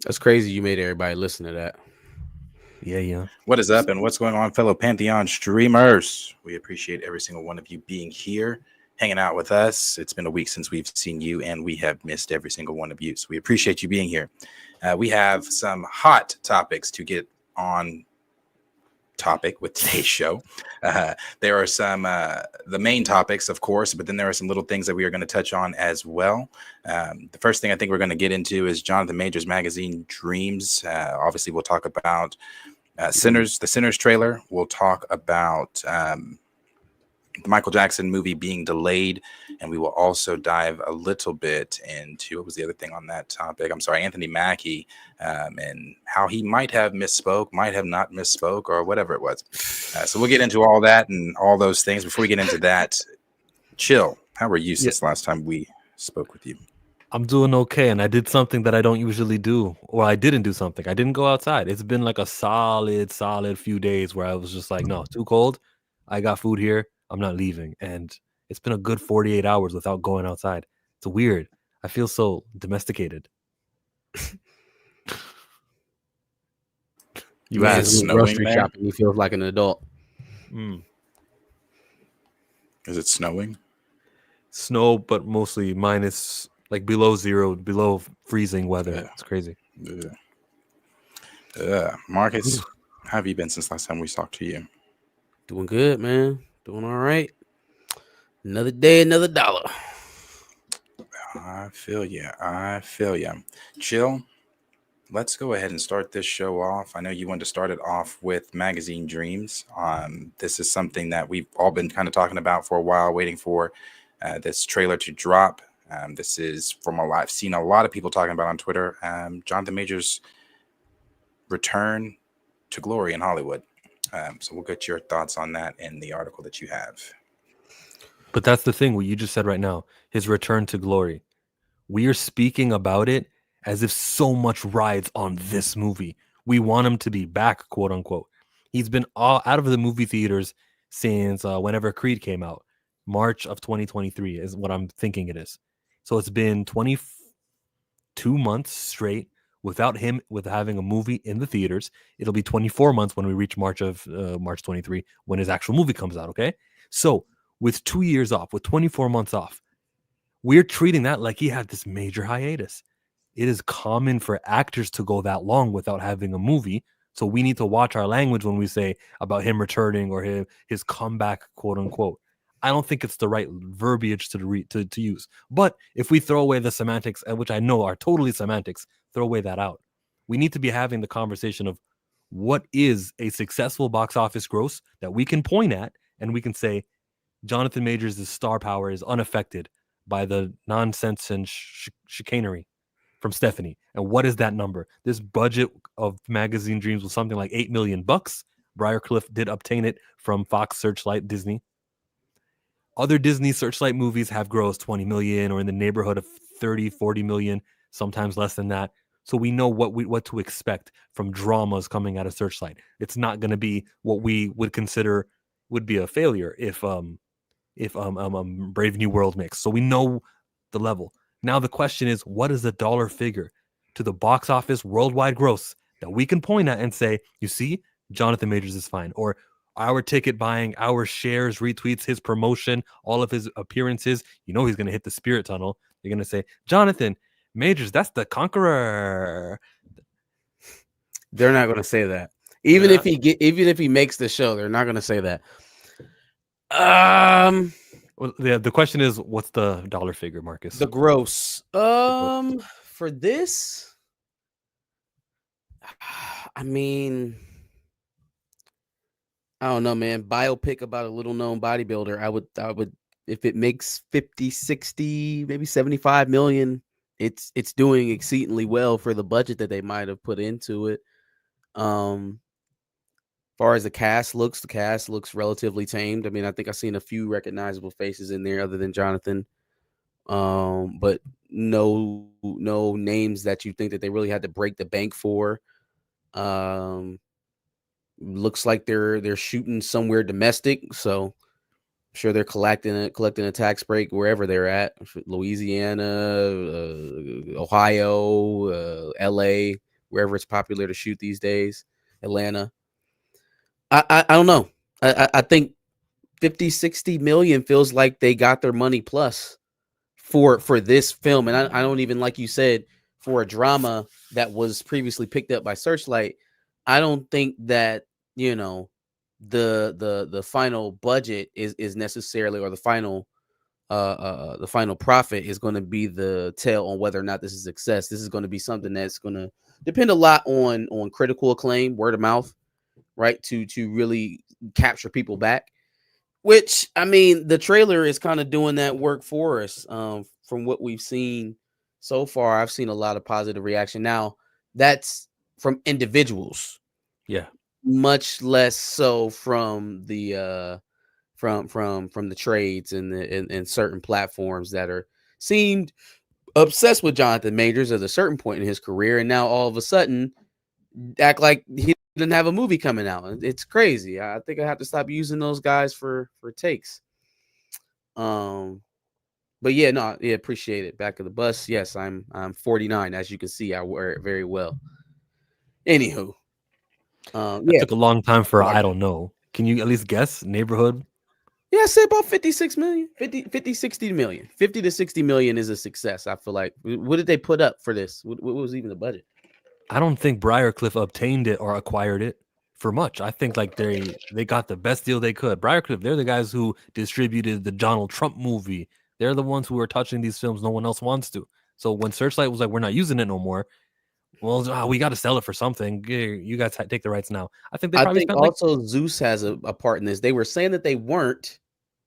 That's crazy. You made everybody listen to that. Yeah. What is up and what's going on, fellow Pantheon streamers? We appreciate every single one of you being here, hanging out with us. It's been a week since we've seen you, and we have missed every single one of you. So we appreciate you being here. We have some hot topics to get on topic with today's show. There are some the main topics, of course, but then there are some little things that we are going to touch on as well. The first thing I think we're going to get into is Jonathan Majors magazine Dreams. Obviously, we'll talk about the Sinners trailer. We'll talk about the Michael Jackson movie being delayed, and we will also dive a little bit into, what was the other thing on that topic? I'm sorry, Anthony Mackie, and how he might have misspoke, might have not misspoke, or whatever it was. So we'll get into all that and all those things. Before we get into that, Chill, how were you since last time we spoke with you? I'm doing okay, and I did something that I don't usually do, or I didn't do something. I didn't go outside. It's been like a solid few days where I was just like, no, too cold. I got food here. I'm not leaving. And it's been a good 48 hours without going outside. It's weird. I feel so domesticated. You guys grocery shopping, you feel like an adult. Is it snowing? Snow, but mostly minus, like below zero, below freezing weather. Yeah. It's crazy. Marcus, how have you been since last time we talked to you? Doing good, man. Doing all right. Another day, another dollar. I feel you. Chill. Let's go ahead and start this show off. I know you wanted to start it off with Magazine Dreams. This is something that we've all been kind of talking about for a while, waiting for this trailer to drop. This is from I've seen a lot of people talking about on Twitter. Jonathan Majors' return to glory in Hollywood. So we'll get your thoughts on that in the article that you have. But that's the thing, what you just said right now, his return to glory. We are speaking about it as if so much rides on this movie. We want him to be back, quote unquote. He's been out of the movie theaters since whenever Creed came out. March of 2023 is what I'm thinking it is. So it's been 22 months straight without him, with having a movie in the theaters. It'll be 24 months when we reach March 23, when his actual movie comes out, okay? So with 2 years off, with 24 months off, we're treating that like he had this major hiatus. It is common for actors to go that long without having a movie. So we need to watch our language when we say about him returning or his comeback, quote unquote. I don't think it's the right verbiage to use. But if we throw away the semantics, which I know are totally semantics, throw away that out. We need to be having the conversation of what is a successful box office gross that we can point at, and we can say Jonathan Majors' star power is unaffected by the nonsense and chicanery from Stephanie. And what is that number? This budget of Magazine Dreams was something like $8 million. Briarcliff did obtain it from Fox Searchlight Disney. Other Disney Searchlight movies have grossed 20 million or in the neighborhood of 30, 40 million, sometimes less than that. So we know what to expect from dramas coming out of Searchlight. It's not going to be what we would consider would be a failure if Brave New World mix. So we know the level. Now the question is, what is the dollar figure to the box office worldwide gross that we can point at and say, you see, Jonathan Majors is fine, or our ticket buying, our shares, retweets, his promotion, all of his appearances, you know he's going to hit the spirit tunnel. You're going to say, Jonathan Majors, that's the conqueror. They're not going to say that. Even if he makes the show, they're not going to say that. Well, the question is, what's the dollar figure, Marcus? The gross. For this, I mean, I don't know, man. Biopic about a little known bodybuilder. I would, if it makes 50, 60, maybe 75 million, it's doing exceedingly well for the budget that they might have put into it. Far as the cast looks relatively tamed. I mean, I think I've seen a few recognizable faces in there other than Jonathan. But no names that you think that they really had to break the bank for. Looks like they're shooting somewhere domestic, so I'm sure they're collecting a tax break wherever they're at. Louisiana, Ohio, LA, wherever it's popular to shoot these days. Atlanta. I don't know. I think 50, 60 million feels like they got their money plus for this film. And I don't even, like you said, for a drama that was previously picked up by Searchlight, I don't think that, the final budget is necessarily, or the final profit is going to be the tell on whether or not this is a success. This is going to be something that's going to depend a lot on critical acclaim, word of mouth, right? To really capture people back. Which, I mean, the trailer is kind of doing that work for us. From what we've seen so far, I've seen a lot of positive reaction. Now, that's from individuals. Yeah. Much less so from the from the trades and certain platforms that are seemed obsessed with Jonathan Majors at a certain point in his career, and now all of a sudden act like he didn't have a movie coming out. It's crazy. I think I have to stop using those guys for takes. But yeah, no, yeah, appreciate it. Back of the bus. Yes, I'm 49. As you can see, I wear it very well. Anywho, That took a long time for I don't know. Can you at least guess neighborhood? Yeah, I say about 56 million, 50, 60 million. 50 to 60 million is a success. I feel like. What did they put up for this? What was even the budget? I don't think Briarcliff obtained it or acquired it for much. I think like they got the best deal they could. Briarcliff, they're the guys who distributed the Donald Trump movie. They're the ones who are touching these films no one else wants to. So when Searchlight was like, we're not using it no more, well, we got to sell it for something. You guys take the rights now. I think they probably spent also Zeus has a part in this. They were saying that they weren't,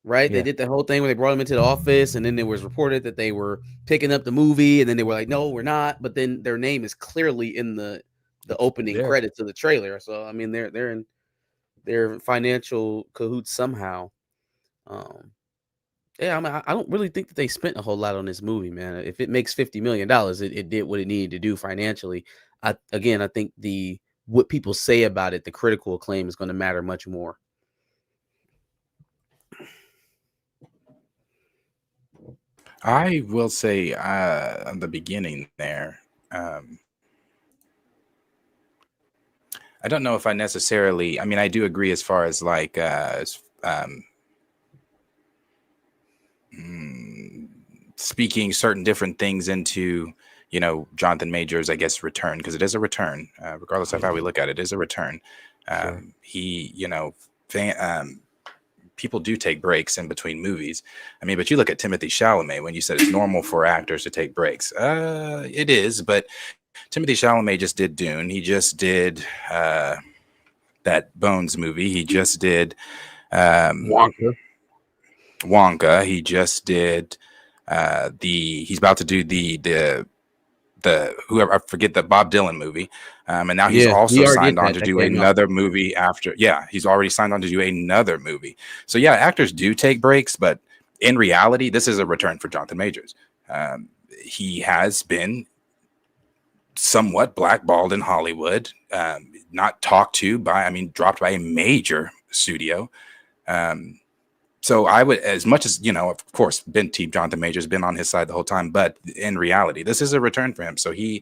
right? Yeah. They did the whole thing where they brought him into the office, and then it was reported that they were picking up the movie, and then they were like, no, we're not. But then their name is clearly in the opening credits of the trailer. So I mean, they're in their financial cahoots somehow. Yeah, I mean, I don't really think that they spent a whole lot on this movie, man. If it makes $50 million, it did what it needed to do financially. I think what people say about it, the critical acclaim, is going to matter much more. I will say at the beginning there, I don't know if I necessarily, I mean, I do agree as far as like speaking certain different things into, Jonathan Majors, I guess, return, because it is a return, regardless of how we look at it, is a return. Sure. People do take breaks in between movies. I mean, but you look at Timothée Chalamet when you said it's normal for actors to take breaks. It is, but Timothée Chalamet just did Dune. He just did that Bones movie. He just did Wonka. He just did he's about to do the whoever, I forget, the Bob Dylan movie, and now he's also signed on to do another movie after. Yeah, he's already signed on to do another movie. So yeah, actors do take breaks, but in reality, this is a return for Jonathan Majors. He has been somewhat blackballed in Hollywood, not talked to by, dropped by a major studio. So I would, as much as, of course, been Team Jonathan Majors, been on his side the whole time, but in reality, this is a return for him. So I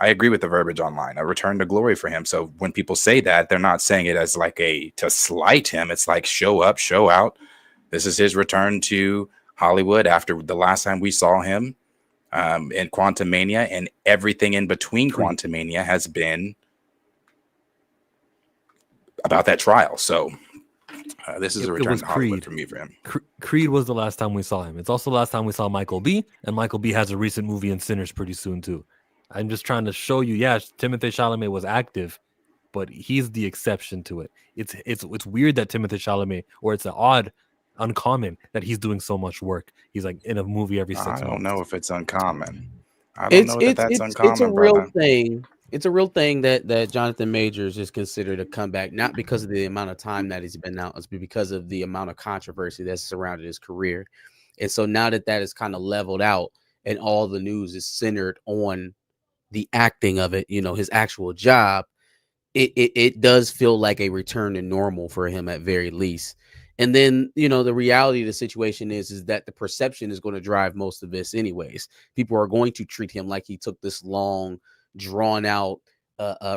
agree with the verbiage online, a return to glory for him. So when people say that, they're not saying it as like to slight him. It's like, show up, show out. This is his return to Hollywood after the last time we saw him in Quantumania, and everything in between Quantumania has been about that trial. So this is a return to Hollywood for me, for him. Creed was the last time we saw him. It's also the last time we saw Michael B. And Michael B. has a recent movie in Sinners pretty soon too. I'm just trying to show you, Timothée Chalamet was active, but he's the exception to it. It's weird that Timothée Chalamet, or it's uncommon that he's doing so much work. He's like in a movie every 6 months. I don't know if it's uncommon. I don't know if that's uncommon. It's a real thing. It's a real thing that Jonathan Majors is considered a comeback, not because of the amount of time that he's been out, it's because of the amount of controversy that's surrounded his career. And so now that is kind of leveled out and all the news is centered on the acting of it, his actual job, it does feel like a return to normal for him at very least. And then, the reality of the situation is that the perception is going to drive most of this anyways. People are going to treat him like he took this long, drawn out,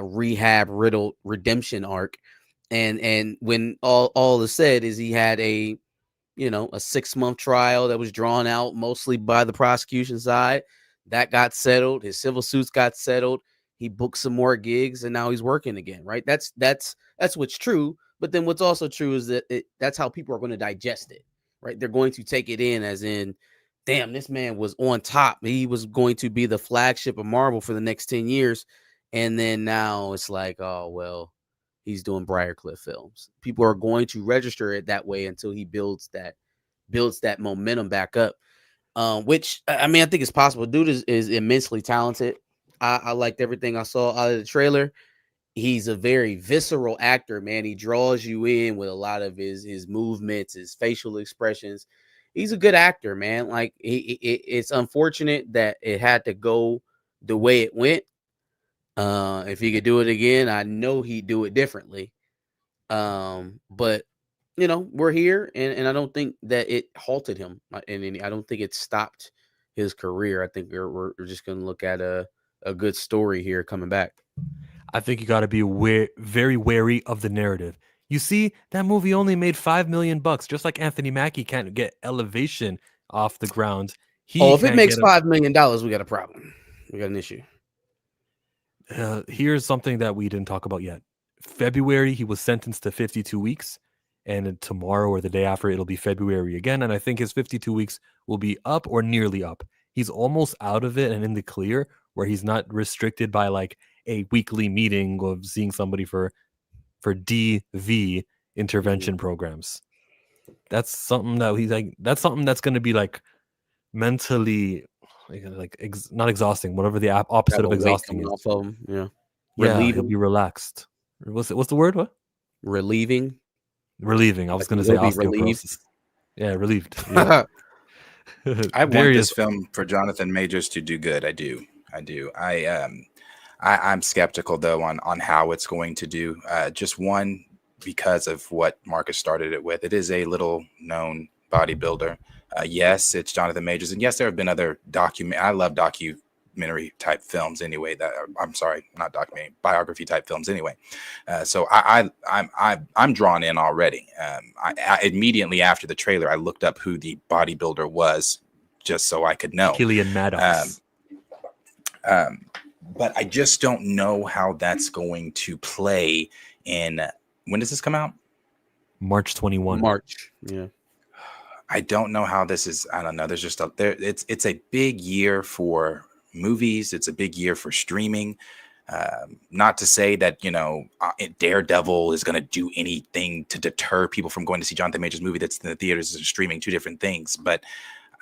rehab riddled redemption arc. And when all is said is he had a 6-month trial that was drawn out mostly by the prosecution side. That got settled. His civil suits got settled. He booked some more gigs and now he's working again, right? That's what's true. But then what's also true is that that's how people are going to digest it, right? They're going to take it in as in, damn, this man was on top. He was going to be the flagship of Marvel for the next 10 years. And then now it's like, oh, well, he's doing Briarcliff films. People are going to register it that way until he builds that momentum back up. Which I mean, I think it's possible. Dude is immensely talented. I liked everything I saw out of the trailer. He's a very visceral actor, man. He draws you in with a lot of his movements, his facial expressions. He's a good actor, man. Like it's unfortunate that it had to go the way it went. If he could do it again, I know he'd do it differently. But we're here, and I don't think that it halted him, and I don't think it stopped his career. I think we're just going to look at a good story here coming back. I think you got to be very wary of the narrative. You see, that movie only made $5 million, just like Anthony Mackie can't get Elevation off the ground. If it makes $5 million, we got a problem. We got an issue. Here's something that we didn't talk about yet. February, he was sentenced to 52 weeks. And tomorrow or the day after, it'll be February again. And I think his 52 weeks will be up or nearly up. He's almost out of it and in the clear, where he's not restricted by like a weekly meeting of seeing somebody for DV intervention programs. That's something that he's like. That's something that's going to be like mentally, not exhausting. Whatever the opposite of exhausting is. Off of him. Yeah. Relieving. He'll be relaxed. What's the word? What? Relieving. I was going to say osteoporosis. Yeah, relieved. Yeah. I want this film for Jonathan Majors to do good. I do. I'm skeptical though on how it's going to do. Just one, because of what Marcus started it with. It is a little known bodybuilder. Yes, it's Jonathan Majors, and yes, there have been other I love documentary type films anyway. Not documentary, biography type films anyway. So I'm drawn in already. I immediately after the trailer, I looked up who the bodybuilder was just so I could know. Killian Maddox. But I just don't know how that's going to play in. When does this come out? March 21. March. Yeah. I don't know how this is. I don't know. There's just it's a big year for movies. It's a big year for streaming. Not to say that, Daredevil is going to do anything to deter people from going to see Jonathan Majors' movie that's in the theaters and streaming, two different things. But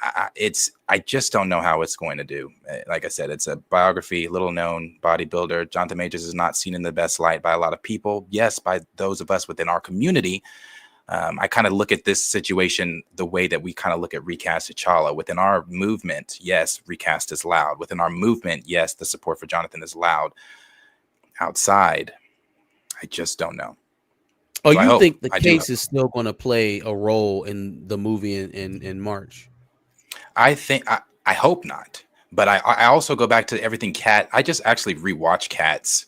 I just don't know how it's going to do. Like I said, it's a biography, little known bodybuilder. Jonathan Majors is not seen in the best light by a lot of people. Yes, by those of us within our community. I kind of look at this situation the way that we kind of look at Recast T'Challa. Within our movement, yes, Recast is loud. Within our movement, yes, the support for Jonathan is loud. Outside, I just don't know. Oh, so you think the case is still going to play a role in the movie in March? I think I hope not, but I also go back to everything Kat. I just actually rewatched Kat's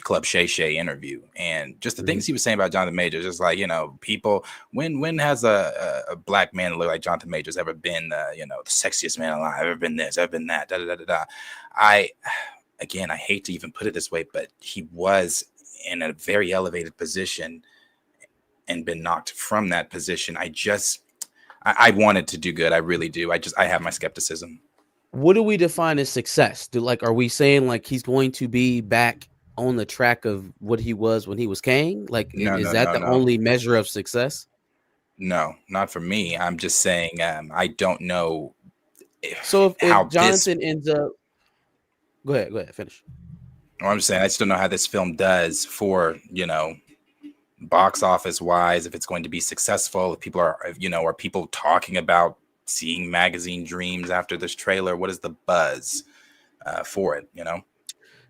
Club Shay Shay interview, and just the things he was saying about Jonathan Majors, just like people. When has a black man look like Jonathan Majors ever been the sexiest man alive? Ever been this? Ever been that? Da da da da. I hate to even put it this way, but he was in a very elevated position and been knocked from that position. I wanted to do good. I really do. I have my skepticism. What do we define as success? Are we saying like he's going to be back on the track of what he was when he was Kang? Is that the only measure of success? No, not for me. I'm just saying I don't know. If Jonathan ends up, go ahead, finish. I'm just saying, I just don't know how this film does for, box office wise, if it's going to be successful, if people are people talking about seeing Magazine Dreams after this trailer? What is the buzz for it?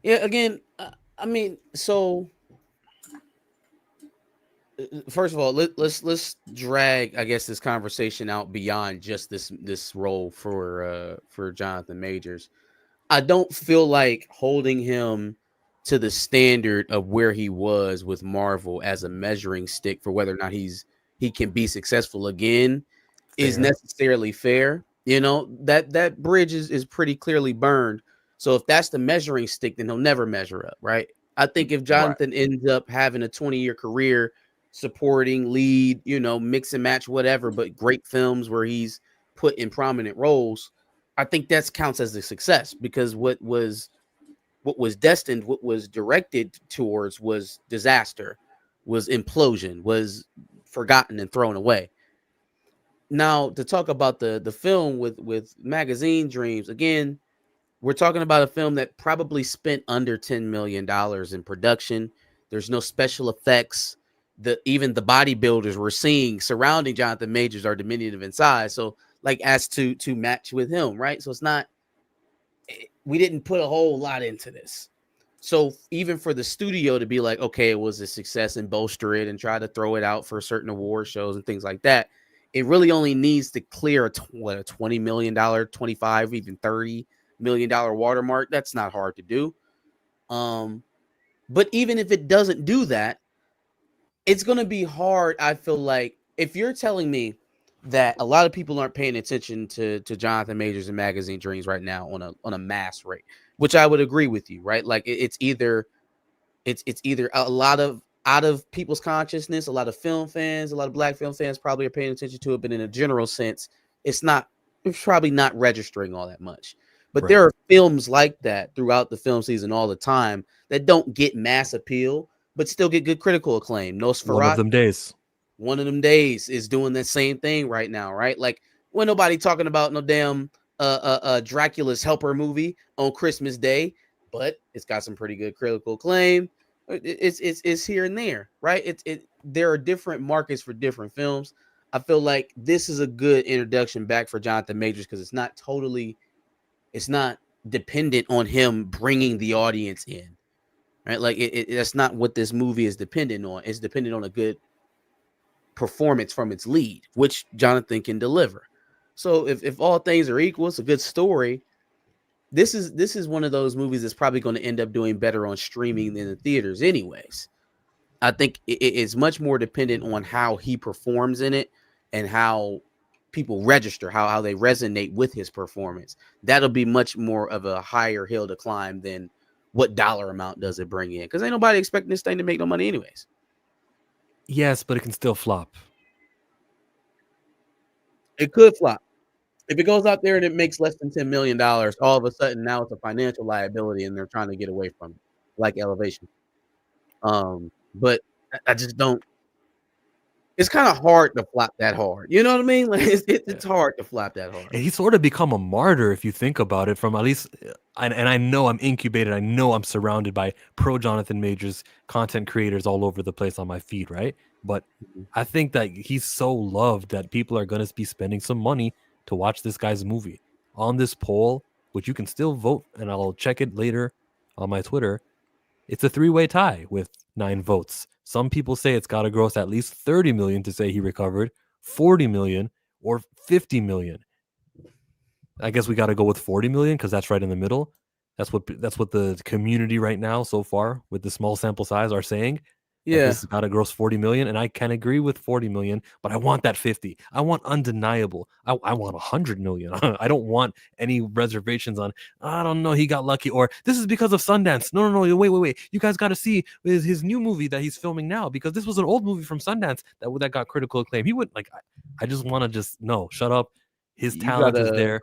Yeah, again, I mean, so first of all, let's drag, I guess, this conversation out beyond just this role for Jonathan Majors. I don't feel like holding him to the standard of where he was with Marvel as a measuring stick for whether or not he can be successful again is necessarily fair. That bridge is pretty clearly burned. So if that's the measuring stick, then he'll never measure up, right? I think if Jonathan ends up having a 20-year career supporting lead, mix and match, whatever, but great films where he's put in prominent roles, I think that counts as a success, because what was destined, what was directed towards was disaster, was implosion, was forgotten and thrown away. Now, to talk about the film with Magazine Dreams, again, we're talking about a film that probably spent under $10 million in production. There's no special effects. Even the bodybuilders we're seeing surrounding Jonathan Majors are diminutive in size. So, like, as to match with him, right? So it's not, we didn't put a whole lot into this. So even for the studio to be like, okay, it was a success, and bolster it and try to throw it out for certain award shows and things like that, it really only needs to clear a $20 million, 25, even $30 million watermark. That's not hard to do. But even if it doesn't do that, it's going to be hard. I feel like if you're telling me that a lot of people aren't paying attention to Jonathan Majors and Magazine Dreams right now on a mass rate, which I would agree with you, right? Like it's either a lot of out of people's consciousness, a lot of film fans, a lot of Black film fans probably are paying attention to it, but in a general sense, it's probably not registering all that much. But there are films like that throughout the film season all the time that don't get mass appeal, but still get good critical acclaim. Nosferatu, one of them days is doing the same thing right now, right? Like, when nobody talking about no damn Dracula's Helper movie on Christmas Day, but it's got some pretty good critical acclaim. It's here and there, right? There are different markets for different films. I feel like this is a good introduction back for Jonathan Majors, because it's not dependent on him bringing the audience in, right? Like that's not what this movie is dependent on. It's dependent on a good performance from its lead, which Jonathan can deliver. So if all things are equal, it's a good story. This is one of those movies that's probably going to end up doing better on streaming than the theaters anyways. I think it's much more dependent on how he performs in it and how people register, how they resonate with his performance. That'll be much more of a higher hill to climb than what dollar amount does it bring in, because ain't nobody expecting this thing to make no money anyways. Yes, but it can still flop. It could flop. If it goes out there and it makes less than $10 million, all of a sudden now it's a financial liability and they're trying to get away from it, like Elevation. But I just don't. It's kind of hard to flop that hard. You know what I mean? Like it's hard to flop that hard. And he's sort of become a martyr if you think about it. From at least, and I know I'm incubated. I know I'm surrounded by pro Jonathan Majors content creators all over the place on my feed, right? But I think that he's so loved that people are going to be spending some money to watch this guy's movie. On this poll, which you can still vote, and I'll check it later on my Twitter, it's a 3-way tie with 9 votes. Some people say it's got to gross at least 30 million to say he recovered, 40 million, or 50 million. I guess we got to go with 40 million because that's right in the middle. That's what the community right now so far with the small sample size are saying. Yeah, this has got to gross 40 million, and I can agree with 40 million, but I want that 50. I want undeniable. I want 100 million. I don't want any reservations on, I don't know, he got lucky, or this is because of Sundance. No, wait. You guys got to see his new movie that he's filming now, because this was an old movie from Sundance that got critical acclaim. He wouldn't, like, I just want to no, shut up. His talent is there.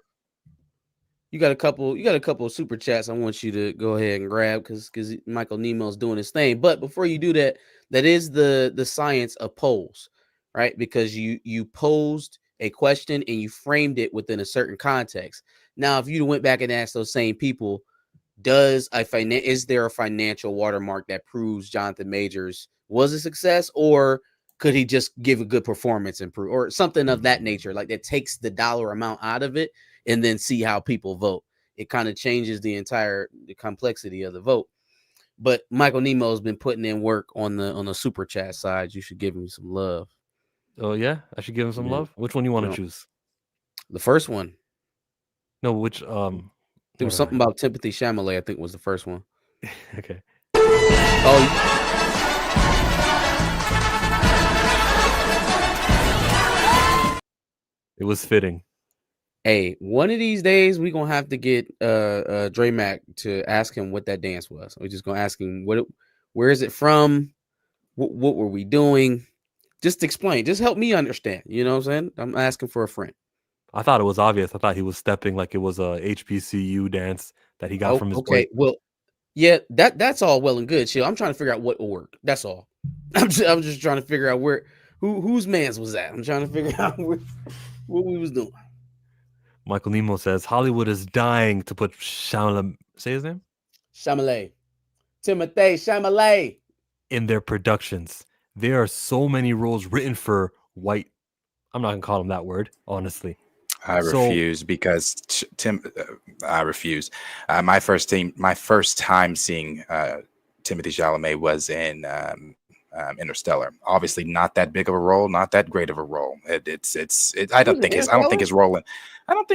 You got a couple of super chats I want you to go ahead and grab, because Michael Nemo's doing his thing. But before you do that, that is the science of polls, right? Because you posed a question and you framed it within a certain context. Now, if you went back and asked those same people, is there a financial watermark that proves Jonathan Majors was a success, or could he just give a good performance and prove, or something of that nature, like that takes the dollar amount out of it and then see how people vote? It kind of changes the complexity of the vote. But Michael Nemo has been putting in work on the super chat side. You should give him some love. Oh yeah, I should give him some Yeah. love. Which one you want to No. choose? The first one. No, which There was something about Timothy Chalamet, I think was the first one. Okay. Oh, it was fitting. hey, one of these days we're gonna have to get Dre Mac to ask him what that dance was. We're just gonna ask him where is it from? What were we doing? Just explain. Just help me understand. You know what I'm saying? I'm asking for a friend. I thought it was obvious. I thought he was stepping like it was a HBCU dance that he got from his okay. Well, yeah, that's all well and good. Chill. I'm trying to figure out what will work. That's all. I'm just trying to figure out whose man's was that. I'm trying to figure out what we was doing. Michael Nemo says Hollywood is dying to put Chalamet. Say his name. Chalamet. Timothée Chalamet. In their productions. There are so many roles written for white. I'm not gonna call him that word, honestly. I refuse because I refuse. My first time seeing Timothée Chalamet was in Interstellar. Obviously, not that big of a role, not that great of a role. I don't think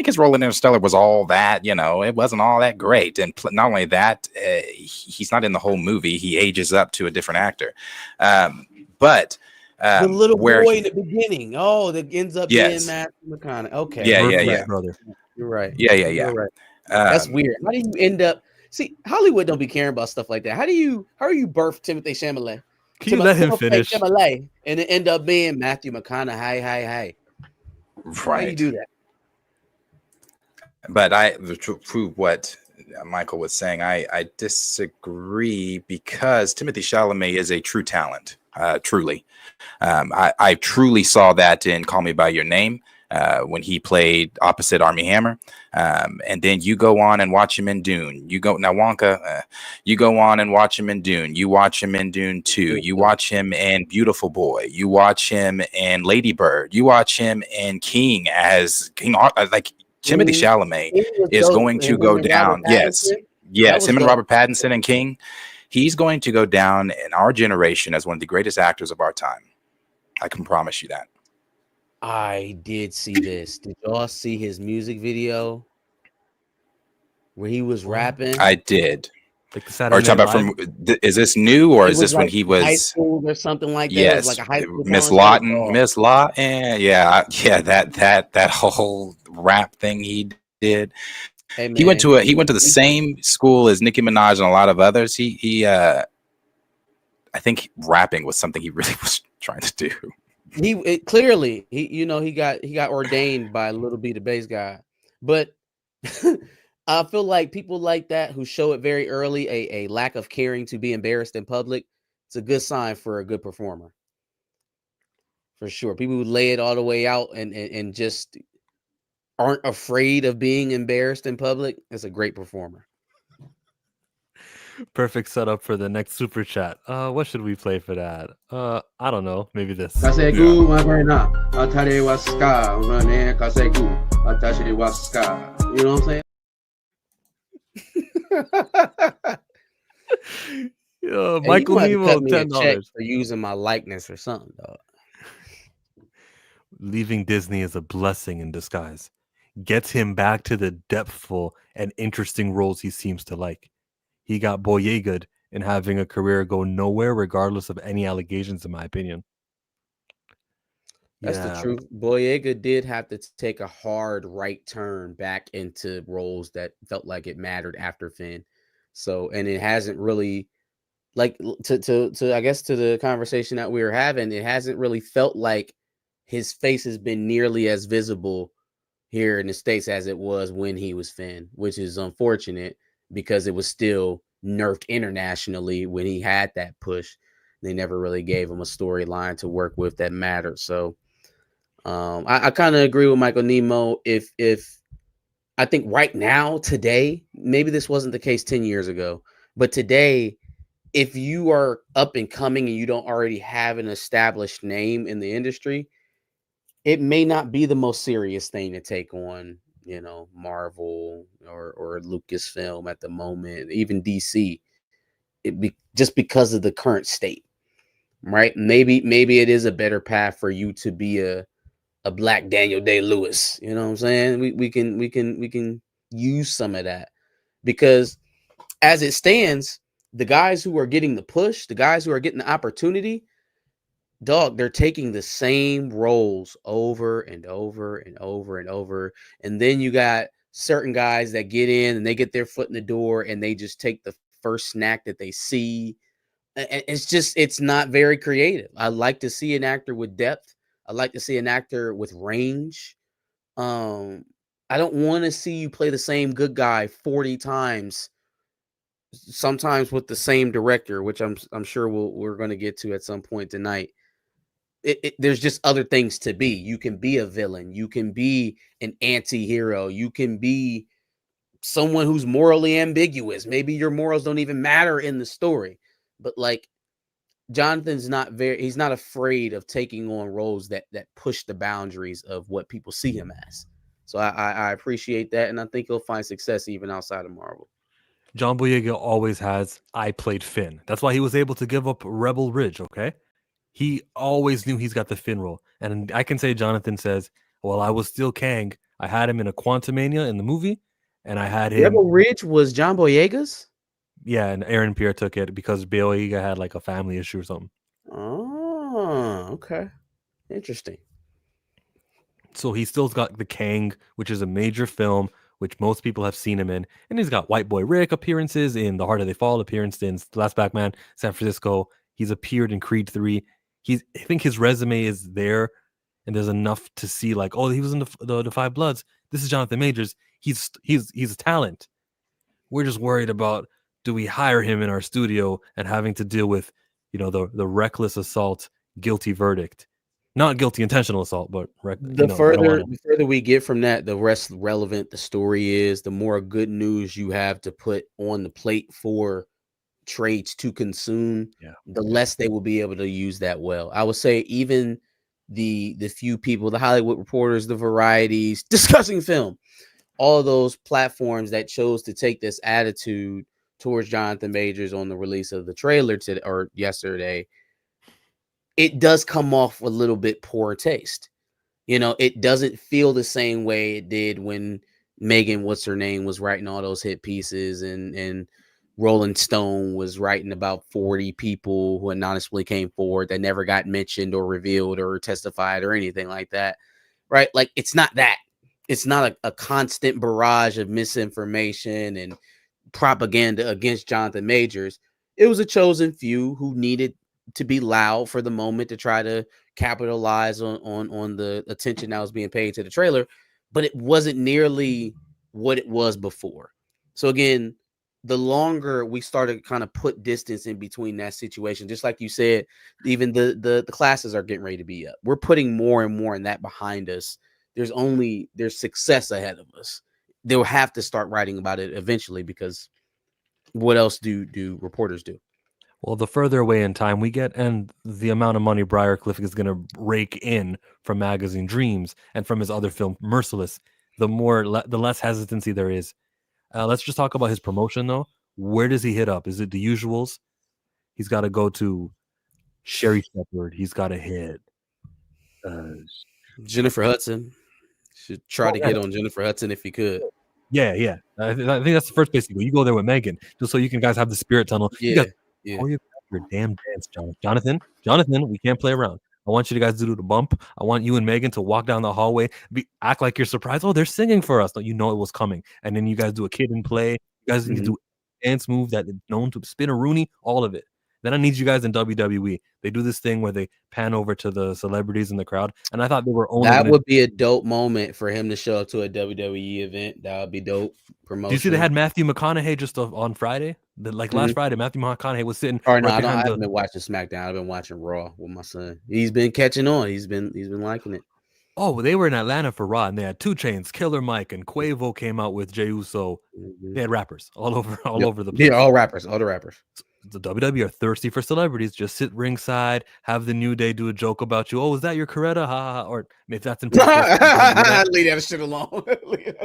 his role in Interstellar was all that. It wasn't all that great. And not only that, he's not in the whole movie. He ages up to a different actor. But the little boy in the beginning. Oh, that ends up being Matthew McConaughey. Okay. Yeah. Brother. You're right. Yeah. You're right. That's weird. How do you end up? See, Hollywood don't be caring about stuff like that. How do you birth Timothée Chalamet? Can you let him finish? Chalamet, and it end up being Matthew McConaughey. Hey. Right. How do you do that? But to prove what Michael was saying, I disagree because Timothée Chalamet is a true talent. Truly. I truly saw that in Call Me By Your Name when he played opposite Armie Hammer. And then you go on and watch him in Dune. You go on and watch him in Dune. You watch him in Dune 2. You watch him in Beautiful Boy. You watch him in Lady Bird. You watch him in King as King. Like Timothée Chalamet is going to go down. Yes, him and Robert Pattinson and King. He's going to go down in our generation as one of the greatest actors of our time. I can promise you that. I did see this. Did y'all see his music video where he was rapping? I did. Like the Saturday Night Live? Is this new or is this when he was high school or something like that? Yes, like a high school Miss Lawton, Miss Lawton. Yeah. That whole rap thing he did. Hey, he went to the same school as Nicki Minaj and a lot of others. I think rapping was something he really was trying to do. He got ordained by Little B the bass guy. But I feel like people like that who show it very early, a lack of caring to be embarrassed in public, it's a good sign for a good performer. For sure. People who lay it all the way out and just aren't afraid of being embarrassed in public, that's a great performer. Perfect setup for the next super chat. What should we play for that? I don't know. Maybe this. You know what I'm saying? Michael Nemo, $10 for using my likeness or something, dog. Leaving Disney is a blessing in disguise. Gets him back to the depthful and interesting roles he seems to like. He got Boyega in having a career go nowhere, regardless of any allegations, in my opinion. That's the truth. Boyega did have to take a hard right turn back into roles that felt like it mattered after Finn. So, and it hasn't really, like, to I guess to the conversation that we were having, it hasn't really felt like his face has been nearly as visible here in the States as it was when he was Finn, which is unfortunate because it was still nerfed internationally when he had that push. They never really gave him a storyline to work with that mattered. So I kind of agree with Michael Nemo. If I think right now, today, maybe this wasn't the case 10 years ago, but today, if you are up and coming and you don't already have an established name in the industry, it may not be the most serious thing to take on, Marvel or Lucasfilm at the moment, even DC. Just because of the current state, right? Maybe it is a better path for you to be a black Daniel Day-Lewis. You know what I'm saying? We can use some of that, because as it stands, the guys who are getting the push, the guys who are getting the opportunity, dog, they're taking the same roles over and over and over and over. And then you got certain guys that get in and they get their foot in the door and they just take the first snack that they see. It's not very creative. I like to see an actor with depth. I like to see an actor with range. I don't want to see you play the same good guy 40 times, sometimes with the same director, which I'm sure we're going to get to at some point tonight. There's just other things to be. You can be a villain. You can be an anti-hero. You can be someone who's morally ambiguous. Maybe your morals don't even matter in the story. But like, Jonathan's he's not afraid of taking on roles that push the boundaries of what people see him as. So I appreciate that, and I think he'll find success even outside of Marvel. John Boyega always has, I played Finn. That's why he was able to give up Rebel Ridge, okay? He always knew he's got the Finn role. And I can say Jonathan says, well, I was still Kang. I had him in a Quantumania in the movie, and I had him. Rebel Ridge was John Boyega's? Yeah, and Aaron Pierre took it because Boyega had like a family issue or something. Oh, okay. Interesting. So he still's got the Kang, which is a major film, which most people have seen him in. And he's got White Boy Rick appearances in The Harder They Fall, appearance in The Last Black Man, San Francisco. He's appeared in Creed 3. I think his resume is there, and there's enough to see like, oh, he was in the Five Bloods. This is Jonathan Majors. He's a talent. We're just worried about, do we hire him in our studio and having to deal with, the reckless assault, guilty verdict. Not guilty intentional assault, but the further we get from that, the less relevant the story is, the more good news you have to put on the plate for trades to consume, the less they will be able to use that well. I would say even the few people, the Hollywood Reporters, the Varieties, Discussing Film, all of those platforms that chose to take this attitude towards Jonathan Majors on the release of the trailer yesterday, it does come off a little bit poor taste. It doesn't feel the same way it did when Megan, what's her name, was writing all those hit pieces, and Rolling Stone was writing about 40 people who anonymously came forward that never got mentioned or revealed or testified or anything like that, right? Like, it's not that. It's not a constant barrage of misinformation and propaganda against Jonathan Majors. It was a chosen few who needed to be loud for the moment to try to capitalize on the attention that was being paid to the trailer, but it wasn't nearly what it was before. So again, the longer we started kind of put distance in between that situation, just like you said, even the classes are getting ready to be up. We're putting more and more in that behind us. There's success ahead of us. They'll have to start writing about it eventually, because what else do reporters do? Well, the further away in time we get, and the amount of money Briarcliff is going to rake in from Magazine Dreams and from his other film, Merciless, the less hesitancy there is. Let's just talk about his promotion, though. Where does he hit up? Is it the usuals? He's got to go to Sherry Shepherd. He's got to hit Jennifer Hudson. Should try to get on Jennifer Hudson if he could. Yeah. I think that's the first place you go. You go there with Megan, just so you can guys have the spirit tunnel. Yeah. Oh, your damn dance, Jonathan. We can't play around. I want you guys to do the bump. I want you and Megan to walk down the hallway, act like you're surprised. Oh, they're singing for us. No, you know it was coming. And then you guys do a kid and play. You guys need to do a dance move that is known to spin a Rooney, all of it. Then I need you guys in WWE. They do this thing where they pan over to the celebrities in the crowd. And I thought they were only... That would be a dope moment for him to show up to a WWE event. That would be dope promotion. Do you see they had Matthew McConaughey just on Friday? Last Friday, Matthew McConaughey was sitting... I haven't been watching SmackDown. I've been watching Raw with my son. He's been catching on. He's been liking it. Oh, they were in Atlanta for Raw, and they had 2 Chainz, Killer Mike, and Quavo came out with Jey Uso. They had rappers all over the place. Yeah, all the rappers. The WWE are thirsty for celebrities. Just sit ringside, have the New Day do a joke about you. Oh, is that your Coretta? Ha ha. Or if that's in post, leave that shit alone.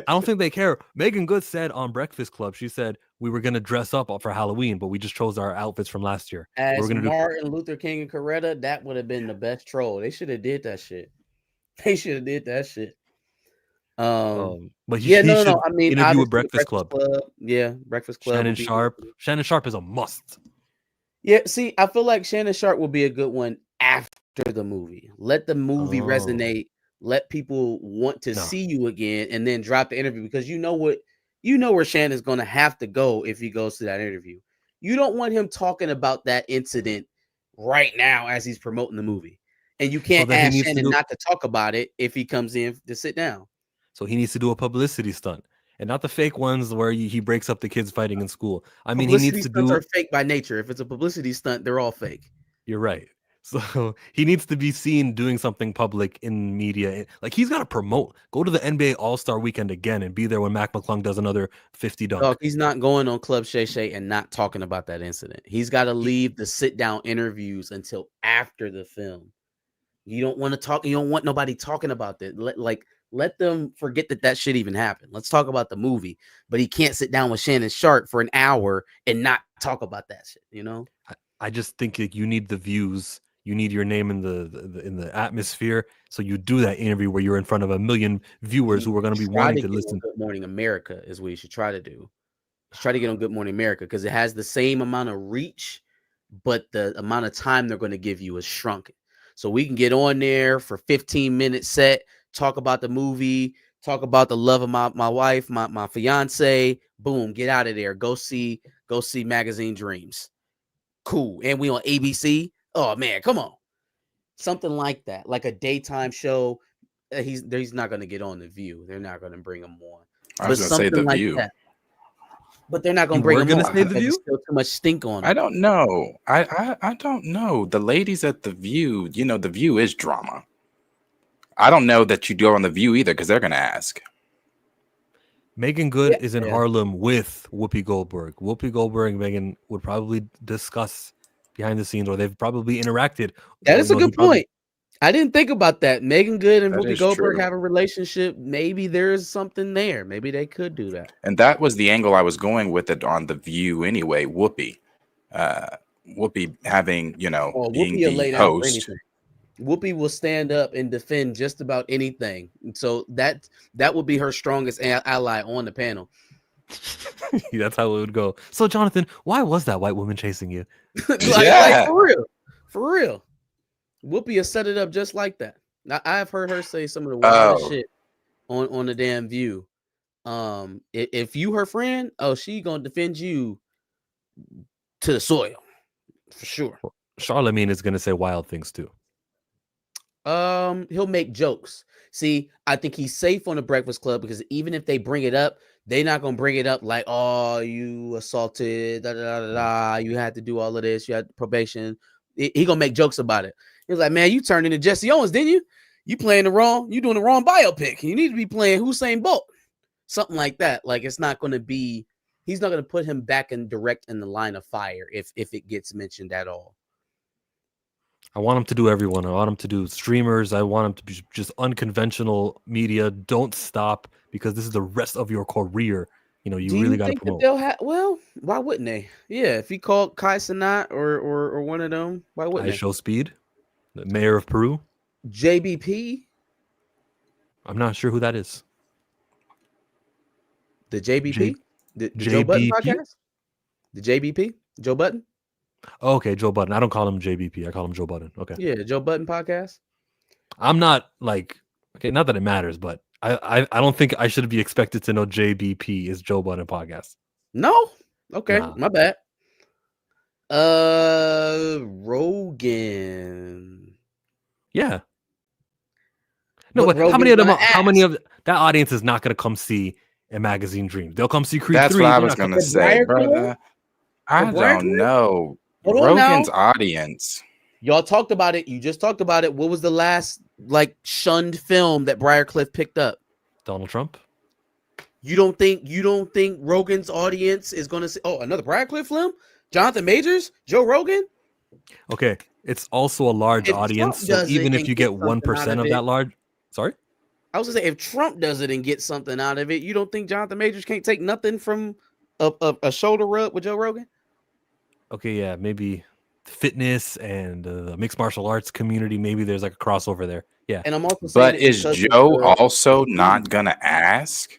I don't think they care. Megan Good said on Breakfast Club, she said we were gonna dress up for Halloween, but we just chose our outfits from last year. As we're gonna Martin Luther King and Coretta, that would have been the best troll. They should have did that shit. But yeah, no. I mean, interview with Breakfast Club. Yeah, Breakfast Club. Shannon Sharp. Shannon Sharp is a must. Yeah, see, I feel like Shannon Sharp will be a good one after the movie. Let the movie resonate. Let people want to see you again, and then drop the interview, because you know where Shannon's going to have to go if he goes to that interview. You don't want him talking about that incident right now as he's promoting the movie, and you can't ask Shannon not to talk about it if he comes in to sit down. So he needs to do a publicity stunt, and not the fake ones where he breaks up the kids fighting in school. I mean, he needs to do. Are fake by nature. If it's a publicity stunt, they're all fake. You're right. So he needs to be seen doing something public in media. Like, he's got to promote. Go to the NBA All-Star Weekend again and be there when Mac McClung does another 50 dunk. Dog, he's not going on Club Shay Shay and not talking about that incident. He's got to leave the sit-down interviews until after the film. You don't want to talk. You don't want nobody talking about that. Let them forget that shit even happened. Let's talk about the movie. But he can't sit down with Shannon Sharp for an hour and not talk about that shit. You know. I just think that you need the views. You need your name in the atmosphere. So you do that interview where you're in front of 1 million viewers who are going to be wanting to listen. Good Morning America is what you should try to do. Try to get on Good Morning America, because it has the same amount of reach, but the amount of time they're going to give you is shrunken. So we can get on there for 15-minute set, talk about the movie, talk about the love of my wife, my fiance. Boom, get out of there. Go see Magazine Dreams. Cool. And we on ABC. Oh man, come on. Something like that, like a daytime show. He's not going to get on The View. They're not going to bring him on. I was going to say The View. That. But they're not going to bring him on. Say The View? Still too much stink on him. I don't know. I don't know. The ladies at The View, The View is drama. I don't know that you go on The View either, because they're going to ask. Megan Good is in Harlem with Whoopi Goldberg. Whoopi Goldberg and Megan would probably discuss behind the scenes, or they've probably interacted. That is a good point. I didn't think about that. Megan Good and Whoopi Goldberg have a relationship. Maybe there's something there. Maybe they could do that. And that was the angle I was going with it on The View anyway. Whoopi having, being the host. Whoopi will stand up and defend just about anything. So that would be her strongest ally on the panel. That's how it would go. So, Jonathan, why was that white woman chasing you? like for real. Whoopi has set it up just like that. Now, I've heard her say some of the wildest shit on the damn View. If you her friend, she gonna defend you to the soil for sure. Charlemagne is gonna say wild things too. He'll make jokes. See, I think he's safe on the Breakfast Club, because even if they bring it up, they're not gonna bring it up like, oh, you assaulted, you had to do all of this, you had probation. He gonna make jokes about it. He was like, man, you turned into Jesse Owens, didn't you? You doing the wrong biopic. You need to be playing Usain Bolt. Something like that. Like, it's not gonna be, he's not gonna put him back in the line of fire if it gets mentioned at all. I want him to do everyone. I want him to do streamers. I want him to be just unconventional media. Don't stop, because this is the rest of your career. You really got to promote. Well, why wouldn't they? Yeah, if he called Kai Cenat or one of them, why wouldn't they? Show Speed, the mayor of Peru. JBP. I'm not sure who that is. The JBP? The Joe Budden podcast? The JBP? Joe Budden? Oh, okay, Joe Budden. I don't call him JBP. I call him Joe Budden. Okay. Yeah, Joe Budden podcast. I'm not not that it matters, but I don't think I should be expected to know JBP is Joe Budden podcast. No? Okay, my bad. Rogan. Yeah. No, but how many of that audience is not going to come see a Magazine Dream? They'll come see Creed 3. That's what I was going to say, brother. I don't know. Rogan's audience. Y'all talked about it. You just talked about it. What was the last like shunned film that Briarcliff picked up? Donald Trump. You don't think Rogan's audience is going to say, "Oh, another Briarcliff film"? Jonathan Majors, Joe Rogan. Okay, it's also a large If audience, Trump so does even it if and you get get something 1% out of of that it- large, sorry. I was gonna say, if Trump does it and gets something out of it, you don't think Jonathan Majors can't take nothing from a shoulder rub with Joe Rogan? Okay, yeah, maybe fitness and the mixed martial arts community. Maybe there's like a crossover there. Yeah, And I'm also saying, But it is because of Joe the- also not gonna ask?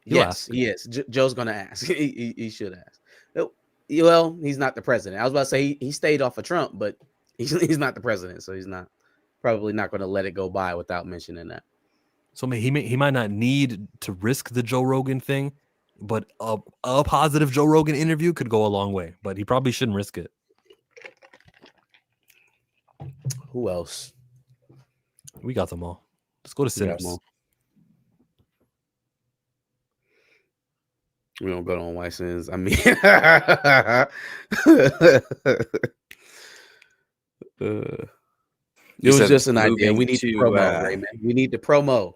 He'll Yes, ask. he is. Joe's gonna ask. He should ask. Well, he's not the president. I was about to say he stayed off of Trump, but he's not the president, so he's probably not going to let it go by without mentioning that. So he might not need to risk the Joe Rogan thing, but a positive Joe Rogan interview could go a long way. But he probably shouldn't risk it. Who else? We got them all. Let's go to We got Sinners. them all. We don't go on white sins. I mean, it was just an idea. We need to promo, Raymond. We need the promo.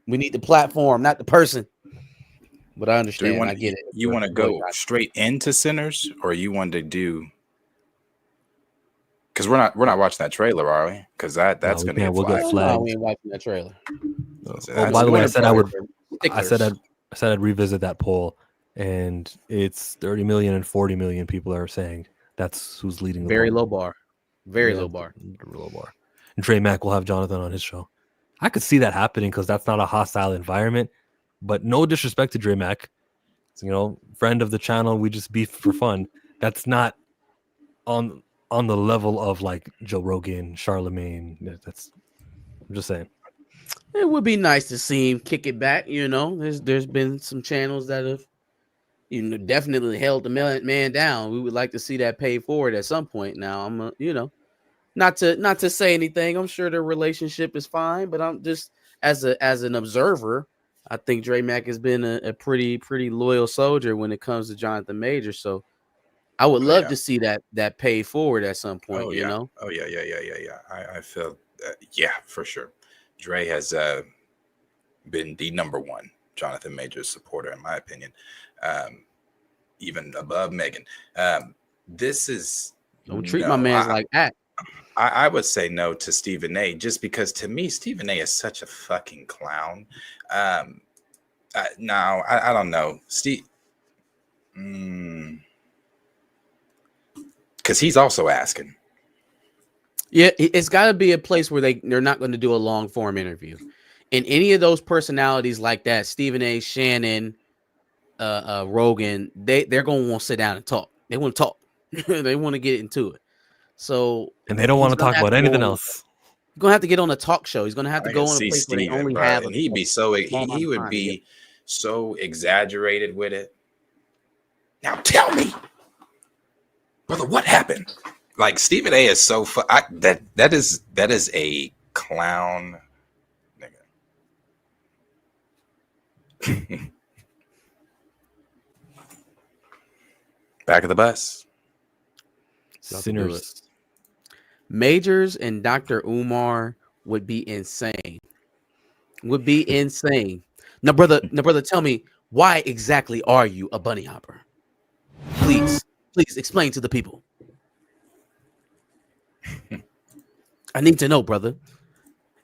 We need the platform, not the person. But I understand. I get it. You want to go straight into Sinners, or you want to do? Because we're not watching that trailer, are we? Because that's going to get we'll flagged. get flagged. We ain't watching that trailer. Oh, by the way, I said Sticklers. I'd revisit that poll, and it's 30 million and 40 million people are saying that's who's leading. The Very poll. low bar. Very low bar. Low bar. And Trey Mack will have Jonathan on his show. I could see that happening because that's not a hostile environment. But no disrespect to Dre Mack, friend of the channel. We just beef for fun. That's not on the level of like Joe Rogan, Charlemagne. I'm just saying. It would be nice to see him kick it back. There's been some channels that have, definitely held the man down. We would like to see that paid forward at some point. Now I'm, not to say anything. I'm sure their relationship is fine, but I'm just as an observer. I think Dre Mack has been a pretty loyal soldier when it comes to Jonathan Major. So I would love to see that paid forward at some point. Oh yeah. I feel for sure. Dre has been the number one Jonathan Major supporter, in my opinion, even above Megan. This is don't treat my man like that. I would say no to Stephen A. Just because to me Stephen A. is such a fucking clown. Now I don't know, Steve, because he's also asking. Yeah, it's got to be a place where they're not going to do a long form interview. And any of those personalities like that, Stephen A., Shannon, Rogan, they're going to want to sit down and talk. They want to talk. They want to get into it. So, and they don't want to talk about anything else. He's going to have to get on a talk show. He's going to have to go on a place where they only have. And he'd be he would be so exaggerated with it. Now tell me, brother, what happened? Like Stephen A. is so that is a clown nigga. Back of the bus. Sinners. Majors and Dr. Umar would be insane. Now, brother, tell me, why exactly are you a bunny hopper? Please explain to the people. I need to know, brother.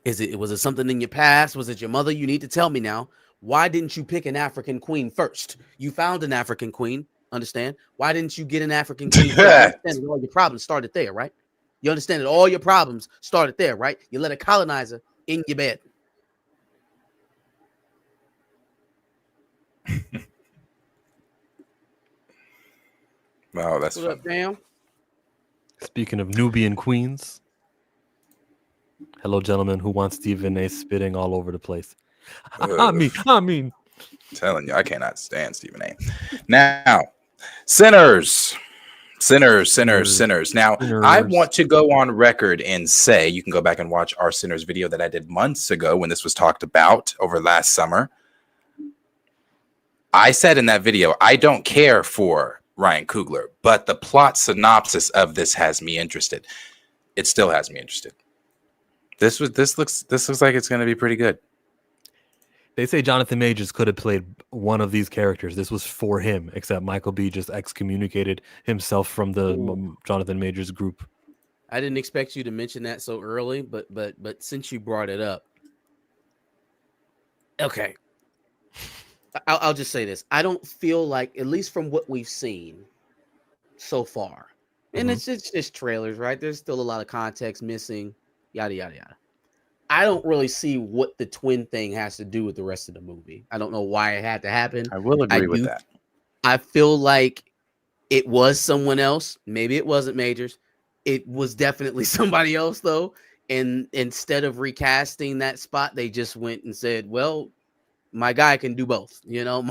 Was it something in your past? Was it your mother? You need to tell me now. Why didn't you pick an African queen first? You found an African queen. Understand? Why didn't you get an African queen first? You understand that all your problems started there, right? You understand that all your problems started there, right? You let a colonizer in your bed. Wow, that's what up, damn. Speaking of Nubian queens, hello, gentlemen. Who wants Stephen A. spitting all over the place? I mean, telling you, I cannot stand Stephen A. Now, sinners. Now, I want to go on record and say, you can go back and watch our Sinners video that I did months ago when this was talked about over last summer. I said in that video, I don't care for Ryan Coogler, but the plot synopsis of this has me interested. It still has me interested. This looks like it's going to be pretty good. They say Jonathan Majors could have played one of these characters. This was for him, except Michael B just excommunicated himself from the Jonathan Majors group. I didn't expect you to mention that so early, but since you brought it up, okay, I'll just say this: I don't feel like, at least from what we've seen so far, and it's just trailers, right? There's still a lot of context missing, yada yada yada. I don't really see what the twin thing has to do with the rest of the movie. I don't know why it had to happen. I will agree with that. I feel like it was someone else. Maybe it wasn't Majors. It was definitely somebody else, though. And instead of recasting that spot, they just went and said, well, my guy can do both. You know,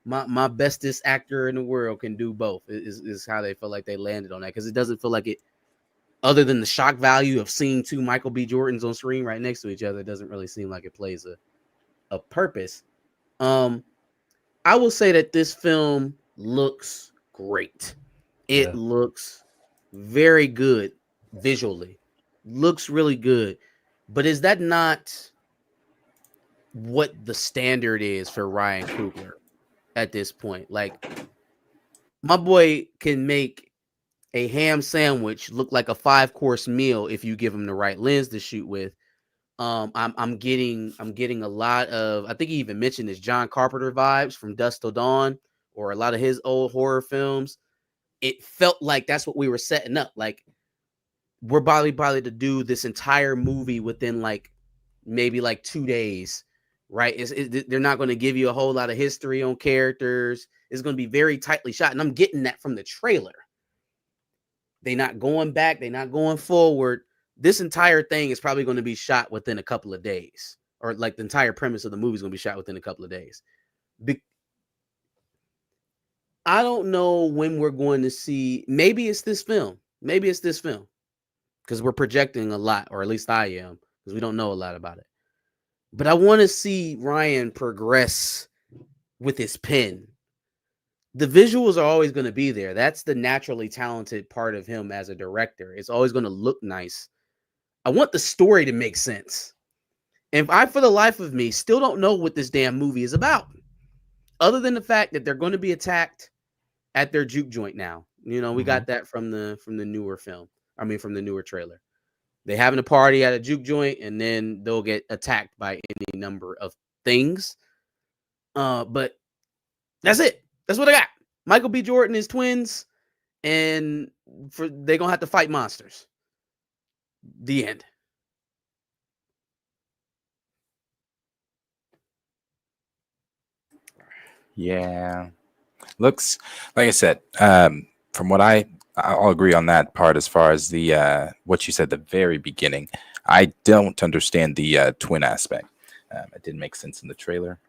my bestest actor in the world can do both, is how they feel like they landed on that. Because it doesn't feel like it, other than the shock value of seeing two Michael B. Jordans on screen right next to each other, it doesn't really seem like it plays a purpose. I will say that this film looks great. It looks very good visually. Looks really good. But is that not what the standard is for Ryan Coogler at this point? Like, my boy can make a ham sandwich look like a 5-course meal if you give him the right lens to shoot with. I'm getting a lot of, I think he even mentioned this, John Carpenter vibes from Dusk Till Dawn, or a lot of his old horror films. It felt like that's what we were setting up. Like, we're probably to do this entire movie within maybe 2 days, right? They're not going to give you a whole lot of history on characters. It's going to be very tightly shot, and I'm getting that from the trailer. They're not going back. They're not going forward. This entire thing is probably going to be shot within a couple of days, or the entire premise of the movie is going to be shot within a couple of days. I don't know when we're going to see. Maybe it's this film. Because we're projecting a lot, or at least I am, because we don't know a lot about it. But I want to see Ryan progress with his pen. The visuals are always going to be there. That's the naturally talented part of him as a director. It's always going to look nice. I want the story to make sense. And I, for the life of me, still don't know what this damn movie is about. Other than the fact that they're going to be attacked at their juke joint now. You know, we got that from the newer film. I mean, from the newer trailer. They having a party at a juke joint, and then they'll get attacked by any number of things. But that's it. That's what I got. Michael B. Jordan is twins, and they're gonna have to fight monsters. The end. Yeah, looks like I said. From what I'll agree on that part as far as the what you said at the very beginning. I don't understand the twin aspect. It didn't make sense in the trailer.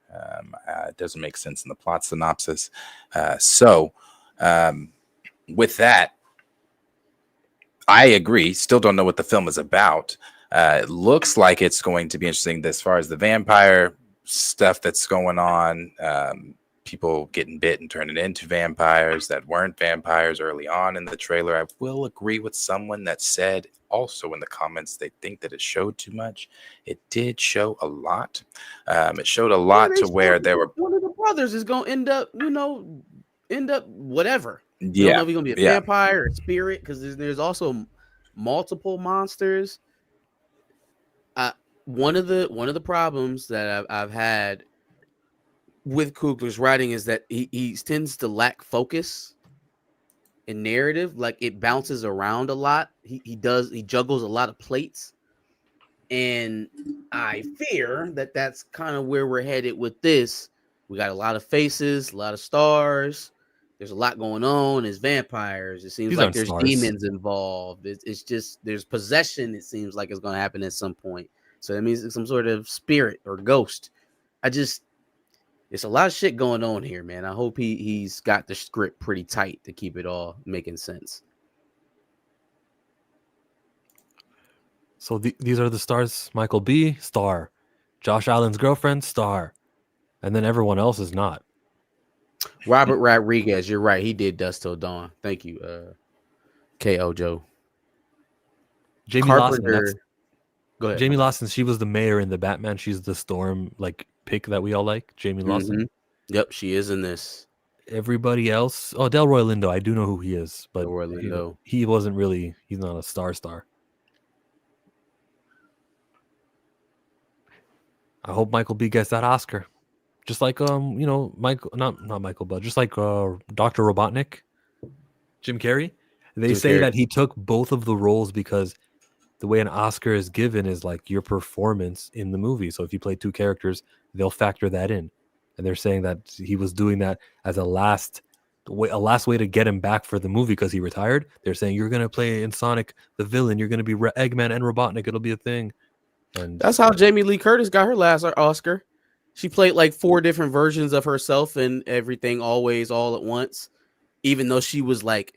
It doesn't make sense in the plot synopsis. So with that, I agree. Still don't know what the film is about. It looks like it's going to be interesting as far as the vampire stuff that's going on. People getting bit and turning into vampires that weren't vampires early on in the trailer. I will agree with someone that said also in the comments they think that it showed too much. It did show a lot. It showed a lot to where there were one of the brothers is gonna end up whatever. Yeah, you don't know if he's gonna be a vampire or a spirit, because there's also multiple monsters. One of the problems that I've had with Coogler's writing is that he tends to lack focus and narrative. Like, it bounces around a lot. He juggles a lot of plates, and I fear that that's kind of where we're headed with this. We got a lot of faces, a lot of stars. There's a lot going on. There's vampires. It seems like there's demons involved. It's just, there's possession. It seems like it's going to happen at some point. So that means it's some sort of spirit or ghost. It's a lot of shit going on here, man. I hope he's got the script pretty tight to keep it all making sense. So these are the stars. Michael B., star. Josh Allen's girlfriend, star. And then everyone else is not. Robert Rodriguez, you're right. He did Dusk Till Dawn. Thank you, K.O. Joe. Jamie Carpenter. Lawson. Go ahead. Jamie Lawson, she was the mayor in the Batman. She's the Storm like pick that we all like. Jamie Lawson. Yep, she is in this. Everybody else, Delroy Lindo, I do know who he is, but Delroy Lindo. he wasn't really. He's not a star. I hope Michael B gets that Oscar, just like Michael, not Michael, but just like Dr. Robotnik, Jim Carrey. They say that he took both of the roles because the way an Oscar is given is like your performance in the movie. So if you play two characters, they'll factor that in. And they're saying that he was doing that as a last way to get him back for the movie because he retired. They're saying you're going to play in Sonic the villain. You're going to be Eggman and Robotnik. It'll be a thing. And that's how Jamie Lee Curtis got her last Oscar. She played like 4 different versions of herself and everything always all at once. Even though she was like,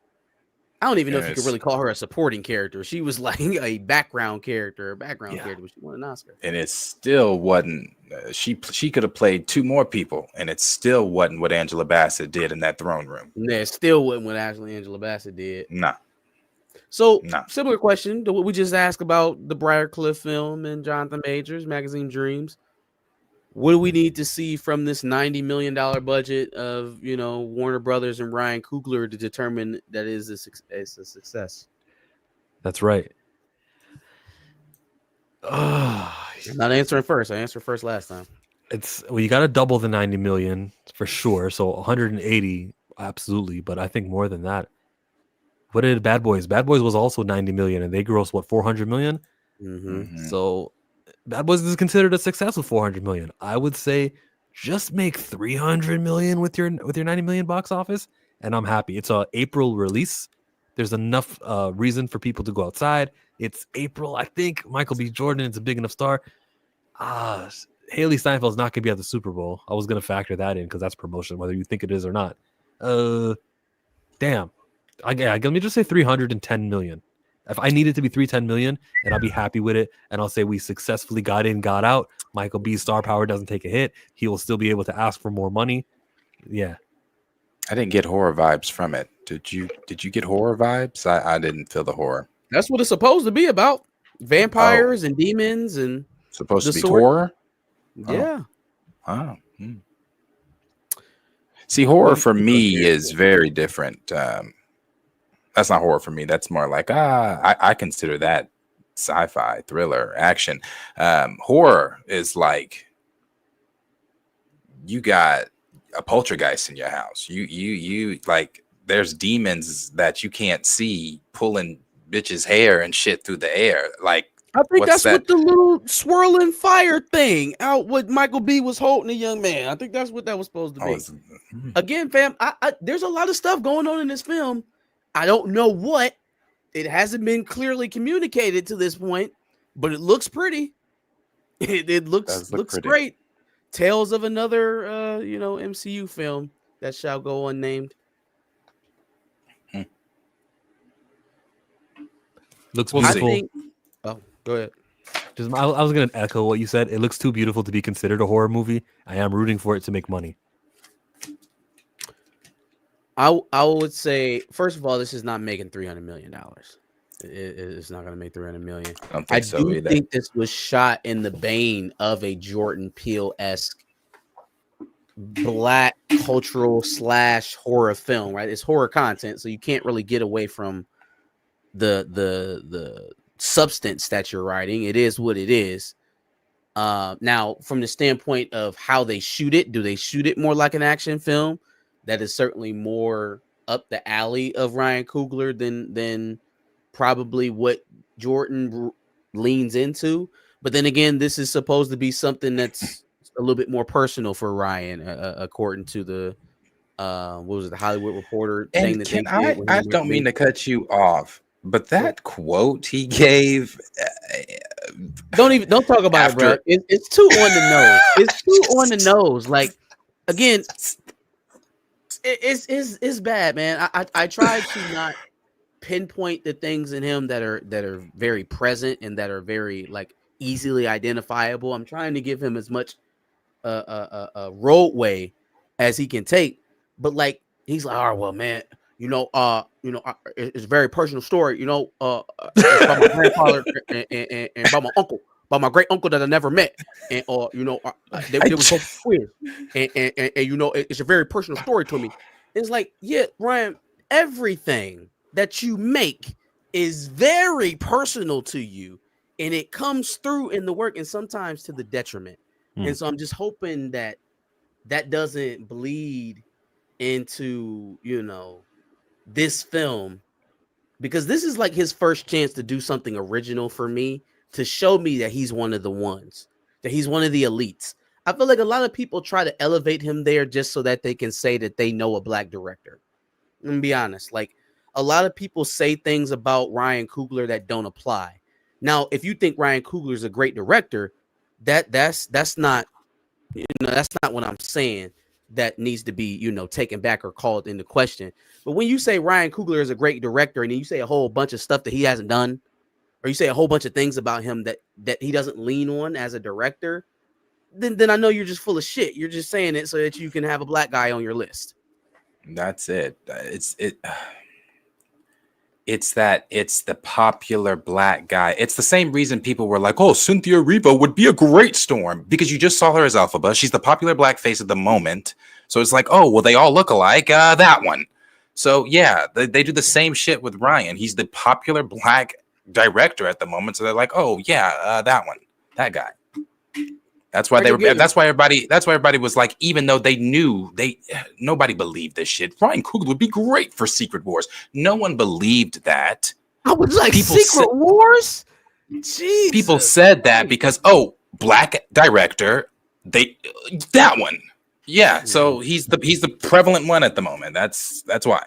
I don't even know if you could really call her a supporting character. She was like a background character, but she won an Oscar. And it still wasn't. She could have played 2 more people, and it still wasn't what Angela Bassett did in that throne room. Yeah, it still wasn't what Angela Bassett did. Nah. So, similar question to what we just asked about the Briarcliff film and Jonathan Majors, Magazine Dreams. What do we need to see from this $90 million budget of, Warner Brothers and Ryan Coogler to determine that it is a success? That's right. I'm not answering first. I answered first last time. You got to double the 90 million for sure. So 180, absolutely. But I think more than that. What did Bad Boys? Bad Boys was also 90 million, and they grossed 400 million. Mm-hmm. So Bad Boys is considered a success with 400 million. I would say just make 300 million with your 90 million box office, and I'm happy. It's a April release. There's enough reason for people to go outside. It's April. I think Michael B. Jordan is a big enough star. Haley Steinfeld's not going to be at the Super Bowl. I was going to factor that in because that's promotion, whether you think it is or not. Damn. Let me just say 310 million. If I need it to be 310 million, and I'll be happy with it, and I'll say we successfully got in, got out. Michael B's star power doesn't take a hit. He will still be able to ask for more money. Yeah. I didn't get horror vibes from it. Did you get horror vibes? I didn't feel the horror. That's what it's supposed to be about. Vampires and demons and supposed to be horror? Yeah. Oh. See, horror for me is very different. That's not horror for me. That's more like, I consider that sci-fi, thriller, action. Horror is like you got a poltergeist in your house. You like there's demons that you can't see pulling bitches' hair and shit through the air. Like I think that's what the little swirling fire thing out what Michael B was holding a young man. I think that's what that was supposed to be. Again, fam, there's a lot of stuff going on in this film. I don't know what. It hasn't been clearly communicated to this point, but it looks pretty. It looks pretty. Great. Tales of another MCU film that shall go unnamed. Looks beautiful. Go ahead. I was going to echo what you said. It looks too beautiful to be considered a horror movie. I am rooting for it to make money. I would say, first of all, this is not making $300 million. It's not going to make $300 million. I do think this was shot in the vein of a Jordan Peele-esque black cultural / horror film, right? It's horror content, so you can't really get away from the substance that you're writing. It is what it is. Now, from the standpoint of how they shoot it, do they shoot it more like an action film? That is certainly more up the alley of Ryan Coogler than probably what Jordan leans into. But then again, this is supposed to be something that's a little bit more personal for Ryan, according to the what was it, the Hollywood Reporter thing that they did. I don't mean to cut you off, but that quote he gave, don't talk about it, bro. It's too on the nose. It's too on the nose. Like again. It's bad, man. I try to not pinpoint the things in him that are very present and that are very like easily identifiable. I'm trying to give him as much a roadway as he can take, but like he's like, all right, well, man, it's a very personal story, it's about my grandfather and about my uncle. by my great uncle that I never met, and they were both queer, and it's a very personal story to me. It's like, yeah, Ryan, everything that you make is very personal to you, and it comes through in the work, and sometimes to the detriment. And so I'm just hoping that doesn't bleed into this film, because this is like his first chance to do something original for me, to show me that he's one of the ones, that he's one of the elites. I feel like a lot of people try to elevate him there just so that they can say that they know a black director. Let me be honest. Like, a lot of people say things about Ryan Coogler that don't apply. Now, if you think Ryan Coogler is a great director, that's not that's not what I'm saying. That needs to be taken back or called into question. But when you say Ryan Coogler is a great director, and then you say a whole bunch of stuff that he hasn't done, or you say a whole bunch of things about him that he doesn't lean on as a director, then I know you're just full of shit. You're just saying it so that you can have a black guy on your list. That's it. It's the popular black guy. It's the same reason people were like, oh, Cynthia Erivo would be a great Storm, because you just saw her as Elphaba. She's the popular black face at the moment. So it's like, oh, well, they all look alike. That one. So yeah, they do the same shit with Ryan. He's the popular black director at the moment. So they're like, oh yeah, that one, that guy. That's why That's why everybody was like, even though they knew nobody believed this shit. Ryan Coogler would be great for Secret Wars. No one believed that. I was like, Secret Wars? Jesus. People said that because black director, that one. Yeah, so he's the prevalent one at the moment. That's why.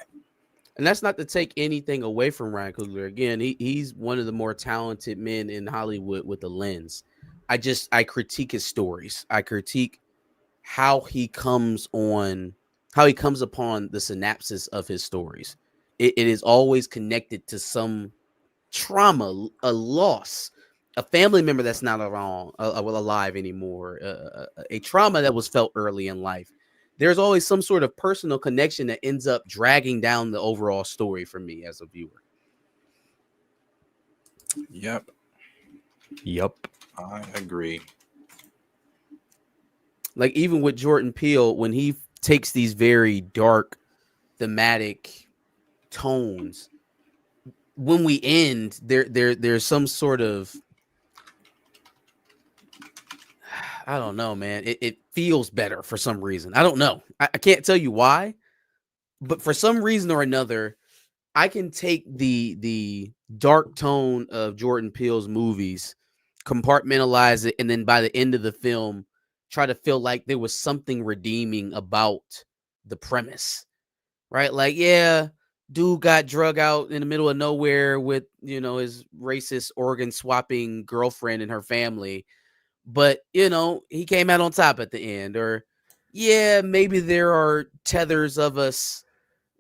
And that's not to take anything away from Ryan Coogler. Again, he's one of the more talented men in Hollywood with a lens. I critique his stories. I critique how he comes upon the synopsis of his stories. It is always connected to some trauma, a loss, a family member that's not alive anymore, a trauma that was felt early in life. There's always some sort of personal connection that ends up dragging down the overall story for me as a viewer. Yep. I agree. Like, even with Jordan Peele, when he takes these very dark thematic tones, when we end, there's some sort of, I don't know, man. It feels better for some reason. I don't know. I can't tell you why, but for some reason or another, I can take the dark tone of Jordan Peele's movies, compartmentalize it, and then by the end of the film, try to feel like there was something redeeming about the premise, right? Like, yeah, dude got drug out in the middle of nowhere with, his racist organ swapping girlfriend and her family, but, he came out on top at the end. Or, yeah, maybe there are tethers of us,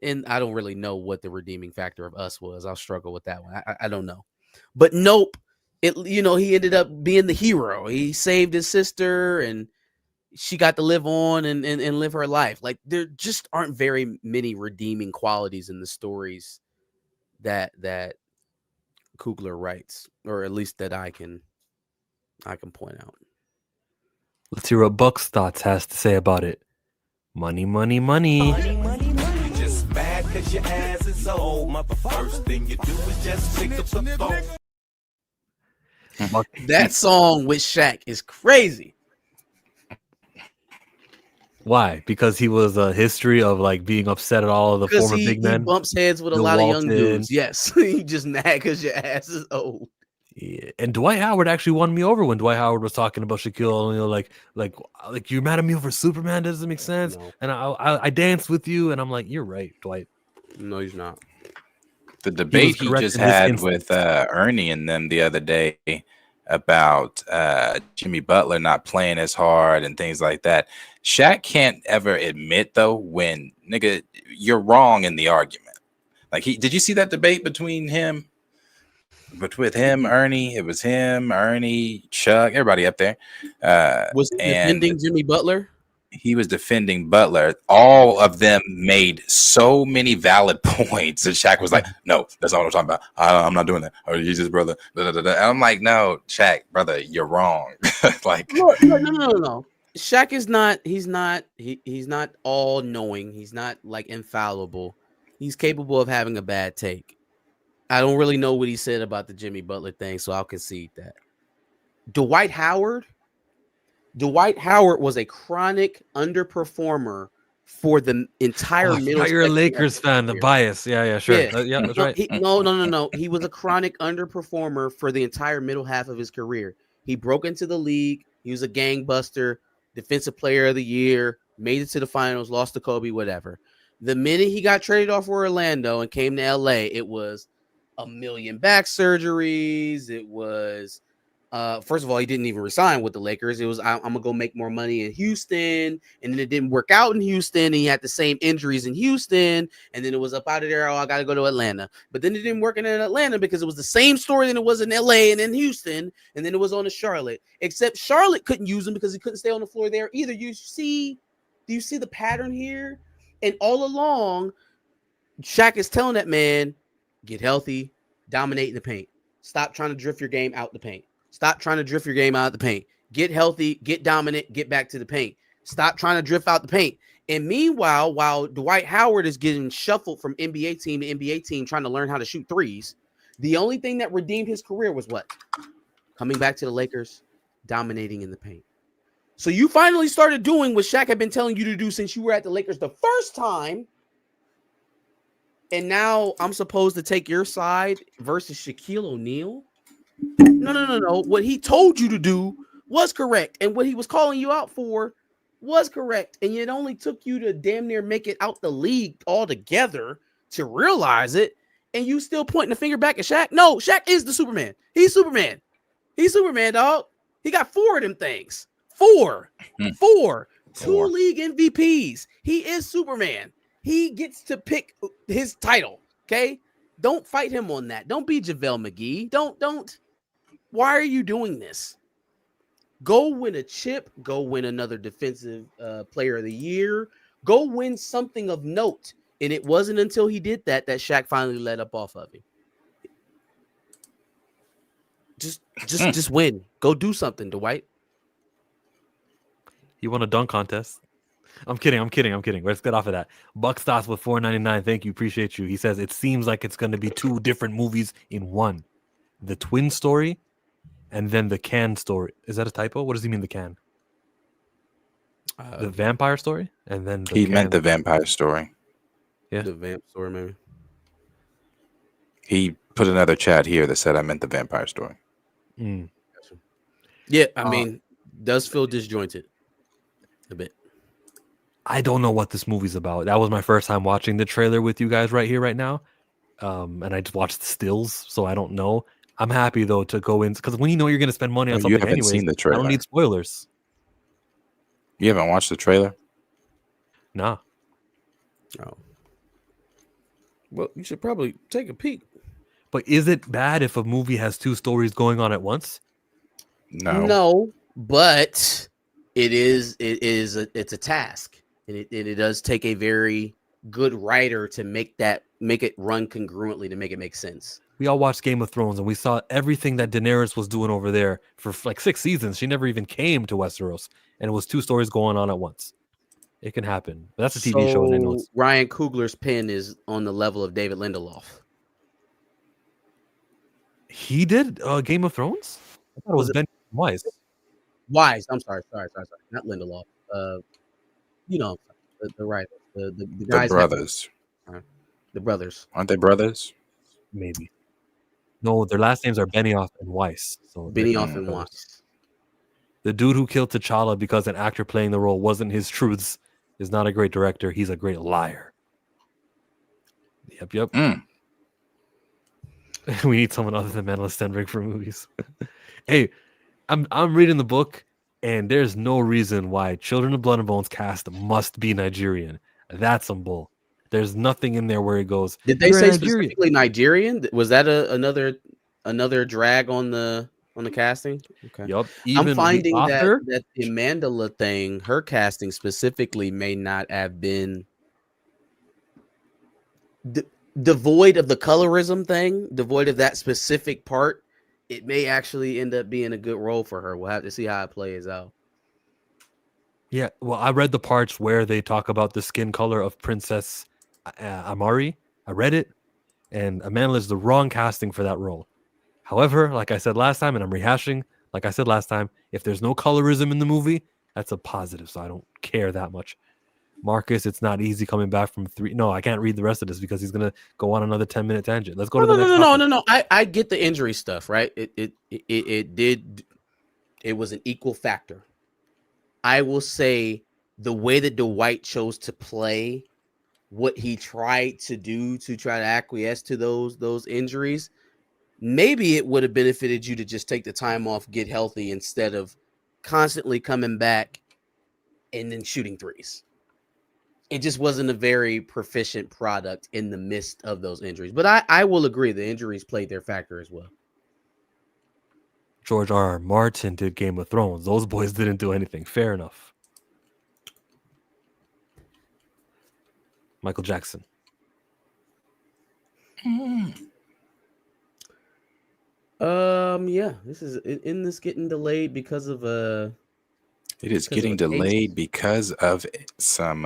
and I don't really know what the redeeming factor of us was. I'll struggle with that one. I don't know. But nope. He ended up being the hero. He saved his sister, and she got to live on and live her life. Like, there just aren't very many redeeming qualities in the stories that Coogler writes, or at least that I can point out. Let's hear what Buck's thoughts has to say about it. Money, money, money. Money, money, money. You just mad cause your ass is old. First thing you do is just pick up the phone. That song with Shaq is crazy. Why? Because he was a history of like being upset at all of the former big men. He bumps heads with a lot of young dudes. Yes, he just mad because your ass is old. Yeah. And Dwight Howard actually won me over when Dwight Howard was talking about Shaquille O'Neal. Like you're mad at me over Superman? Doesn't make sense. No. And I danced with you, and I'm like, you're right, Dwight. No, he's not. The debate he just had with Ernie and them the other day about Jimmy Butler not playing as hard and things like that. Shaq can't ever admit, though, when, nigga, you're wrong in the argument. Like, did you see that debate between him? But with him, Ernie, it was him, Ernie, Chuck, everybody up there. Was he defending Jimmy Butler? he was defending Butler, all of them made so many valid points. And Shaq was like, no, that's not what I'm talking about. I'm not doing that. Or he's his brother. Da, da, da, da. And I'm like, no, Shaq, brother, you're wrong. Like, No. Shaq is not. He's not all knowing. He's not like infallible. He's capable of having a bad take. I don't really know what he said about the Jimmy Butler thing, so I'll concede that. Dwight Howard was a chronic underperformer for the entire middle. You're a Lakers fan, the bias. Yeah, sure. Yeah, That's right. No. He was a chronic underperformer for the entire middle half of his career. He broke into the league. He was a gangbuster, defensive player of the year, made it to the finals, lost to Kobe, whatever. The minute he got traded off for Orlando and came to LA, it was a million back surgeries. It was first of all, he didn't even resign with the Lakers. It was I'm gonna go make more money in Houston, and then it didn't work out in Houston. And he had the same injuries in Houston, and then it was up out of there. Oh, I gotta go to Atlanta, but then it didn't work in Atlanta because it was the same story than it was in LA and in Houston, and then it was on to Charlotte. Except Charlotte couldn't use him because he couldn't stay on the floor there either. Do you see the pattern here? And all along, Shaq is telling that man, get healthy, dominate in the paint. Stop trying to drift your game out the paint. Stop trying to drift your game out of the paint. Get healthy, get dominant, get back to the paint. Stop trying to drift out the paint. And meanwhile, while Dwight Howard is getting shuffled from NBA team to NBA team trying to learn how to shoot threes, the only thing that redeemed his career was what? Coming back to the Lakers, dominating in the paint. So you finally started doing what Shaq had been telling you to do since you were at the Lakers the first time. And now I'm supposed to take your side versus Shaquille O'Neal? No. What he told you to do was correct. And what he was calling you out for was correct. And it only took you to damn near make it out the league altogether to realize it. And you still pointing the finger back at Shaq? No, Shaq is the Superman. He's Superman. He's Superman, dog. He got 4 of them things. 4. 2 league MVPs. He is Superman. He gets to pick his title. Okay. Don't fight him on that. Don't be JaVale McGee. Don't. Why are you doing this? Go win a chip. Go win another defensive player of the year. Go win something of note. And it wasn't until he did that Shaq finally let up off of him. Just win. Go do something, Dwight. You won a dunk contest. I'm kidding. Let's get off of that. Buckstops with $4.99. Thank you. Appreciate you. He says it seems like it's going to be 2 different movies in one. The twin story and then the can story. Is that a typo? What does he mean, the can? The vampire story? And then he meant the vampire story. Yeah. The vamp story, maybe. He put another chat here that said I meant the vampire story. Mm. Yeah, I mean, does feel disjointed a bit. I don't know what this movie's about. That was my first time watching the trailer with you guys right here, right now. And I just watched the stills, so I don't know. I'm happy, though, to go in. Because when you know you're going to spend money on something anyways, seen the trailer. I don't need spoilers. You haven't watched the trailer? Nah. Oh. Well, you should probably take a peek. But is it bad if a movie has 2 stories going on at once? No, but it's a task. And it does take a very good writer to make it run congruently to make it make sense. We all watched Game of Thrones and we saw everything that Daenerys was doing over there for like 6 seasons. She never even came to Westeros, and it was 2 stories going on at once. It can happen. But that's a TV show. And I know Ryan Coogler's pen is on the level of David Lindelof. He did Game of Thrones? I thought it was Ben Wise. Wise. I'm sorry. Not Lindelof. The writer. The guys. The brothers. The brothers. Aren't they brothers? Maybe. No, their last names are Benioff and Weiss. So Benioff and Weiss. The dude who killed T'Challa because an actor playing the role wasn't his truths is not a great director. He's a great liar. Yep. We need someone other than Manuel Stenberg for movies. Hey, I'm reading the book, and there's no reason why Children of Blood and Bones cast must be Nigerian. That's some bull. There's nothing in there where it goes. Did they say specifically Nigerian? Was that another drag on the on the casting. Okay. Yup. I'm Even finding that after the Mandela thing, her casting specifically, may not have been devoid of the colorism thing, devoid of that specific part. It may actually end up being a good role for her. We'll have to see how it plays out. Yeah, well, I read the parts where they talk about the skin color of Princess Amari. I read it, and Amanda is the wrong casting for that role. However, like I said last time, and I'm rehashing, like I said last time, if there's no colorism in the movie, that's a positive, so I don't care that much. Marcus, it's not easy coming back from 3. No, I can't read the rest of this because he's going to go on another 10-minute tangent. Let's go to the next topic. No. I get the injury stuff, right? It was an equal factor. I will say the way that Dwight chose to play what he tried to do to try to acquiesce to those injuries, maybe it would have benefited you to just take the time off, get healthy, instead of constantly coming back and then shooting threes. It just wasn't a very proficient product in the midst of those injuries. But I will agree the injuries played their factor as well. George R.R. Martin did Game of Thrones. Those boys didn't do anything. Fair enough. Michael Jackson. Yeah, this is in this getting delayed because of it is getting delayed because of some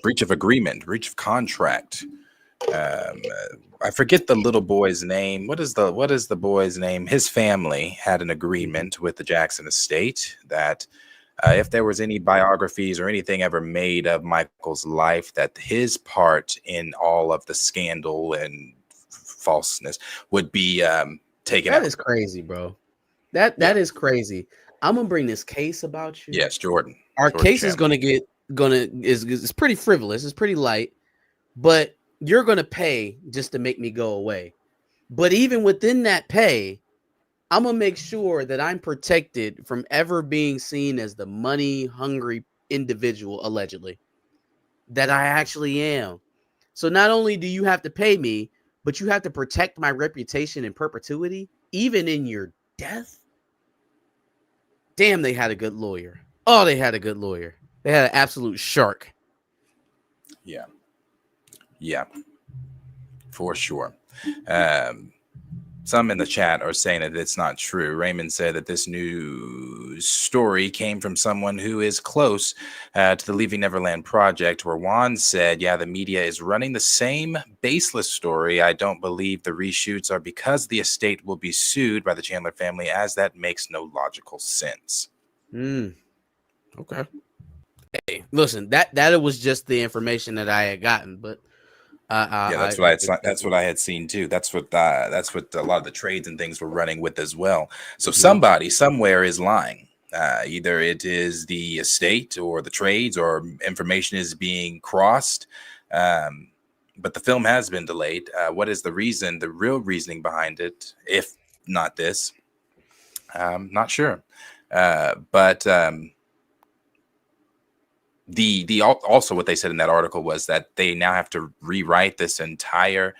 breach of agreement, breach of contract. I forget the little boy's name. What is the boy's name? His family had an agreement with the Jackson estate that if there was any biographies or anything ever made of Michael's life, that his part in all of the scandal and falseness would be taken out. That is crazy, bro. That is crazy. I'm gonna bring this case about you. Yes, Jordan. Our case is is pretty frivolous. It's pretty light, but you're gonna pay just to make me go away. But even within that pay, I'm gonna make sure that I'm protected from ever being seen as the money-hungry individual, allegedly, that I actually am. So not only do you have to pay me, but you have to protect my reputation in perpetuity, even in your death. Damn, they had a good lawyer. Oh, they had a good lawyer. They had an absolute shark. Yeah, for sure. Some in the chat are saying that it's not true. Raymond said that this news story came from someone who is close to the Leaving Neverland project, where Juan said, yeah, the media is running the same baseless story. I don't believe the reshoots are because the estate will be sued by the Chandler family, as that makes no logical sense. Okay. Hey, listen, that was just the information that I had gotten, but that's what I had seen too. That's what a lot of the trades and things were running with as well. So somebody somewhere is lying. Either it is the estate or the trades, or information is being crossed. But the film has been delayed. What is the reason? The real reasoning behind it, if not this, not sure. But the also what they said in that article was that they now have to rewrite this entire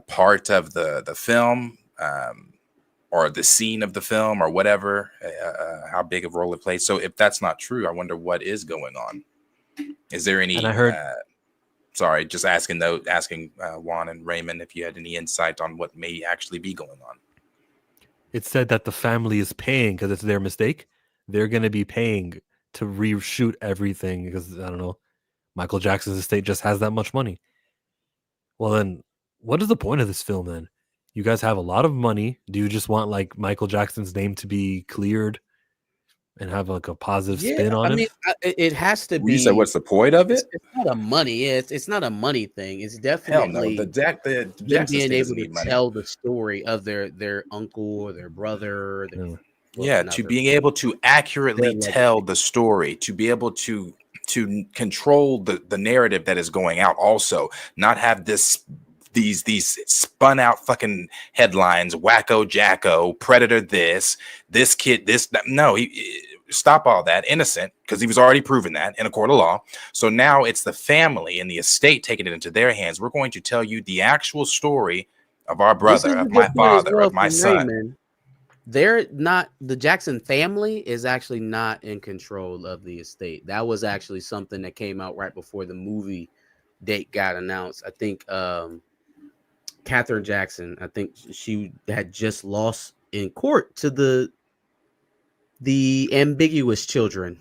part of the film, or the scene of the film, or whatever, how big of a role it plays. So if that's not true, I wonder what is going on. Is there any? And I heard. Sorry, just asking Juan and Raymond if you had any insight on what may actually be going on. It said that the family is paying because it's their mistake. They're going to be paying to reshoot everything because, I don't know, Michael Jackson's estate just has that much money. Well, then what is the point of this film then? You guys have a lot of money. Do you just want like Michael Jackson's name to be cleared and have like a positive spin on it? I mean, it has to be. You said, what's the point of it? It's not a money. It's not a money thing. It's definitely the being able to tell the story of their uncle or their brother. Being able to accurately tell the story, to be able to control the narrative that is going out. Also, not have these spun out fucking headlines, wacko jacko, predator, this kid, this. No, stop all that. Innocent, because he was already proven that in a court of law. So now it's the family and the estate taking it into their hands. We're going to tell you the actual story of our This is brother, a of my good point as father, well of my from son. Raymond. They're not, the Jackson family is actually not in control of the estate. That was actually something that came out right before the movie date got announced. I think Katherine Jackson, I think she had just lost in court to the ambiguous children.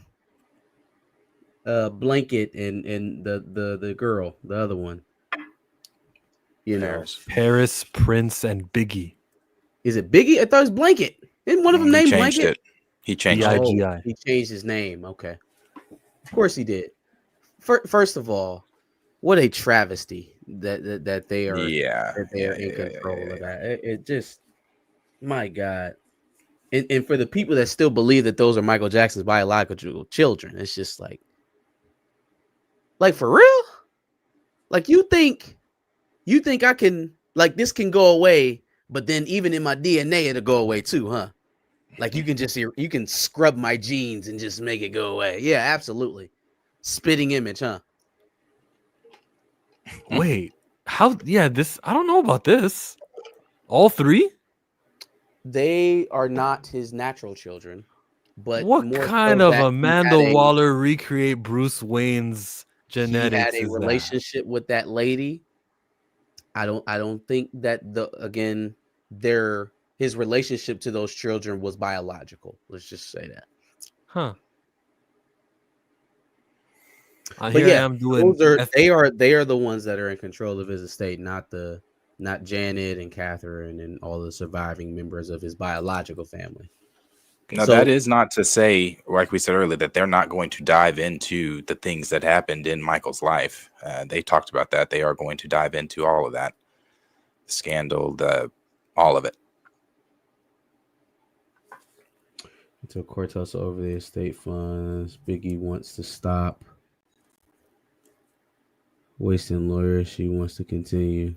Blanket and the girl, the other one. You know, Paris, Prince, and Biggie. is it Biggie? I thought it was Blanket. Isn't one of them He named changed Blanket? it. He changed it. B.I.G.I. He changed his name. Okay, of course he did. First of all, what a travesty that they are in control of that. It just, my God. And for the people that still believe that those are Michael Jackson's biological children, it's just like for real? Like you think I can, like, this can go away, but then even in my DNA it'll go away too, huh? Like you can scrub my genes and just make it go away. Yeah, absolutely. Spitting image, huh? Wait, how? Yeah, this. I don't know about this. All three? They are not his natural children, but What more kind so of that Amanda Waller recreate Bruce Wayne's he genetics had a is that? relationship with that lady. I don't think that his relationship to those children was biological. Let's just say that. Huh. But Here yeah, I am doing. they are the ones that are in control of his estate, not Janet and Catherine and all the surviving members of his biological family. Now, that is not to say, like we said earlier, that they're not going to dive into the things that happened in Michael's life. They talked about that. They are going to dive into all of that. The scandal, all of it. Until court also over the estate funds. Biggie wants to stop wasting lawyers. She wants to continue.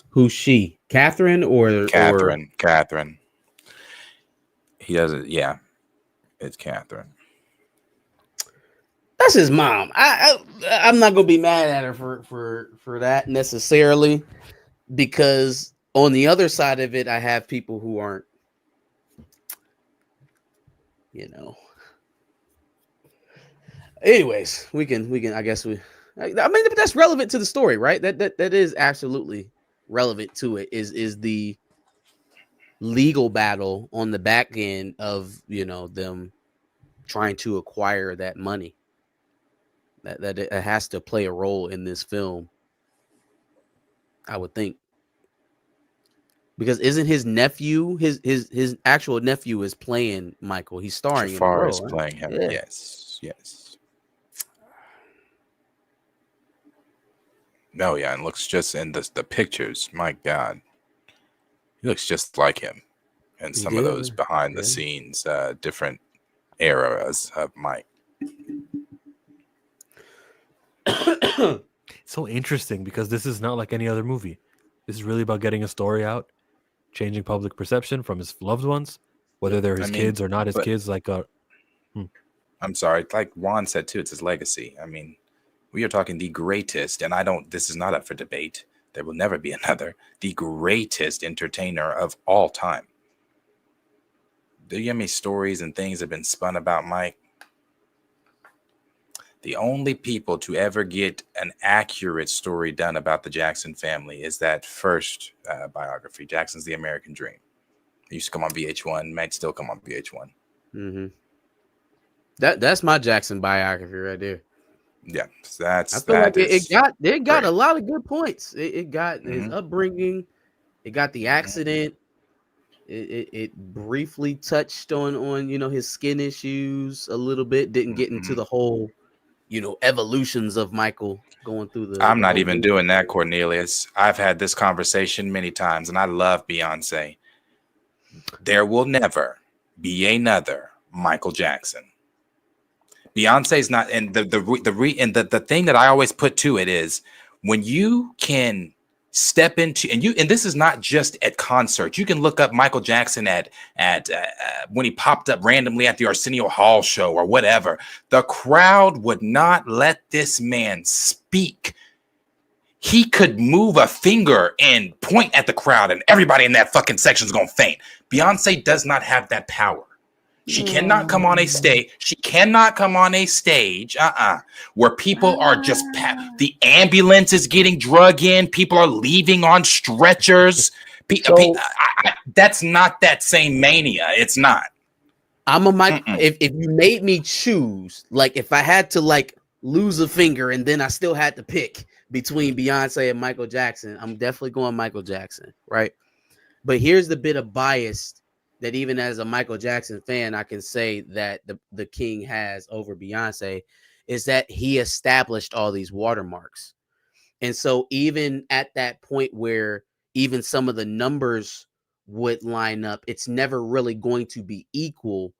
Who's she? Catherine or Catherine. He doesn't. Yeah, it's Catherine. That's his mom. I'm not gonna be mad at her for that necessarily, because on the other side of it, I have people who aren't, you know. Anyways, we can. I guess I mean, but that's relevant to the story, right? That is absolutely relevant to it. Is the legal battle on the back end of, you know, them trying to acquire that money. That it has to play a role in this film, I would think, because isn't his nephew his actual nephew is playing Michael? He's starring in the role. Jafar is playing him. Yeah. Yes. No, yeah, and looks just in the pictures. My God, he looks just like him, and some of those behind the scenes, different eras of Mike. So interesting, because this is not like any other movie. This is really about getting a story out, changing public perception from his loved ones, whether they're his kids or not his kids. I'm sorry, like Juan said too, it's his legacy. I mean, we are talking the greatest, and this is not up for debate. There will never be another. The greatest entertainer of all time. Do you have any stories and things that have been spun about Mike? The only people to ever get an accurate story done about the Jackson family is that first biography, Jackson's The American Dream. It used to come on VH1, might still come on VH1. Mm-hmm. That's my Jackson biography right there. Yeah, I feel like it got a lot of good points. It got his upbringing, it got the accident. It briefly touched on you know, his skin issues a little bit. Didn't get into the whole, you know, evolutions of Michael going through the. I'm not even doing that, Cornelius. I've had this conversation many times, and I love Beyonce. There will never be another Michael Jackson. Beyonce's not, and the thing that I always put to it is, when you can step into, and this is not just at concerts. You can look up Michael Jackson at when he popped up randomly at the Arsenio Hall show or whatever. The crowd would not let this man speak. he could move a finger and point at the crowd and everybody in that fucking section is going to faint. Beyonce does not have that power. She cannot come on a stage. She cannot come on a stage where people are just the ambulance is getting drug in. People are leaving on stretchers. That's not that same mania. It's not. I'm a Mike. If you made me choose, like if I had to like lose a finger and then I still had to pick between Beyonce and Michael Jackson, I'm definitely going Michael Jackson, right? But here's the bit of bias that even as a Michael Jackson fan, I can say that the king has over Beyonce is that he established all these watermarks. And so even at that point where even some of the numbers would line up, it's never really going to be equal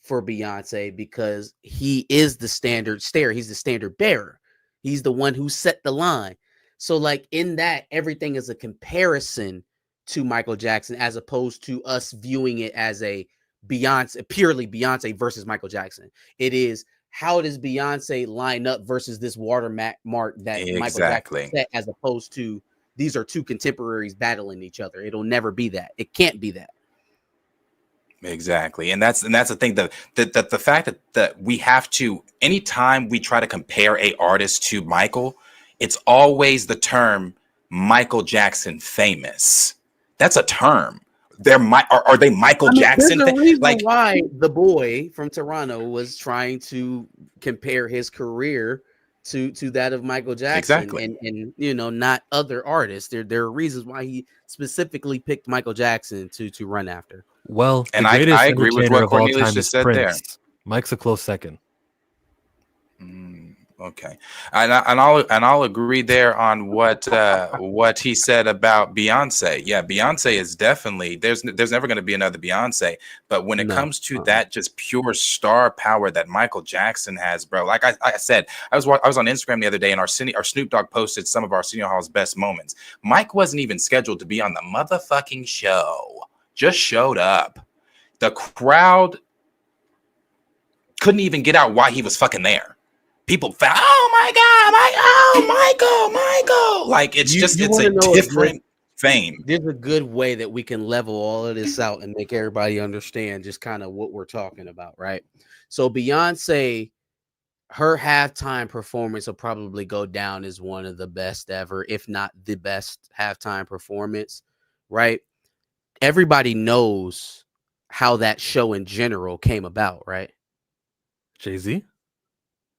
for Beyonce because he is the standard starer. He's the standard bearer. He's the one who set the line. So like in that, everything is a comparison to Michael Jackson as opposed to us viewing it as a Beyonce, purely Beyonce versus Michael Jackson. It is how does Beyonce line up versus this watermark that Michael Jackson set, as opposed to these are two contemporaries battling each other. It'll never be that. It can't be that. Exactly. And that's the thing that the fact that we have to, anytime we try to compare a artist to Michael, it's always the term Michael Jackson famous. That's a term. Are they Michael Jackson? There's a reason why the boy from Toronto was trying to compare his career to that of Michael Jackson, exactly. and you know, not other artists. There are reasons why he specifically picked Michael Jackson to run after. Well, and I agree with what Cornelius just said there. Mike's a close second. Okay, and I'll agree there on what he said about Beyonce. Yeah, Beyonce is definitely there's never going to be another Beyonce. But when it comes to that just pure star power that Michael Jackson has, bro, like I said, I was on Instagram the other day and our Snoop Dogg posted some of Arsenio Hall's best moments. Mike wasn't even scheduled to be on the motherfucking show. Just showed up. The crowd couldn't even get out why he was fucking there. People found, oh my God, Michael. Like it's a different fame. There's a good way that we can level all of this out and make everybody understand just kind of what we're talking about, right? So Beyonce, her halftime performance will probably go down as one of the best ever, if not the best halftime performance, right? Everybody knows how that show in general came about, right? Jay-Z?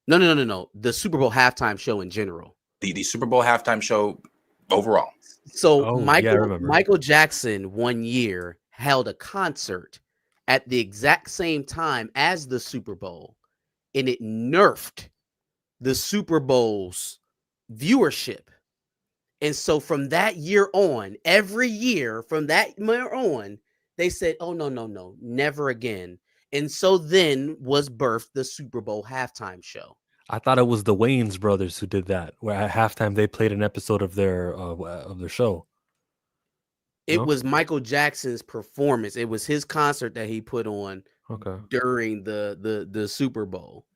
No. The Super Bowl halftime show in general. The Super Bowl halftime show overall. So Michael Jackson one year held a concert at the exact same time as the Super Bowl, and it nerfed the Super Bowl's viewership. And so from that year on, every year from that year on, they said, oh, no, never again. And so then was birthed the Super Bowl halftime show. I thought it was the Wayans brothers who did that, where at halftime they played an episode of their show. It was Michael Jackson's performance. It was his concert that he put on during the Super Bowl.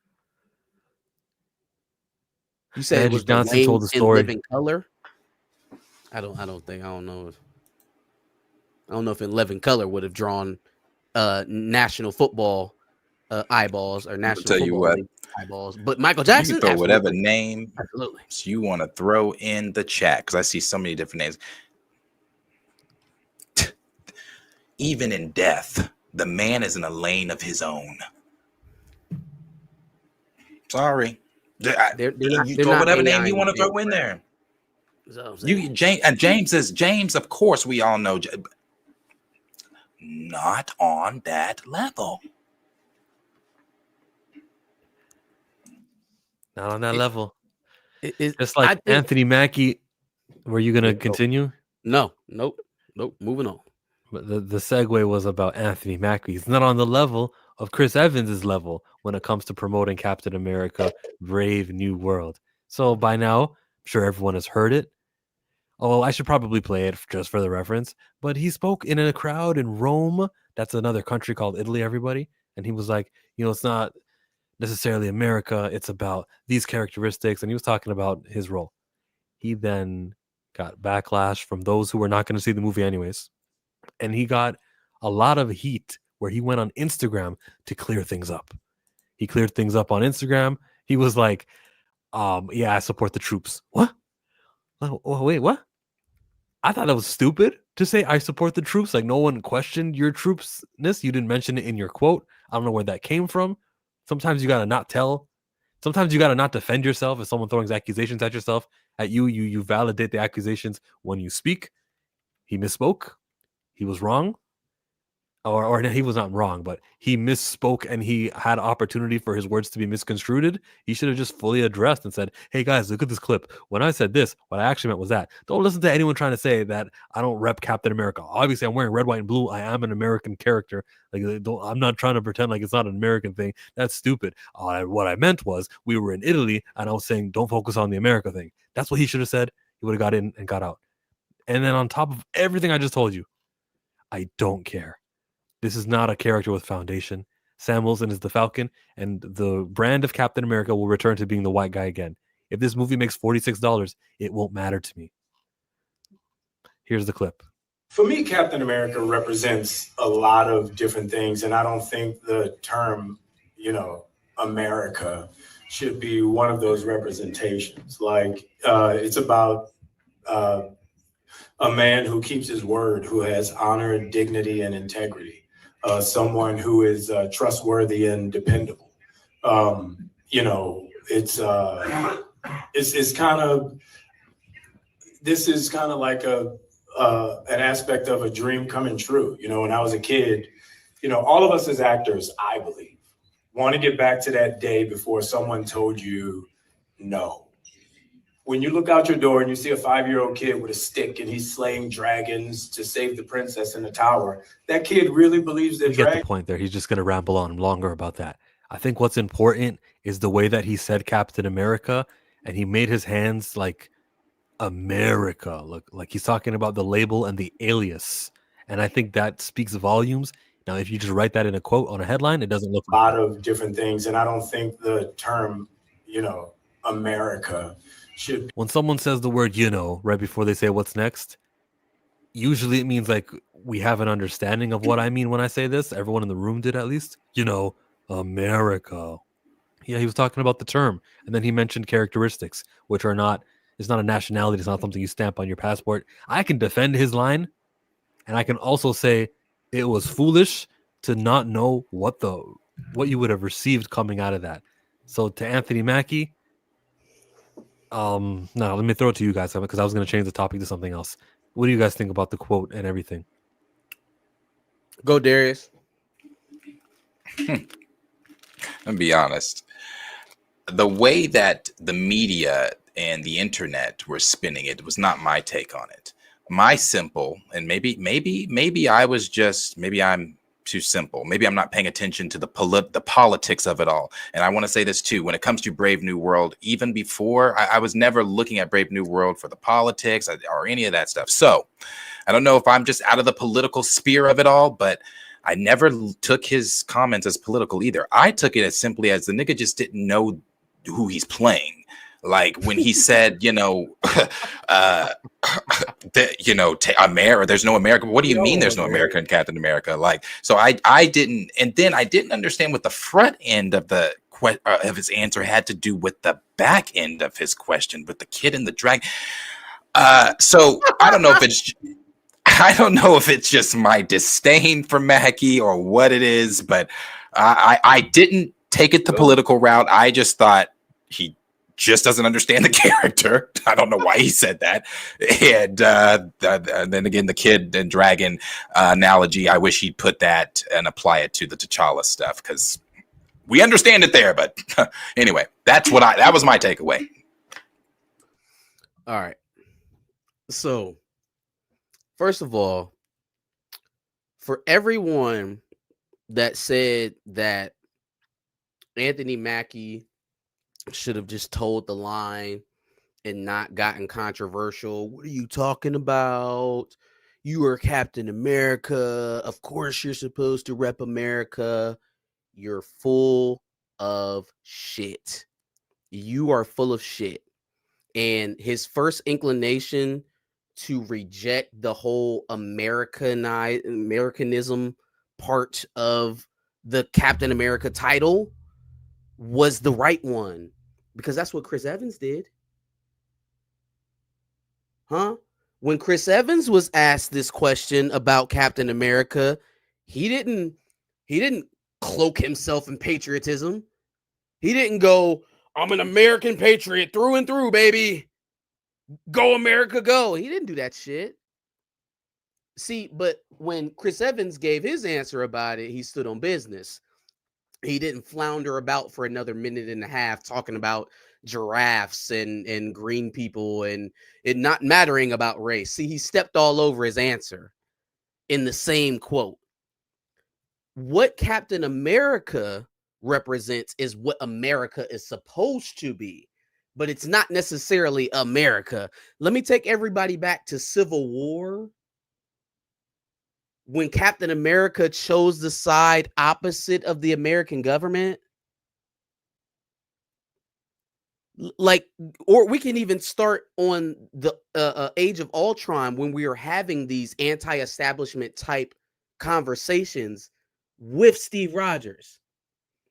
You said Magic it was Johnson told the story. In Living Color. I don't know if In Living Color would have drawn national football eyeballs or national football eyeballs, but Michael Jackson, you can throw whatever name absolutely you want to throw in the chat because I see so many different names. Even in death, the man is in a lane of his own. Sorry, you throw whatever name you want to throw in there. James. Of course, we all know. Not on that level. Not on that level. Just like Anthony Mackie. Were you going to continue? No. Nope. Moving on. But the segue was about Anthony Mackie. He's not on the level of Chris Evans' level when it comes to promoting Captain America, Brave New World. So by now, I'm sure everyone has heard it. Oh, I should probably play it just for the reference. But he spoke in a crowd in Rome. That's another country called Italy, everybody. And he was like, it's not necessarily America. It's about these characteristics. And he was talking about his role. He then got backlash from those who were not going to see the movie anyways. And he got a lot of heat where he went on Instagram to clear things up. He cleared things up on Instagram. He was like, yeah, I support the troops. What? Oh, wait, what? I thought that was stupid to say I support the troops. Like, no one questioned your troopsness. You didn't mention it in your quote. I don't know where that came from. Sometimes you got to not tell. Sometimes you got to not defend yourself. If someone throwing accusations at yourself, at you validate the accusations when you speak. He misspoke. He was wrong. Or he was not wrong, but he misspoke and he had opportunity for his words to be misconstrued. He should have just fully addressed and said, hey guys, look at this clip. When I said this, what I actually meant was that. Don't listen to anyone trying to say that I don't rep Captain America. Obviously, I'm wearing red, white, and blue. I am an American character. Like, I'm not trying to pretend like it's not an American thing. That's stupid. What I meant was we were in Italy and I was saying don't focus on the America thing. That's what he should have said. He would have got in and got out. And then on top of everything I just told you, I don't care. This is not a character with foundation. Sam Wilson is the Falcon, and the brand of Captain America will return to being the white guy again. If this movie makes $46, it won't matter to me. Here's the clip. For me, Captain America represents a lot of different things, and I don't think the term, America should be one of those representations. Like, it's about a man who keeps his word, who has honor, dignity, and integrity. Someone who is trustworthy and dependable. It's kind of, this is kind of like an aspect of a dream coming true. When I was a kid, all of us as actors, I believe, want to get back to that day before someone told you no. When you look out your door and you see a 5-year-old kid with a stick and he's slaying dragons to save the princess in the tower, that kid really believes that. You get the point there. He's just going to ramble on longer about that. I think what's important is the way that he said Captain America, and he made his hands like America, look like he's talking about the label and the alias. And I think that speaks volumes. Now, if you just write that in a quote on a headline, it doesn't look a lot of different things. And I don't think the term, America should. When someone says the word, right before they say what's next, usually it means like we have an understanding of what I mean when I say this. Everyone in the room did at least. America. Yeah, he was talking about the term. And then he mentioned characteristics, which are not, it's not a nationality. It's not something you stamp on your passport. I can defend his line. And I can also say it was foolish to not know what you would have received coming out of that. So to Anthony Mackie, no, let me throw it to you guys because I was going to change the topic to something else. What do you guys think about the quote and everything? Go, Darius. I'll be honest. The way that the media and the internet were spinning it was not my take on it. My simple, and maybe I'm too simple. Maybe I'm not paying attention to the politics of it all. And I want to say this too, when it comes to Brave New World, even before, I was never looking at Brave New World for the politics or any of that stuff. So I don't know if I'm just out of the political sphere of it all, but I never took his comments as political either. I took it as simply as the nigga just didn't know who he's playing. Like when he said, there's no America. What do you mean there's no America in Captain America? Like, so I didn't understand what the front end of of his answer had to do with the back end of his question with the kid and the drag. So I don't know if it's just my disdain for Mackie or what it is, but I didn't take it the political route. I just thought he just doesn't understand the character. I don't know why he said that. And then again, the kid and dragon analogy, I wish he'd put that and apply it to the T'Challa stuff because we understand it there. But anyway, that was my takeaway. All right. So, first of all, for everyone that said that Anthony Mackie should have just told the line and not gotten controversial. What are you talking about? You are Captain America. Of course you're supposed to rep America. You're full of shit. You are full of shit. and his first inclination to reject the whole Americanism part of the Captain America title was the right one, because that's what Chris Evans did. Huh? When Chris Evans was asked this question about Captain America, he didn't cloak himself in patriotism. He didn't go, I'm an American patriot through and through, baby. Go America, go. He didn't do that shit. See, but when Chris Evans gave his answer about it, he stood on business. He didn't flounder about for another minute and a half talking about giraffes and green people and it not mattering about race. See, he stepped all over his answer in the same quote. What Captain America represents is what America is supposed to be, but it's not necessarily America. Let me take everybody back to Civil War. When Captain America chose the side opposite of the American government. Like, or we can even start on the Age of Ultron, when we are having these anti-establishment type conversations with Steve Rogers.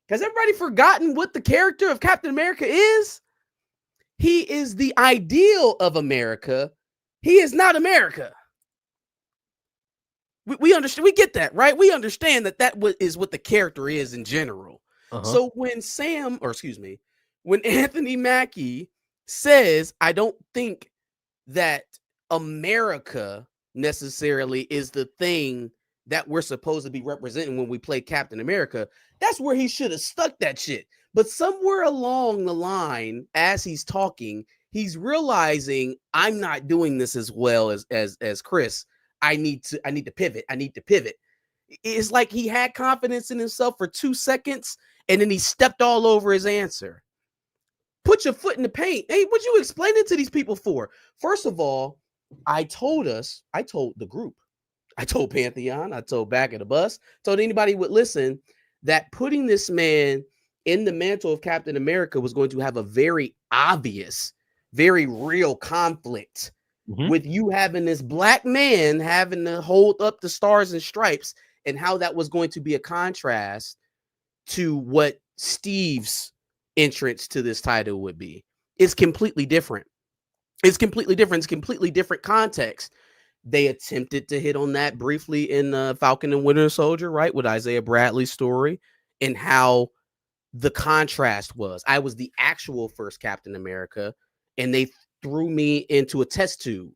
Has everybody forgotten what the character of Captain America is? He is the ideal of America. He is not America. We understand. We get that, right? We understand that is what the character is in general. So when when Anthony Mackie says, I don't think that America necessarily is the thing that we're supposed to be representing when we play Captain America, that's where he should have stuck that shit. But somewhere along the line, as he's talking, he's realizing I'm not doing this as well as Chris. I need to pivot. I need to pivot. It's like he had confidence in himself for 2 seconds and then he stepped all over his answer. Put your foot in the paint. Hey, what you explaining to these people for? First of all, I told the group, I told Pantheon, I told Back of the Bus, told anybody who would listen that putting this man in the mantle of Captain America was going to have a very obvious, very real conflict with you having this black man having to hold up the stars and stripes, and how that was going to be a contrast to what Steve's entrance to this title would be. It's completely different. It's completely different context. They attempted to hit on that briefly in Falcon and Winter Soldier, right, with Isaiah Bradley's story and how the contrast was. I was the actual first Captain America, and they threw me into a test tube,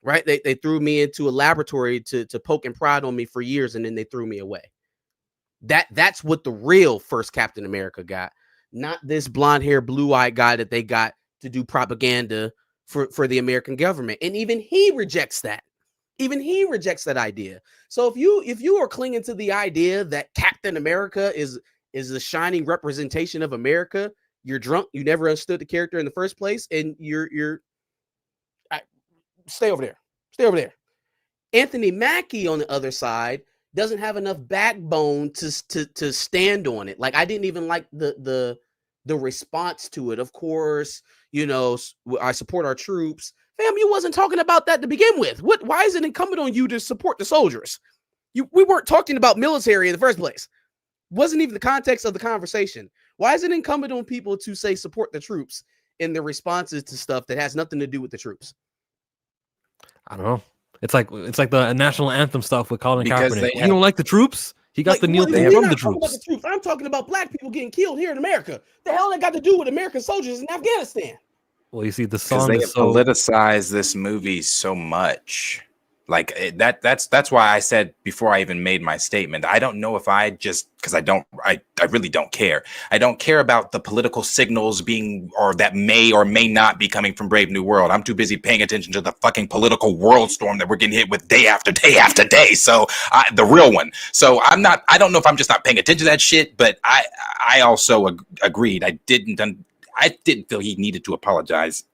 right? They threw me into a laboratory to poke and prod on me for years, and then they threw me away. That's what the real first Captain America got, not this blonde hair, blue-eyed guy that they got to do propaganda for the American government. And even he rejects that. Even he rejects that idea. So if you are clinging to the idea that Captain America is the shining representation of America, you're drunk. You never understood the character in the first place, and stay over there. Stay over there. Anthony Mackie on the other side doesn't have enough backbone to stand on it. Like, I didn't even like the response to it. Of course, I support our troops. Fam, you wasn't talking about that to begin with. Why is it incumbent on you to support the soldiers? We weren't talking about military in the first place. Wasn't even the context of the conversation. Why is it incumbent on people to say support the troops in their responses to stuff that has nothing to do with the troops? I don't know. It's like the national anthem stuff with Colin Because Kaepernick. You don't like the troops? He got the kneel thing from the troops. I'm talking about black people getting killed here in America. The hell that got to do with American soldiers in Afghanistan? Well, you see, the Because song they is so politicize this movie so much. Like that's why I said before I even made my statement, I don't know if I really don't care. I don't care about the political signals that may or may not be coming from Brave New World. I'm too busy paying attention to the fucking political world storm that we're getting hit with day after day after day. So the real one. So I don't know if I'm just not paying attention to that shit, but I also agreed. I didn't feel he needed to apologize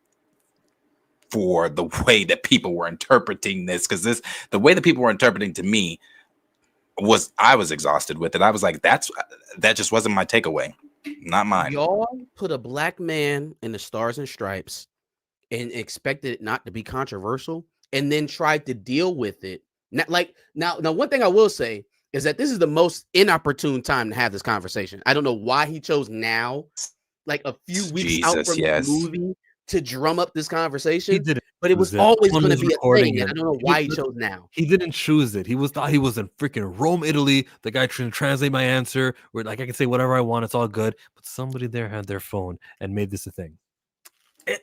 for the way that people were interpreting this, because the way that people were interpreting to me I was exhausted with it. I was like, that just wasn't my takeaway, not mine. Y'all put a black man in the Stars and Stripes and expected it not to be controversial, and then tried to deal with it. Now, one thing I will say is that this is the most inopportune time to have this conversation. I don't know why he chose now, like a few weeks out Jesus, from the yes. movie, to drum up this He conversation. didn't. But it was choose always Someone going to was be a recording thing, and it. I don't know why he chose now. He didn't choose it. Thought he was in freaking Rome, Italy. The guy trying to translate my answer. Where like I can say whatever I want. It's all good. But somebody there had their phone and made this a thing.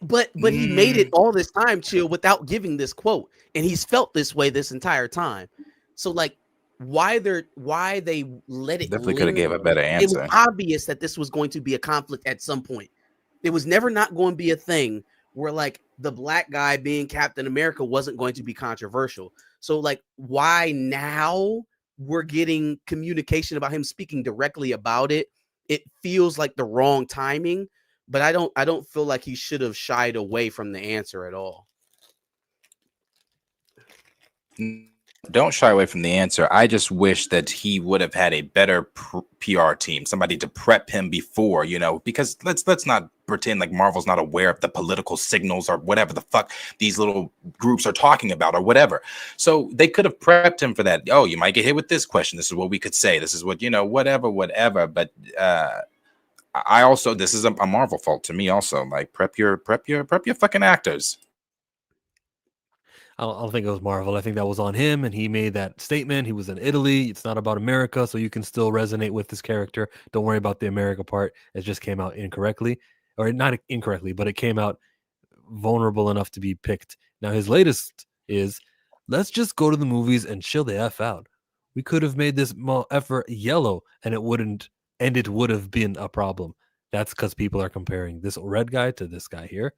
But he made it all this time, Chill, without giving this quote, and he's felt this way this entire time. So like, why they let it Definitely could have gave a linger? better It was answer. obvious that this was going to be a conflict at some point. It was never not going to be a thing where like the black guy being Captain America wasn't going to be controversial. So like, why now we're getting communication about him speaking directly about it? It feels like the wrong timing. But I don't feel like he should have shied away from the answer at all. Don't shy away from the answer. I just wish that he would have had a better PR team, somebody to prep him before, because let's not pretend like Marvel's not aware of the political signals or whatever the fuck these little groups are talking about or whatever. So they could have prepped him for that. Oh, you might get hit with this question. This is what we could say. This is what, whatever. But I also, this is a Marvel fault to me also. Like prep your fucking actors. I don't think it was Marvel. I think that was on him, and he made that statement. He was in Italy. It's not about America, so you can still resonate with this character. Don't worry about the America part. It just came out incorrectly, or not incorrectly, but it came out vulnerable enough to be picked. Now his latest is, let's just go to the movies and chill the F out. We could have made this effort yellow, and it would have been a problem. That's because people are comparing this red guy to this guy here.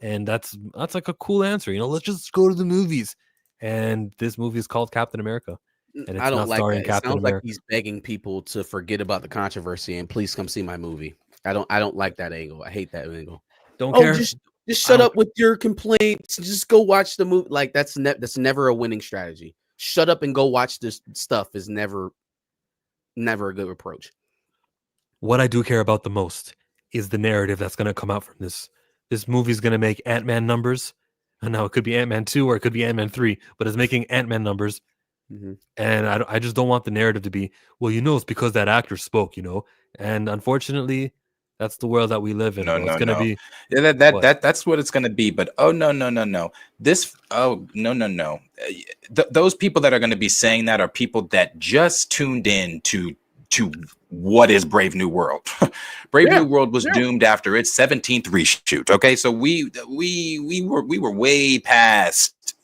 And that's like a cool answer. Let's just go to the movies. And this movie is called Captain America. And it's I don't not like starring that. It Captain sounds America. like he's begging people to forget about the controversy and please come see my movie. I don't like that angle. I hate that angle. Don't care. Just shut up with your complaints. Just go watch the movie. Like that's never a winning strategy. Shut up and go watch this stuff is never a good approach. What I do care about the most is the narrative that's going to come out from this. This movie is going to make Ant-Man numbers. And now it could be Ant-Man 2 or it could be Ant-Man 3, but it's making Ant-Man numbers. Mm-hmm. And I just don't want the narrative to be, well, it's because that actor spoke, And unfortunately, that's the world that we live in. It's going to be that's what it's going to be. But no. Those people that are going to be saying that are people that just tuned in to what is Brave New World. New World was doomed after its 17th reshoot. Okay, so we were way past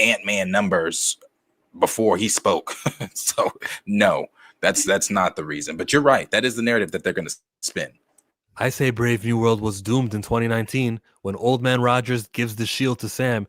Ant-Man numbers before he spoke. So no, that's not the reason. But you're right. That is the narrative that they're going to spin. I say Brave New World was doomed in 2019 when Old Man Rogers gives the shield to Sam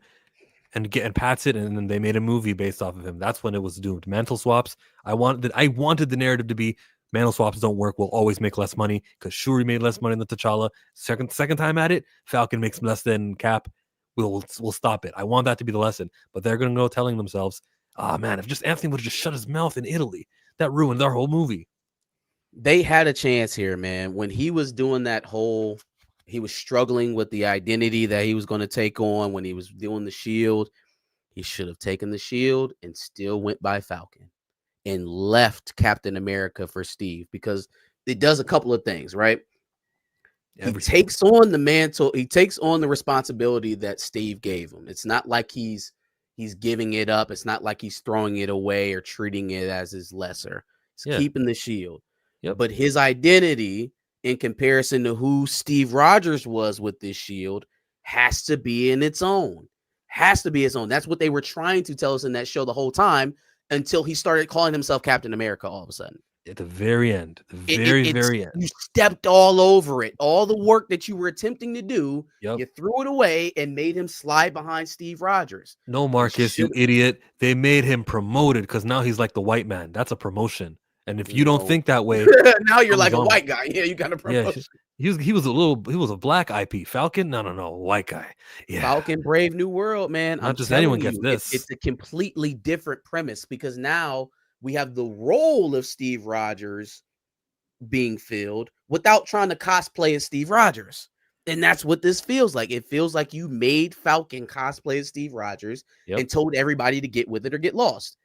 and pats it, and then they made a movie based off of him. That's when it was doomed. Mantle swaps. I wanted the narrative to be mantle swaps don't work. We'll always make less money because Shuri made less money than T'Challa. Second time at it, Falcon makes less than Cap. We'll stop it. I want that to be the lesson. But they're going to go telling themselves, oh man, if just Anthony would have just shut his mouth in Italy, that ruined their whole movie. They had a chance here, man. When he was doing that whole, he was struggling with the identity that he was going to take on when he was doing the shield. He should have taken the shield and still went by Falcon and left Captain America for Steve, because it does a couple of things, right? He takes on the mantle. He takes on the responsibility that Steve gave him. It's not like he's giving it up. It's not like he's throwing it away or treating it as his lesser. He's keeping the shield. Yep. But his identity in comparison to who Steve Rogers was with this shield has to be in its own. Has to be his own. That's what they were trying to tell us in that show the whole time, until he started calling himself Captain America all of a sudden. At the very end. Very end. You stepped all over it. All the work that you were attempting to do, you threw it away and made him slide behind Steve Rogers. No, Marcus, you idiot. They made him promoted because now he's like the white man. That's a promotion. And if you don't think that way, now you're like a white guy. Yeah, you got a promotion. Yeah, he was a black IP. Falcon? No, white guy. Yeah. Falcon, Brave New World, man. Not just anyone gets this. It's a completely different premise, because now we have the role of Steve Rogers being filled without trying to cosplay as Steve Rogers. And that's what this feels like. It feels like you made Falcon cosplay as Steve Rogers and told everybody to get with it or get lost.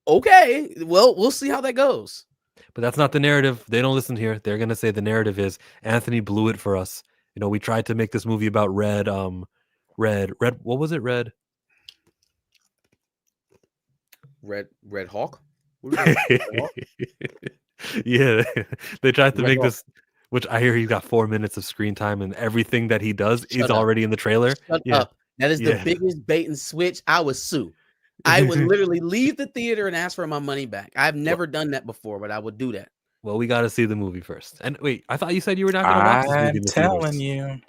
Okay, well, we'll see how that goes. But that's not the narrative. They don't listen here. They're gonna say the narrative is Anthony blew it for us. You know, we tried to make this movie about Red. What was it? Red Hawk. Yeah, they tried to Red make Hawk. this, which I hear he got 4 minutes of screen time, and everything that he does is already in the trailer. Shut up. That is the biggest bait and switch. I would sue. I would literally leave the theater and ask for my money back. I've never done that before, but I would do that. Well, we got to see the movie first. And wait, I thought you said you were not going to watch this movie. I'm telling you.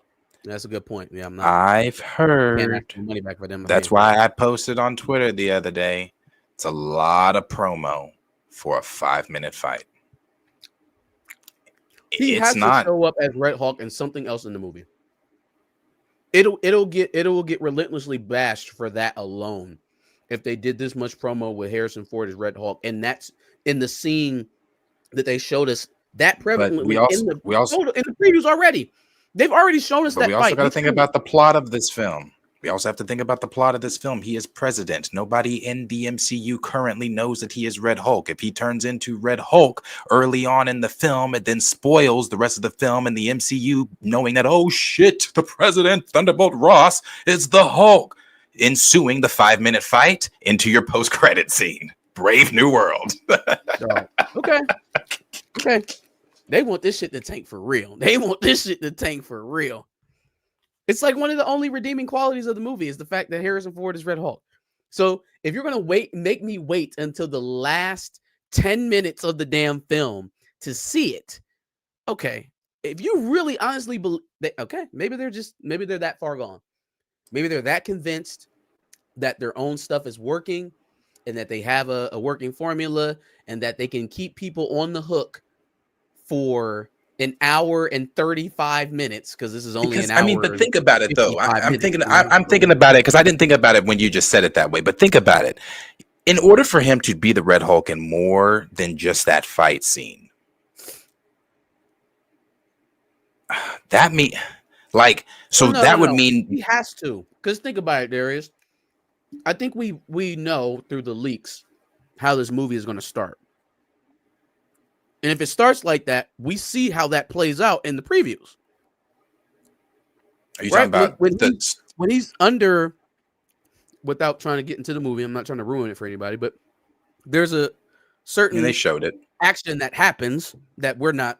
That's a good point. Yeah, I'm not. I've heard. Money back for them. That's why I posted on Twitter the other day. It's a lot of promo for a 5-minute fight. He has to show up as Red Hawk and something else in the movie. It'll get relentlessly bashed for that alone. If they did this much promo with Harrison Ford as Red Hawk, and that's in the scene that they showed us that prevalently in the previews already. They've already shown us that. We also got to think about the plot of this film. We also have to think about the plot of this film. He is president. Nobody in the MCU currently knows that he is Red Hulk. If he turns into Red Hulk early on in the film, it then spoils the rest of the film and the MCU knowing that, oh shit, the president, Thunderbolt Ross, is the Hulk. Ensuing the 5-minute fight into your post-credit scene. Brave New World. Okay. They want this shit to tank for real. It's like one of the only redeeming qualities of the movie is the fact that Harrison Ford is Red Hulk. So if you're going to make me wait until the last 10 minutes of the damn film to see it, okay. If you really honestly believe that, okay, maybe they're that far gone. Maybe they're that convinced that their own stuff is working and that they have a working formula and that they can keep people on the hook for an hour and 35 minutes because this is only an hour. I mean, but think about it though. I'm thinking about it because I didn't think about it when you just said it that way. But think about it. In order for him to be the Red Hulk in more than just that fight scene, that mean like so that would mean he has to. Because think about it, Darius. I think we know through the leaks how this movie is going to start. And if it starts like that, we see how that plays out in the previews. Are you talking about when he's under, without trying to get into the movie, I'm not trying to ruin it for anybody, but there's a certain they showed it action that happens that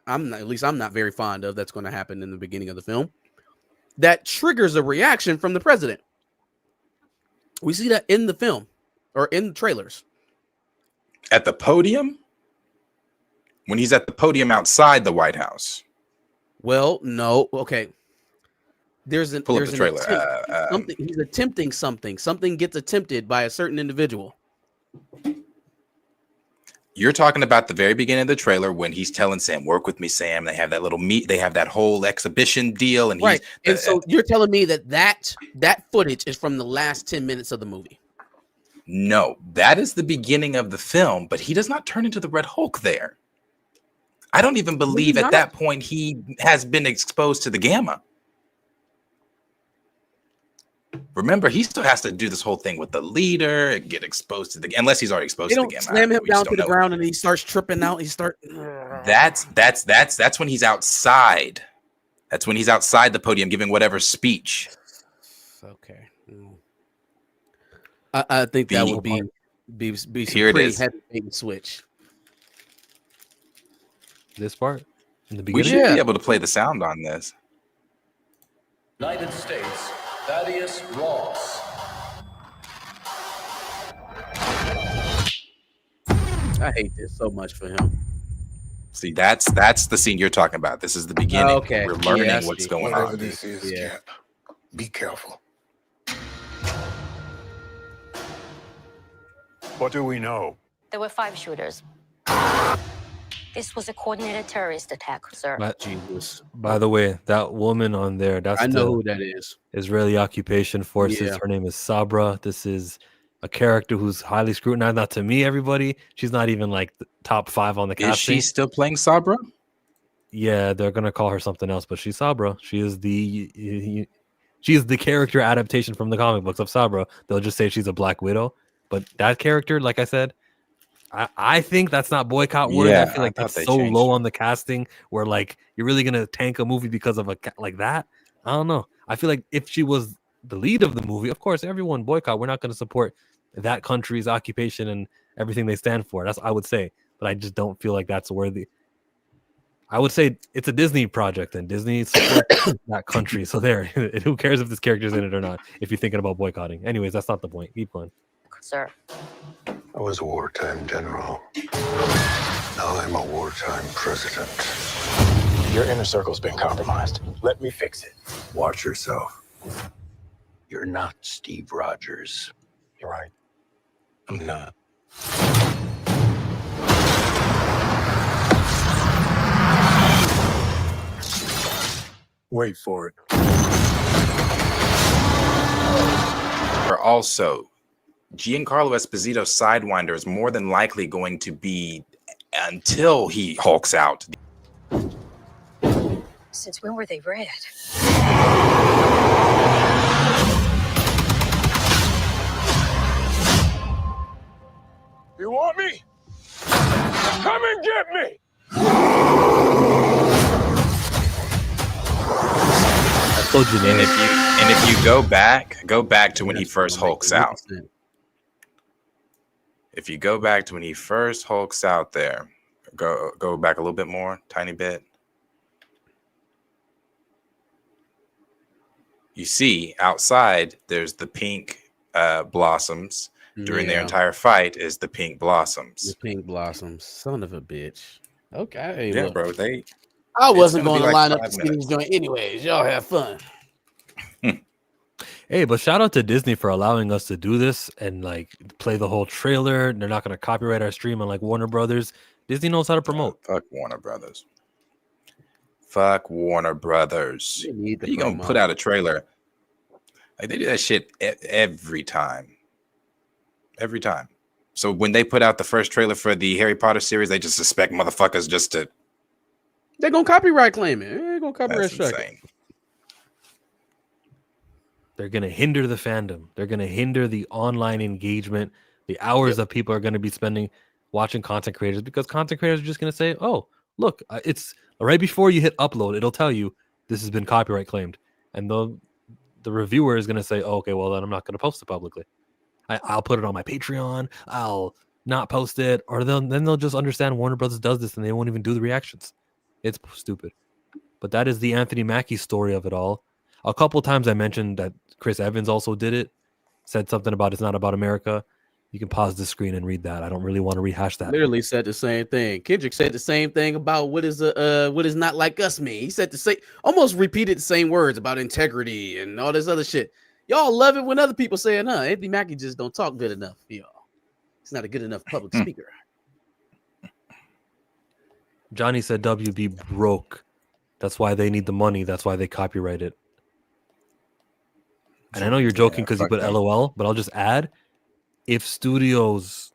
I'm not very fond of that's going to happen in the beginning of the film that triggers a reaction from the president. We see that in the film or in the trailers. At the podium? When he's at the podium outside the White House. Well, no. Okay. There's the trailer. He's attempting something. Something gets attempted by a certain individual. You're talking about the very beginning of the trailer when he's telling Sam, "Work with me, Sam." They have that little they have that whole exhibition deal, and right. And so you're telling me that footage is from the last 10 minutes of the movie? No, that is the beginning of the film, but he does not turn into the Red Hulk there. I don't even believe at that point he has been exposed to the gamma. Remember, he still has to do this whole thing with the leader and get exposed to unless he's already exposed to the gamma. Slam him down to the ground and he starts tripping out. That's when he's outside. That's when he's outside the podium giving whatever speech. Okay. I think that would be some here pretty it is. Heavy bait and switch. This part in the beginning. We should be able to play the sound on this. United States, Thaddeus Ross. I hate this so much for him. See, that's the scene you're talking about. This is the beginning. Okay. We're learning what's going on. Whatever this is, Cap, be careful. What do we know? There were 5 shooters. This was a coordinated terrorist attack, sir. Jesus. By the way, that woman on there, I know who that is. Israeli Occupation Forces. Yeah. Her name is Sabra. This is a character who's highly scrutinized. Not to me, everybody. She's not even like the top 5 on the casting. Is she still playing Sabra? Yeah, they're gonna call her something else, but she's Sabra. She is the character adaptation from the comic books of Sabra. They'll just say she's a Black Widow, but that character, like I said, I think that's not boycott worthy. I Yeah, feel I like thought it's they so changed low it. on the casting where like you're really gonna tank a movie because of like that. I don't know. I feel like if she was the lead of the movie, of course, everyone boycott. We're not going to support that country's occupation and everything they stand for. That's I would say, but I just don't feel like that's worthy. I would say it's a Disney project, and Disney supports that country. So there, who cares if this character's in it or not? If you're thinking about boycotting, anyways, that's not the point. Keep going. Sir. I was a wartime general. Now I'm a wartime president. Your inner circle's been compromised. Let me fix it. Watch yourself. You're not Steve Rogers. You're right. I'm not. Wait for it. Or also, Giancarlo Esposito's Sidewinder is more than likely going to be until he hulks out. Since when were they red? You want me? Come and get me! That's so generic. And if you go back to when he first hulks out. If you go back to when he first hulks out there, go back a little bit more, tiny bit. You see outside there's the pink blossoms. During their entire fight is the pink blossoms. The pink blossoms. Son of a bitch. Okay. Yeah, look, bro. I wasn't gonna going to be like line up 5 to see this joint anyways. Y'all have fun. Hey, but shout out to Disney for allowing us to do this and like play the whole trailer. They're not going to copyright our stream unlike Warner Brothers. Disney knows how to promote. Fuck Warner Brothers. Fuck Warner Brothers. You gonna put out a trailer? Like they do that shit every time. Every time. So when they put out the first trailer for the Harry Potter series, they just suspect motherfuckers just to. They're gonna copyright claim it. They're gonna copyright That's strike it. insane. They're going to hinder the fandom. They're going to hinder the online engagement, the hours that people are going to be spending watching content creators, because content creators are just going to say, oh, look, it's right before you hit upload. It'll tell you this has been copyright claimed. And the reviewer is going to say, oh, okay, well, then I'm not going to post it publicly. I'll put it on my Patreon. I'll not post it. Or then they'll just understand Warner Brothers does this and they won't even do the reactions. It's stupid. But that is the Anthony Mackie story of it all. A couple times I mentioned that Chris Evans also did it. Said something about it's not about America. You can pause the screen and read that. I don't really want to rehash that. Literally said the same thing. Kendrick said the same thing about what is not like us mean. He said the same, almost repeated the same words about integrity and all this other shit. Y'all love it when other people say it, huh? Anthony Mackie just don't talk good enough, y'all. He's not a good enough public speaker. Johnny said WB broke. That's why they need the money. That's why they copyright it. And I know you're joking because you put LOL, but I'll just add, if studios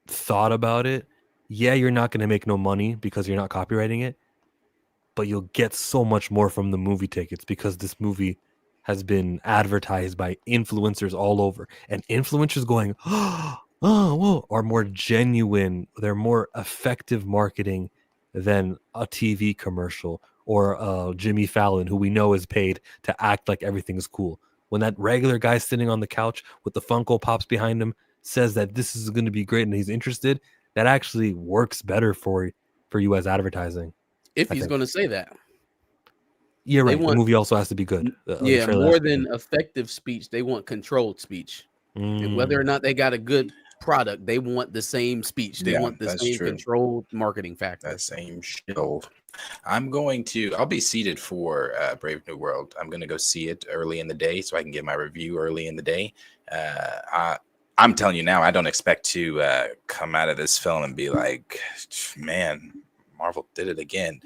thought about it, yeah, you're not going to make no money because you're not copywriting it, but you'll get so much more from the movie tickets because this movie has been advertised by influencers all over. And influencers going, oh, whoa, are more genuine. They're more effective marketing than a TV commercial or Jimmy Fallon, who we know is paid to act like everything is cool. When that regular guy sitting on the couch with the Funko Pops behind him says that this is going to be great and he's interested, that actually works better for you as advertising. If he's going to say that. Yeah, right. The movie also has to be good. Yeah, more than effective speech, they want controlled speech. And whether or not they got a good product, they want the same speech. They want the same controlled marketing factor. That same shield. I'll be seated for Brave New World. I'm going to go see it early in the day so I can get my review early in the day. I'm telling you now, I don't expect to come out of this film and be like, man, Marvel did it again.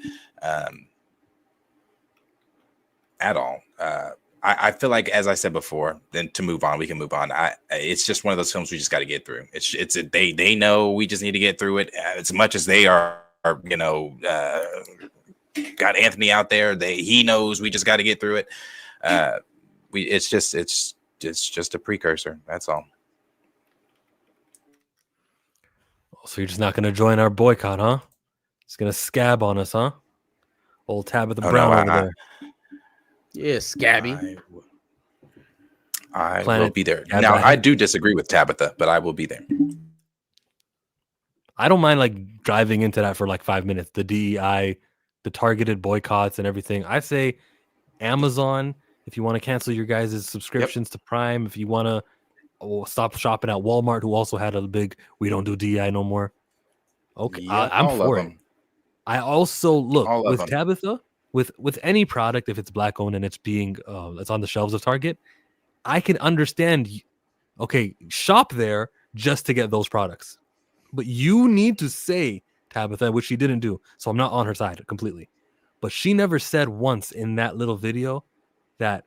At all. I feel like, as I said before, then to move on, we can move on. It's just one of those films we just got to get through. They know we just need to get through it as much as they are got Anthony out there. He knows. We just got to get through it. It's just a precursor. That's all. So you're just not going to join our boycott, huh? It's going to scab on us, huh? Old Tabitha Brown over there. Yeah, scabby. I Planet will be there. Gab Now, Guy. I do disagree with Tabitha, but I will be there. I don't mind like driving into that for like 5 minutes. The DEI, the targeted boycotts and everything. I say Amazon, if you want to cancel your guys' subscriptions to Prime, if you want to stop shopping at Walmart, who also had a big, we don't do DEI no more. Okay, Yep, I'm all for of it. them. I also look All of with them. Tabitha, with any product, if it's black owned and it's being it's on the shelves of Target, I can understand. Okay, shop there just to get those products, but you need to say, Tabitha, which she didn't do. So I'm not on her side completely, but she never said once in that little video that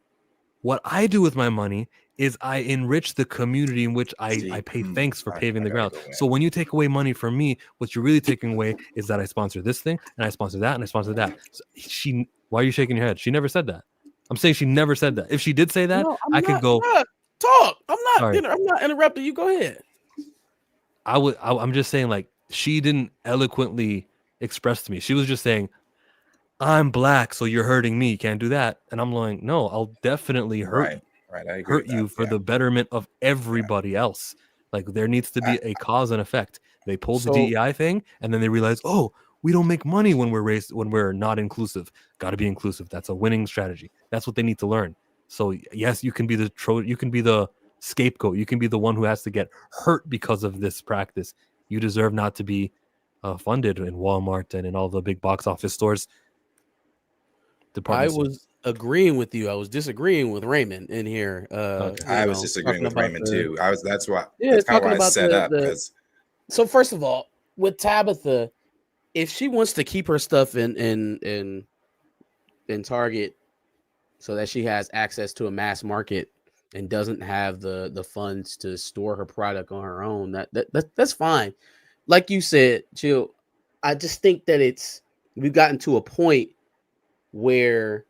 what I do with my money is I enrich the community in which I pay thanks for paving the ground. So when you take away money from me, what you're really taking away is that I sponsor this thing and I sponsor that and I sponsor that. So why are you shaking your head? She never said that. I'm saying she never said that. If she did say that, I could go talk. I'm Sorry. not interrupting you. Go ahead. I'm just saying, like, she didn't eloquently express to me. She was just saying, I'm black, so you're hurting me. You can't do that. And I'm like, no, I'll definitely hurt I agree hurt with you that. for the betterment of everybody else. Like, there needs to be a cause and effect. They pulled the DEI thing, and then they realized, oh, we don't make money when we're not inclusive. Got to be inclusive. That's a winning strategy. That's what they need to learn. So yes, you can be the scapegoat. You can be the one who has to get hurt because of this practice. You deserve not to be funded in Walmart and in all the big box office stores. I was agreeing with you. I was disagreeing with Raymond in here. I was disagreeing with Raymond too. That's kind of why I set up. So first of all, with Tabitha, if she wants to keep her stuff in Target so that she has access to a mass market and doesn't have the funds to store her product on her own, that's fine. Like you said, Chill, I just think that we've gotten to a point where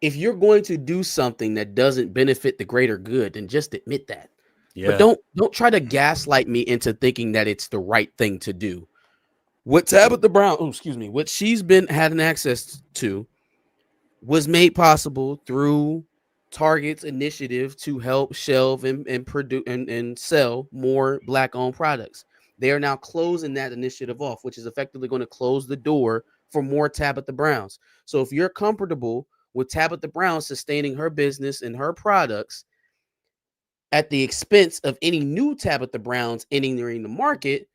if you're going to do something that doesn't benefit the greater good, then just admit that. Yeah. But don't try to gaslight me into thinking that it's the right thing to do. What Tabitha Brown, what she's been having access to was made possible through Target's initiative to help shelve and produce and sell more black-owned products. They are now closing that initiative off, which is effectively going to close the door for more Tabitha Browns. So if you're comfortable with Tabitha Brown sustaining her business and her products at the expense of any new Tabitha Browns entering the market,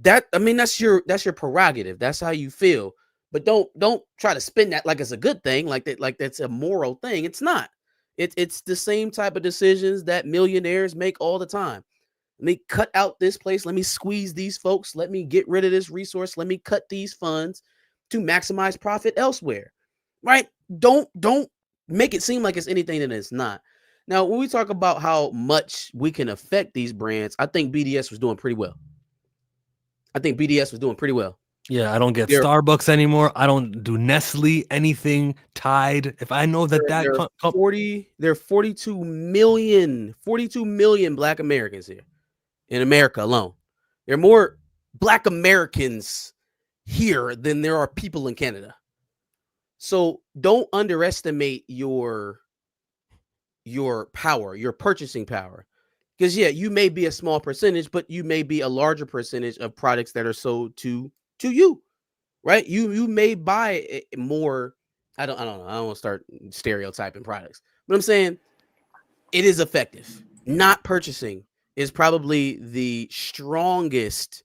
that's your prerogative. That's how you feel. But don't try to spin that like it's a good thing, like that's a moral thing. It's not. It's the same type of decisions that millionaires make all the time. Let me cut out this place. Let me squeeze these folks. Let me get rid of this resource. Let me cut these funds to maximize profit elsewhere. Right? Don't make it seem like it's anything that it's not. Now, when we talk about how much we can affect these brands, I think BDS was doing pretty well. Yeah, I don't get Starbucks anymore. I don't do Nestle, anything Tide. If I know that there are 42 million Black Americans here in America alone. There are more Black Americans here than there are people in Canada. So don't underestimate your power, your purchasing power. Because you may be a small percentage, but you may be a larger percentage of products that are sold to you, right? You may buy more. I don't know. I don't want to start stereotyping products, but I'm saying it is effective. Not purchasing is probably the strongest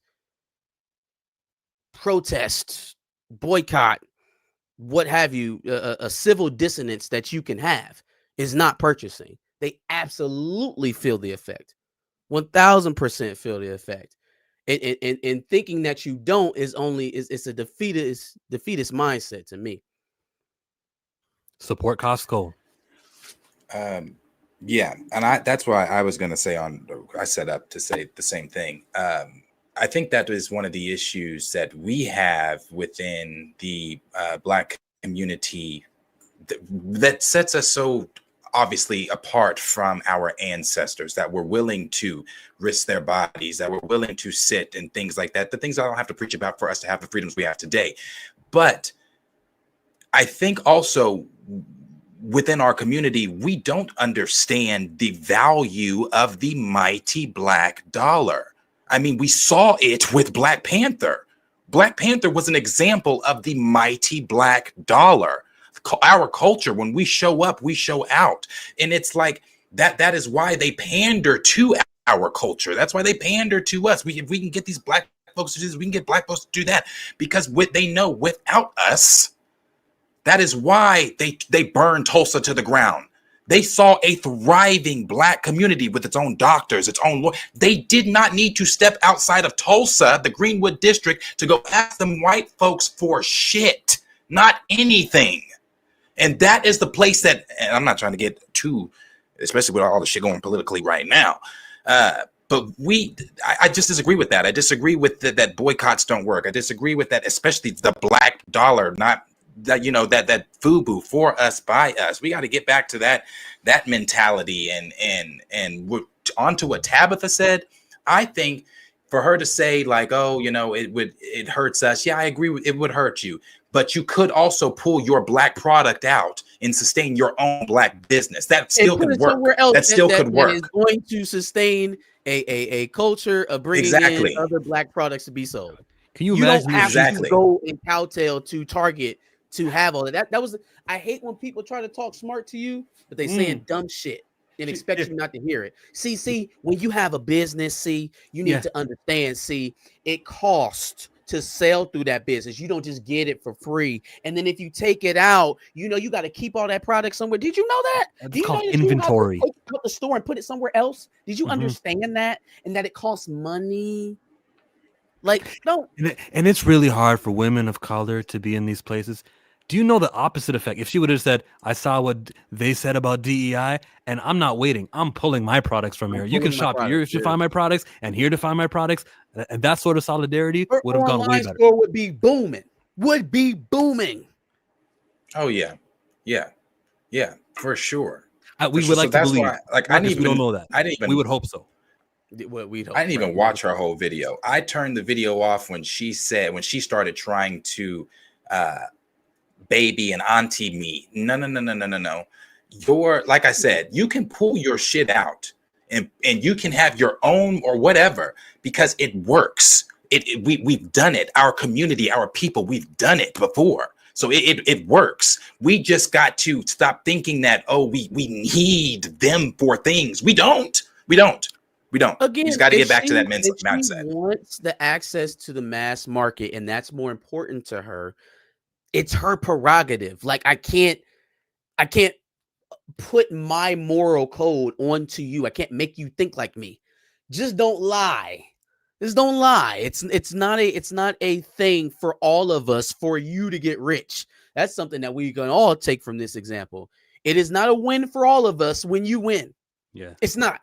protest, boycott, what have you, a civil dissonance that you can have is not purchasing. They absolutely feel the effect. 1000% feel the effect. And thinking that you don't it's a defeatist mindset to me. Support Costco. Yeah, and that's why I was going to say I set up to say the same thing. I think that is one of the issues that we have within the Black community that sets us so obviously apart from our ancestors, that were willing to risk their bodies, that were willing to sit and things like that, the things I don't have to preach about for us to have the freedoms we have today. But I think also within our community, we don't understand the value of the mighty Black dollar. I mean, we saw it with Black Panther. Black Panther was an example of the mighty Black dollar. Our culture, when we show up, we show out. And it's like that is why they pander to our culture. That's why they pander to us. If we can get these Black folks to do this, we can get Black folks to do that, because they know without us, that is why they burned Tulsa to the ground. They saw a thriving Black community with its own doctors, its own law. They did not need to step outside of Tulsa, the Greenwood district, to go ask them white folks for shit, not anything. And that is the place that, and I'm not trying to get too, especially with all the shit going politically right now. But I just disagree with that. I disagree with that boycotts don't work. I disagree with that, especially the Black dollar, not that, that FUBU, for us, by us. We got to get back to that mentality. And we're onto what Tabitha said. I think for her to say like, oh, it hurts us. Yeah, I agree. It would hurt you. But you could also pull your Black product out and sustain your own Black business. That still could work. That still could work. That is going to sustain a culture of bringing in other Black products to be sold. Can you imagine? Don't have to go and kowtow to Target to have all of that. That was, I hate when people try to talk smart to you, but they saying dumb shit and expect you not to hear it. See, when you have a business, you need to understand, it costs to sell through that business. You don't just get it for free. And then if you take it out, you got to keep all that product somewhere. Did you know that? It's called inventory. You take it out the store and put it somewhere else? Did you understand that? And that it costs money? Like, no. And it's really hard for women of color to be in these places. Do you know the opposite effect? If she would have said, I saw what they said about DEI, and I'm not waiting. I'm pulling my products from here. You can shop here to find my products and here to find my products. And that sort of solidarity would have gone way better. Store would be booming. Oh, yeah. Yeah, for sure. We would like to believe. We don't know that. We would hope so. I didn't even watch her whole video. I turned the video off when she started trying to baby and auntie me. No. Like I said, you can pull your shit out and you can have your own or whatever, because it works. We've done it. Our community, our people, we've done it before. So it works. We just got to stop thinking that, we need them for things. We don't. Again, you got to get back to that mindset. She wants the access to the mass market, and that's more important to her. It's her prerogative. Like, I can't put my moral code onto you. I can't make you think like me. Just don't lie. It's not a thing for all of us for you to get rich. That's something that we can all take from this example. It is not a win for all of us when you win. Yeah, it's not.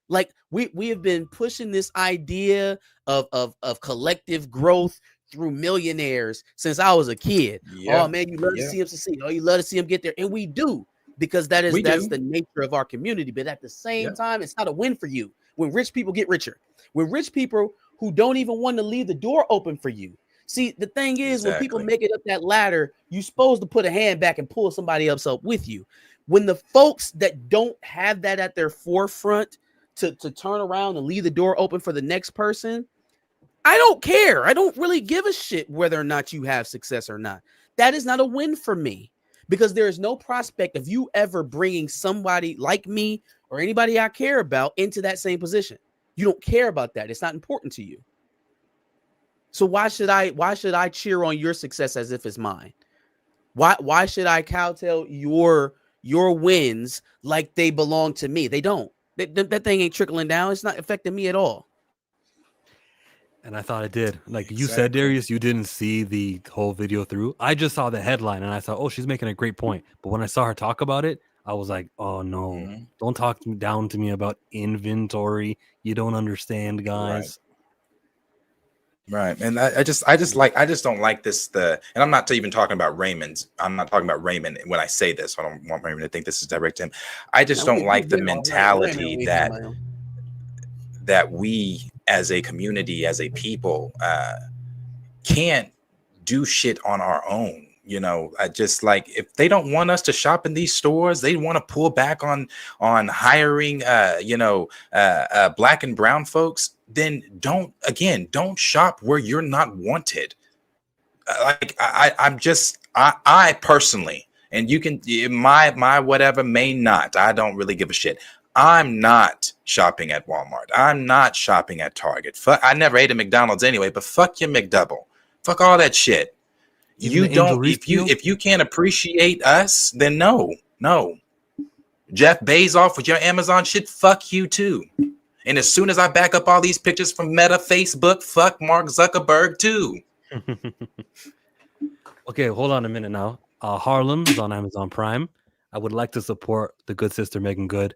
Like, we have been pushing this idea of collective growth through millionaires since I was a kid. Yeah. Oh man, you love to see them succeed. Oh, you love to see them get there, and we do, because that's the nature of our community. But at the same time, it's not a win for you when rich people get richer. When rich people who don't even want to leave the door open for you. See, the thing is, when people make it up that ladder, you're supposed to put a hand back and pull somebody else up with you. When the folks that don't have that at their forefront to turn around and leave the door open for the next person, I don't care. I don't really give a shit whether or not you have success or not. That is not a win for me, because there is no prospect of you ever bringing somebody like me or anybody I care about into that same position. You don't care about that. It's not important to you. So why should I cheer on your success as if it's mine? Why should I kowtow your wins like they belong to me? They don't. That thing ain't trickling down. It's not affecting me at all. And I thought it did. Like you said, Darius, you didn't see the whole video through. I just saw the headline and I thought, oh, she's making a great point. But when I saw her talk about it, I was like, oh no, don't talk down to me about inventory. You don't understand, guys. Right. And I just don't like this. And I'm not even talking about Raymond. I'm not talking about Raymond when I say this. I don't want Raymond to think this is direct to him. I just don't like the mentality that we as a community, as a people, can't do shit on our own. You know, I just like, if they don't want us to shop in these stores, they want to pull back on hiring black and brown folks, then don't shop where you're not wanted. I personally, and you can, my whatever may not, I don't really give a shit. I'm not shopping at Walmart. I'm not shopping at Target. I never ate at McDonald's anyway, but fuck your McDouble. Fuck all that shit. If you can't appreciate us, then no. Jeff Bezos with your Amazon shit, fuck you too. And as soon as I back up all these pictures from Meta, Facebook, fuck Mark Zuckerberg too. Okay, hold on a minute now. Harlem is on Amazon Prime. I would like to support the good sister Megan Good,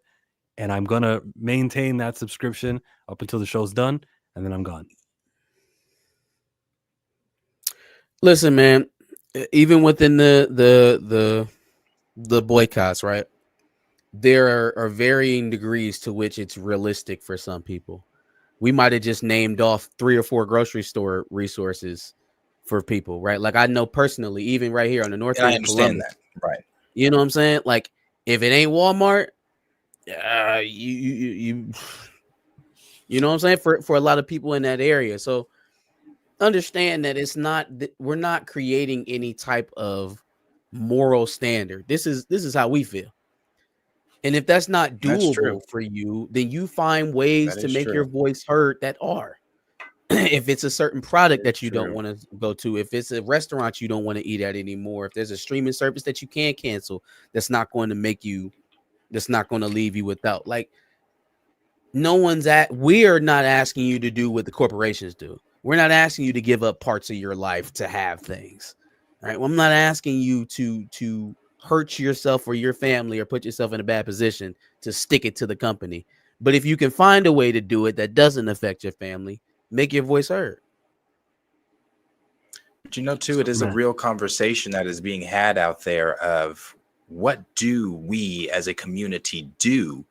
and I'm gonna maintain that subscription up until the show's done, and then I'm gone. Listen, man. Even within the boycotts, right? There are varying degrees to which it's realistic for some people. We might have just named off 3 or 4 grocery store resources for people, right? Like I know personally, even right here on the north end, I understand that, right? You know what I'm saying? Like if it ain't Walmart, you know what I'm saying, for a lot of people in that area. So understand that it's not, we're not creating any type of moral standard. This is how we feel. And if that's not doable for you, then you find ways to make your voice heard that are. If it's a certain product that you don't want to go to, if it's a restaurant you don't want to eat at anymore, if there's a streaming service that you can't cancel, that's not going to leave you without. Like, we're not asking you to do what the corporations do. We're not asking you to give up parts of your life to have things, right? Well, I'm not asking you to hurt yourself or your family or put yourself in a bad position to stick it to the company. But if you can find a way to do it that doesn't affect your family, make your voice heard. But it is a real conversation that is being had out there of what do we as a community do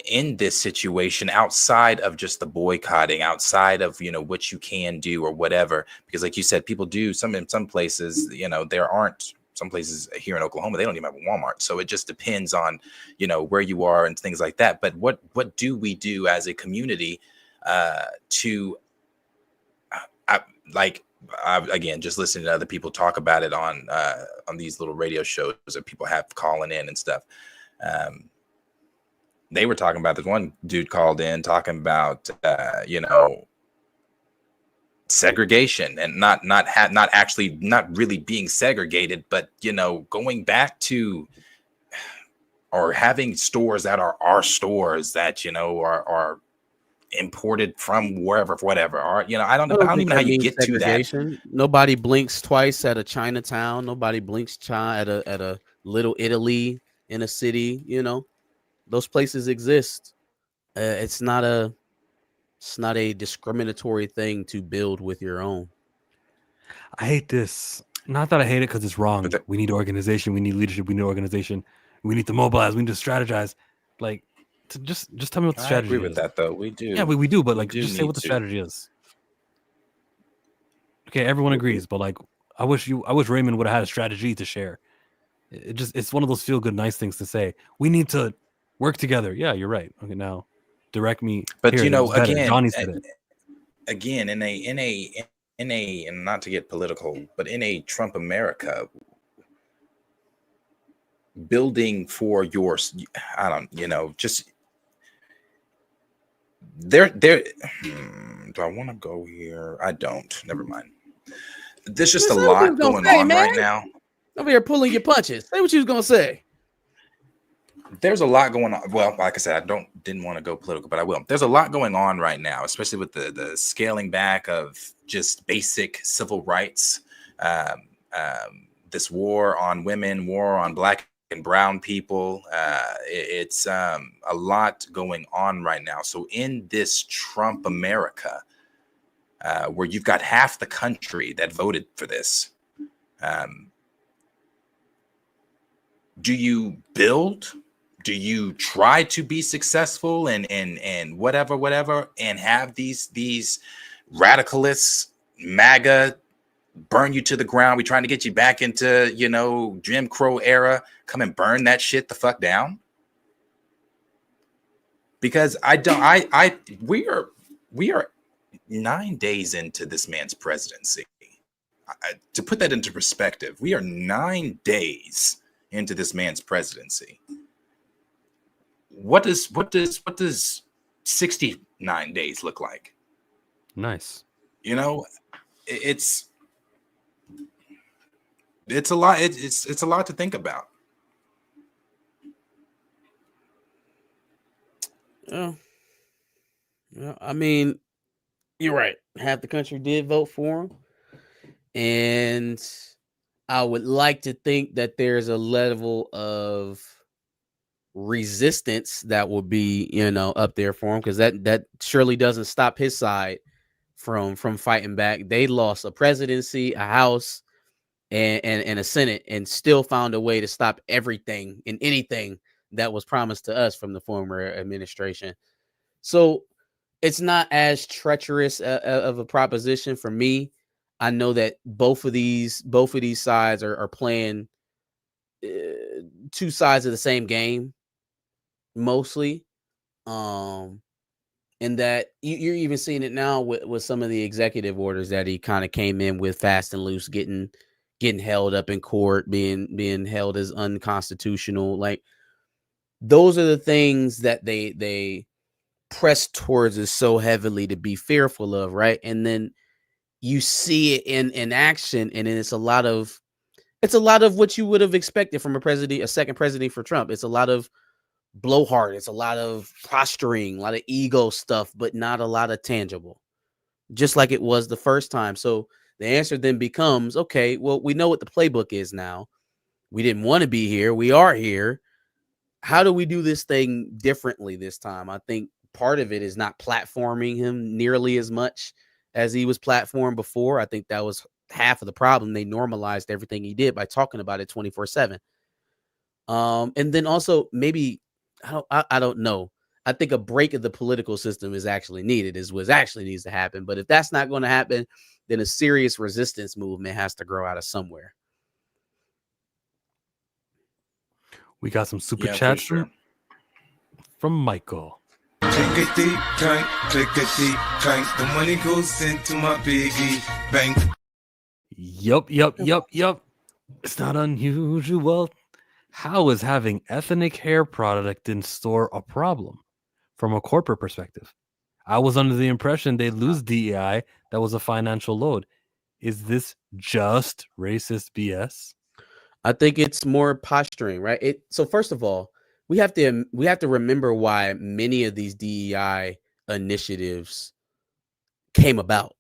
in this situation outside of just the boycotting, outside of what you can do or whatever, because like you said, people do in some places, there aren't some places here in Oklahoma, they don't even have a Walmart. So it just depends on where you are and things like that. But what do we do as a community to again, just listening to other people talk about it on these little radio shows that people have calling in and stuff. They were talking about this one dude called in talking about, segregation and not really being segregated, but, going back to or having stores that are our stores that, are imported from wherever, whatever. Or, I don't even know how you get to that. Nobody blinks twice at a Chinatown. Nobody blinks at a Little Italy in a city, Those places exist. It's not a discriminatory thing to build with your own. I hate this. Not that I hate it because it's wrong. We need organization. We need leadership. We need organization. We need to mobilize. We need to strategize. Like, just tell me what the strategy is. I agree with that, though. We do. Yeah, we do. But just say what the strategy is. Okay, everyone agrees. But I wish Raymond would have had a strategy to share. It's one of those feel good, nice things to say. We need to work together. Yeah, you're right. Okay, now direct me. But here, again, Johnny said it. Again, in a and not to get political, but in a Trump America, building for your, just there. Do I want to go here? I don't. Never mind. There's just a lot going on right now. Over here pulling your punches. Say what you was gonna say. There's a lot going on. Well, like I said, didn't want to go political, but I will. There's a lot going on right now, especially with the scaling back of just basic civil rights. This war on women, war on Black and brown people. It's a lot going on right now. So in this Trump America, where you've got half the country that voted for this. Do you build? Do you try to be successful and whatever, and have these radicalists, MAGA, burn you to the ground? We trying to get you back into, Jim Crow era. Come and burn that shit the fuck down. Because we are 9 days into this man's presidency. To put that into perspective, we are 9 days into this man's presidency. What does 69 days look like? Nice. It's a lot. It's a lot to think about. Yeah. I mean, you're right. Half the country did vote for him. And I would like to think that there's a level of resistance that will be, up there for him, because that surely doesn't stop his side from fighting back. They lost a presidency, a house, and a Senate, and still found a way to stop everything and anything that was promised to us from the former administration. So it's not as treacherous of a proposition for me. I know that both of these sides are playing two sides of the same game, mostly. And that you're even seeing it now with some of the executive orders that he kind of came in with fast and loose, getting held up in court, being held as unconstitutional. Like, those are the things that they press towards us so heavily to be fearful of, right? And then you see it in action, and then it's a lot of what you would have expected from a second president for Trump. It's a lot of blowhard, it's a lot of posturing, a lot of ego stuff, but not a lot of tangible, just like it was the first time. So the answer then becomes, okay, well, we know what the playbook is now. We didn't want to be here. We are here. How do we do this thing differently this time? I think part of it is not platforming him nearly as much as he was platformed before. I think that was half of the problem. They normalized everything he did by talking about it 24/7. And then also maybe, I don't know. I think a break of the political system is actually needed, is what actually needs to happen. But if that's not going to happen, then a serious resistance movement has to grow out of somewhere. We got some super chats from Michael. Click a deep clank, the money goes into my piggy bank. Yup. It's not unusual. How is having ethnic hair product in store a problem from a corporate perspective? I was under the impression they'd lose DEI. That was a financial load. Is this just racist BS? I think it's more posturing, right? So first of all, we have to remember why many of these DEI initiatives came about,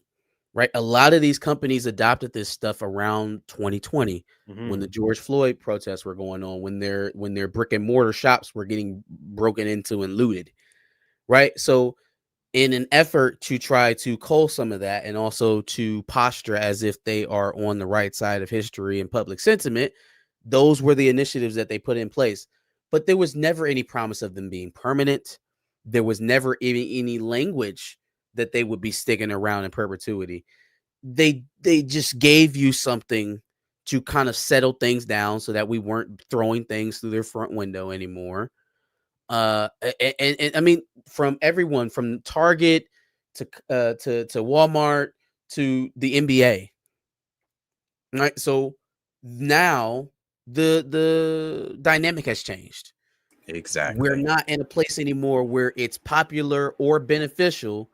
right? A lot of these companies adopted this stuff around 2020 when the George Floyd protests were going on, when their brick and mortar shops were getting broken into and looted, right? So in an effort to try to cull some of that, and also to posture as if they are on the right side of history and public sentiment, those were the initiatives that they put in place. But there was never any promise of them being permanent. There was never any language that they would be sticking around in perpetuity. They just gave you something to kind of settle things down so that we weren't throwing things through their front window anymore. And I mean, from everyone, from Target to Walmart to the NBA, right? So now the dynamic has changed. Exactly. We're not in a place anymore where it's popular or beneficial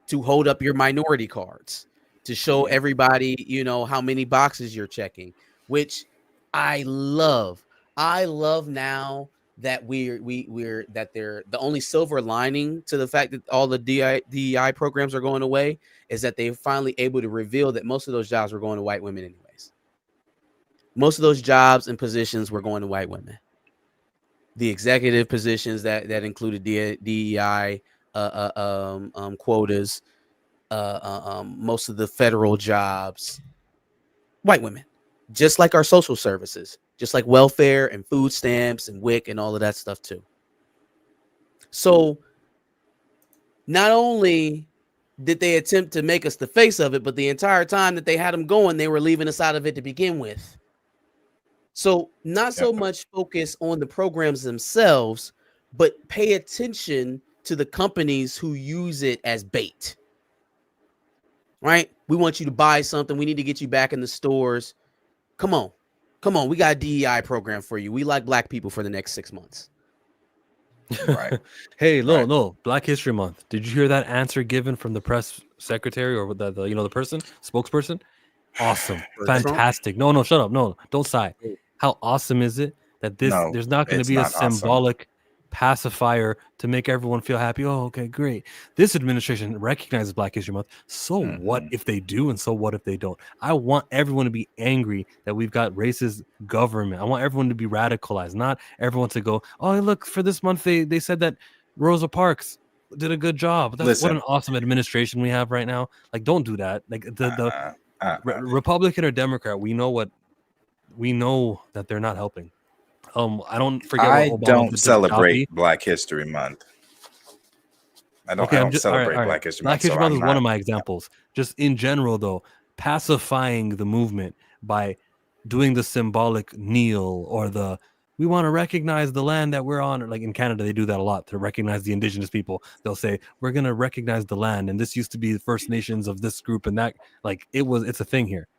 to hold up your minority cards to show everybody, how many boxes you're checking, which I love. I love now that that they're the only silver lining to the fact that all the DEI programs are going away is that they're finally able to reveal that most of those jobs were going to white women anyways. Most of those jobs and positions were going to white women. The executive positions that included DEI quotas, most of the federal jobs, white women, just like our social services, just like welfare and food stamps and WIC and all of that stuff too. So not only did they attempt to make us the face of it, but the entire time that they had them going, they were leaving us out of it to begin with. So not so much focus on the programs themselves, but pay attention to the companies who use it as bait. Right? We want you to buy something. We need to get you back in the stores. Come on. We got a DEI program for you. We like black people for the next 6 months. Right. Hey, no, Black History Month. Did you hear that answer given from the press secretary or the the person, spokesperson? Awesome. Fantastic. No, shut up. No, don't sigh. How awesome is it that there's not going to be a symbolic pacifier to make everyone feel happy? Oh, okay, great. This administration recognizes Black History Month. So what if they do, and so what if they don't? I want everyone to be angry that we've got racist government. I want everyone to be radicalized, not everyone to go, oh, look, for this month they said that Rosa Parks did a good job. What an awesome administration we have right now. Like, don't do that. Like the Republican or Democrat, we know that they're not helping. I don't forget. I don't celebrate Black History Month. I don't celebrate Black History Month. Black History Month is one of my examples. Just in general, though, pacifying the movement by doing the symbolic kneel or we want to recognize the land that we're on. Like in Canada, they do that a lot to recognize the Indigenous people. They'll say, we're going to recognize the land, and this used to be the First Nations of this group, and that, like, it's a thing here.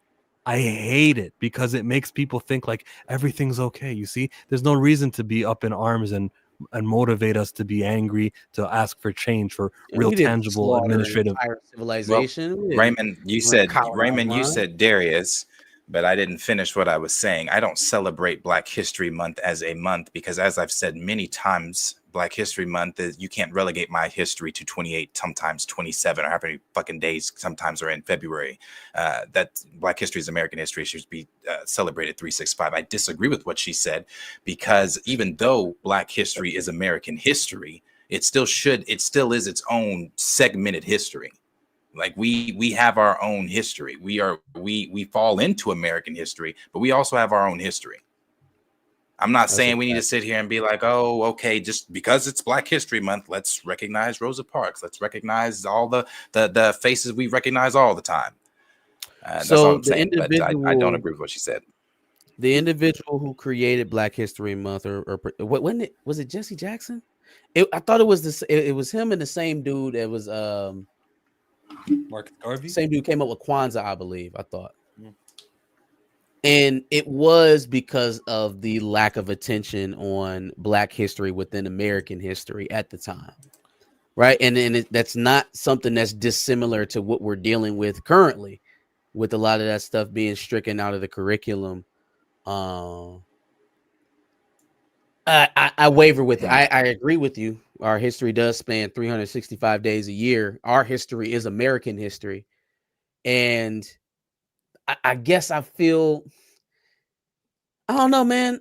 I hate it because it makes people think like everything's okay. You see, there's no reason to be up in arms and motivate us to be angry, to ask for change, for real tangible administrative civilization. Well, Raymond, you said Darius, but I didn't finish what I was saying. I don't celebrate Black History Month as a month because, as I've said many times, Black History Month is, you can't relegate my history to 28, sometimes 27, or how many fucking days sometimes are in February. That Black history is American history. It should be celebrated 365. I disagree with what she said because even though Black history is American history, it still is its own segmented history. Like we have our own history. We fall into American history, but we also have our own history. I'm not saying we need to sit here and be like, oh, okay, just because it's Black History Month, let's recognize Rosa Parks. Let's recognize all the faces we recognize all the time. That's all I'm saying. But I don't agree with what she said. The individual who created Black History Month, or was it Jesse Jackson? I thought it was it was him and the same dude that was Marcus Garvey. Same dude came up with Kwanzaa, I believe. I thought. And it was because of the lack of attention on Black history within American history at the time. Right. And that's not something that's dissimilar to what we're dealing with currently, with a lot of that stuff being stricken out of the curriculum. I waver with it. I agree with you. Our history does span 365 days a year. Our history is American history. And I guess I feel, I don't know, man.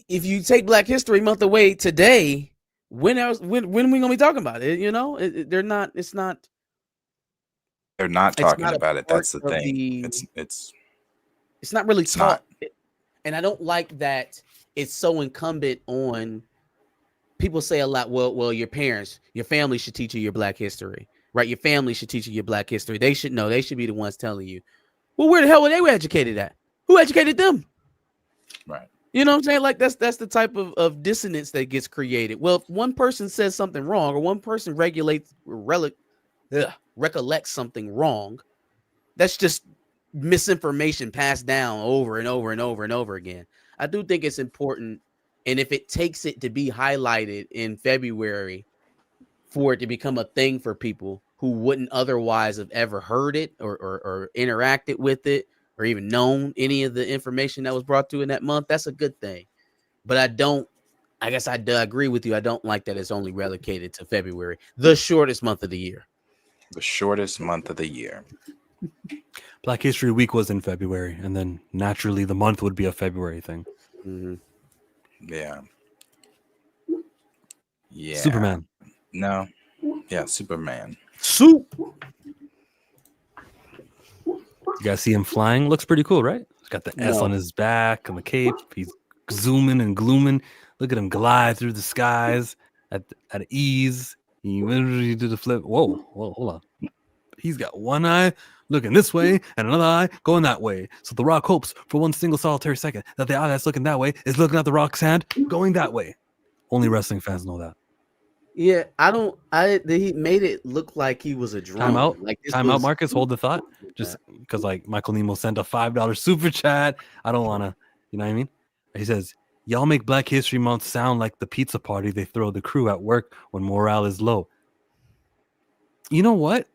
If you take Black History Month away today, when are we gonna be talking about it? You know, they're not. It's not. They're not talking about it. That's the thing. It's not really taught, and I don't like that. It's so incumbent on people. Say a lot. Well, your parents, your family should teach you your Black history, right? Your family should teach you your Black history. They should know. They should be the ones telling you. Well, where the hell were they educated at? Who educated them? Right. You know what I'm saying? Like that's the type of dissonance that gets created. Well, if one person says something wrong or one person recollects something wrong, that's just misinformation passed down over and over and over and over again. I do think it's important. And if it takes it to be highlighted in February for it to become a thing for people who wouldn't otherwise have ever heard it or interacted with it or even known any of the information that was brought to in that month, that's a good thing. But I guess I agree with you. I don't like that it's only relegated to February, the shortest month of the year. The shortest month of the year. Black History Week was in February, and then naturally the month would be a February thing. Mm-hmm. Yeah. Superman. No. Yeah, Superman. Soup. You guys see him flying? Looks pretty cool, right? He's got the S No. on his back and the cape. He's zooming and glooming. Look at him glide through the skies at ease. He literally did the flip. Whoa, hold on. He's got one eye looking this way and another eye going that way. So The Rock hopes for one single solitary second that the eye that's looking that way is looking at The Rock's hand going that way. Only wrestling fans know that. Yeah, he made it look like he was a drone. Time out, Marcus. Hold the thought. Just because like Michael Nemo sent a $5 super chat. I don't want to, you know what I mean? He says, y'all make Black History Month sound like the pizza party they throw the crew at work when morale is low. You know what?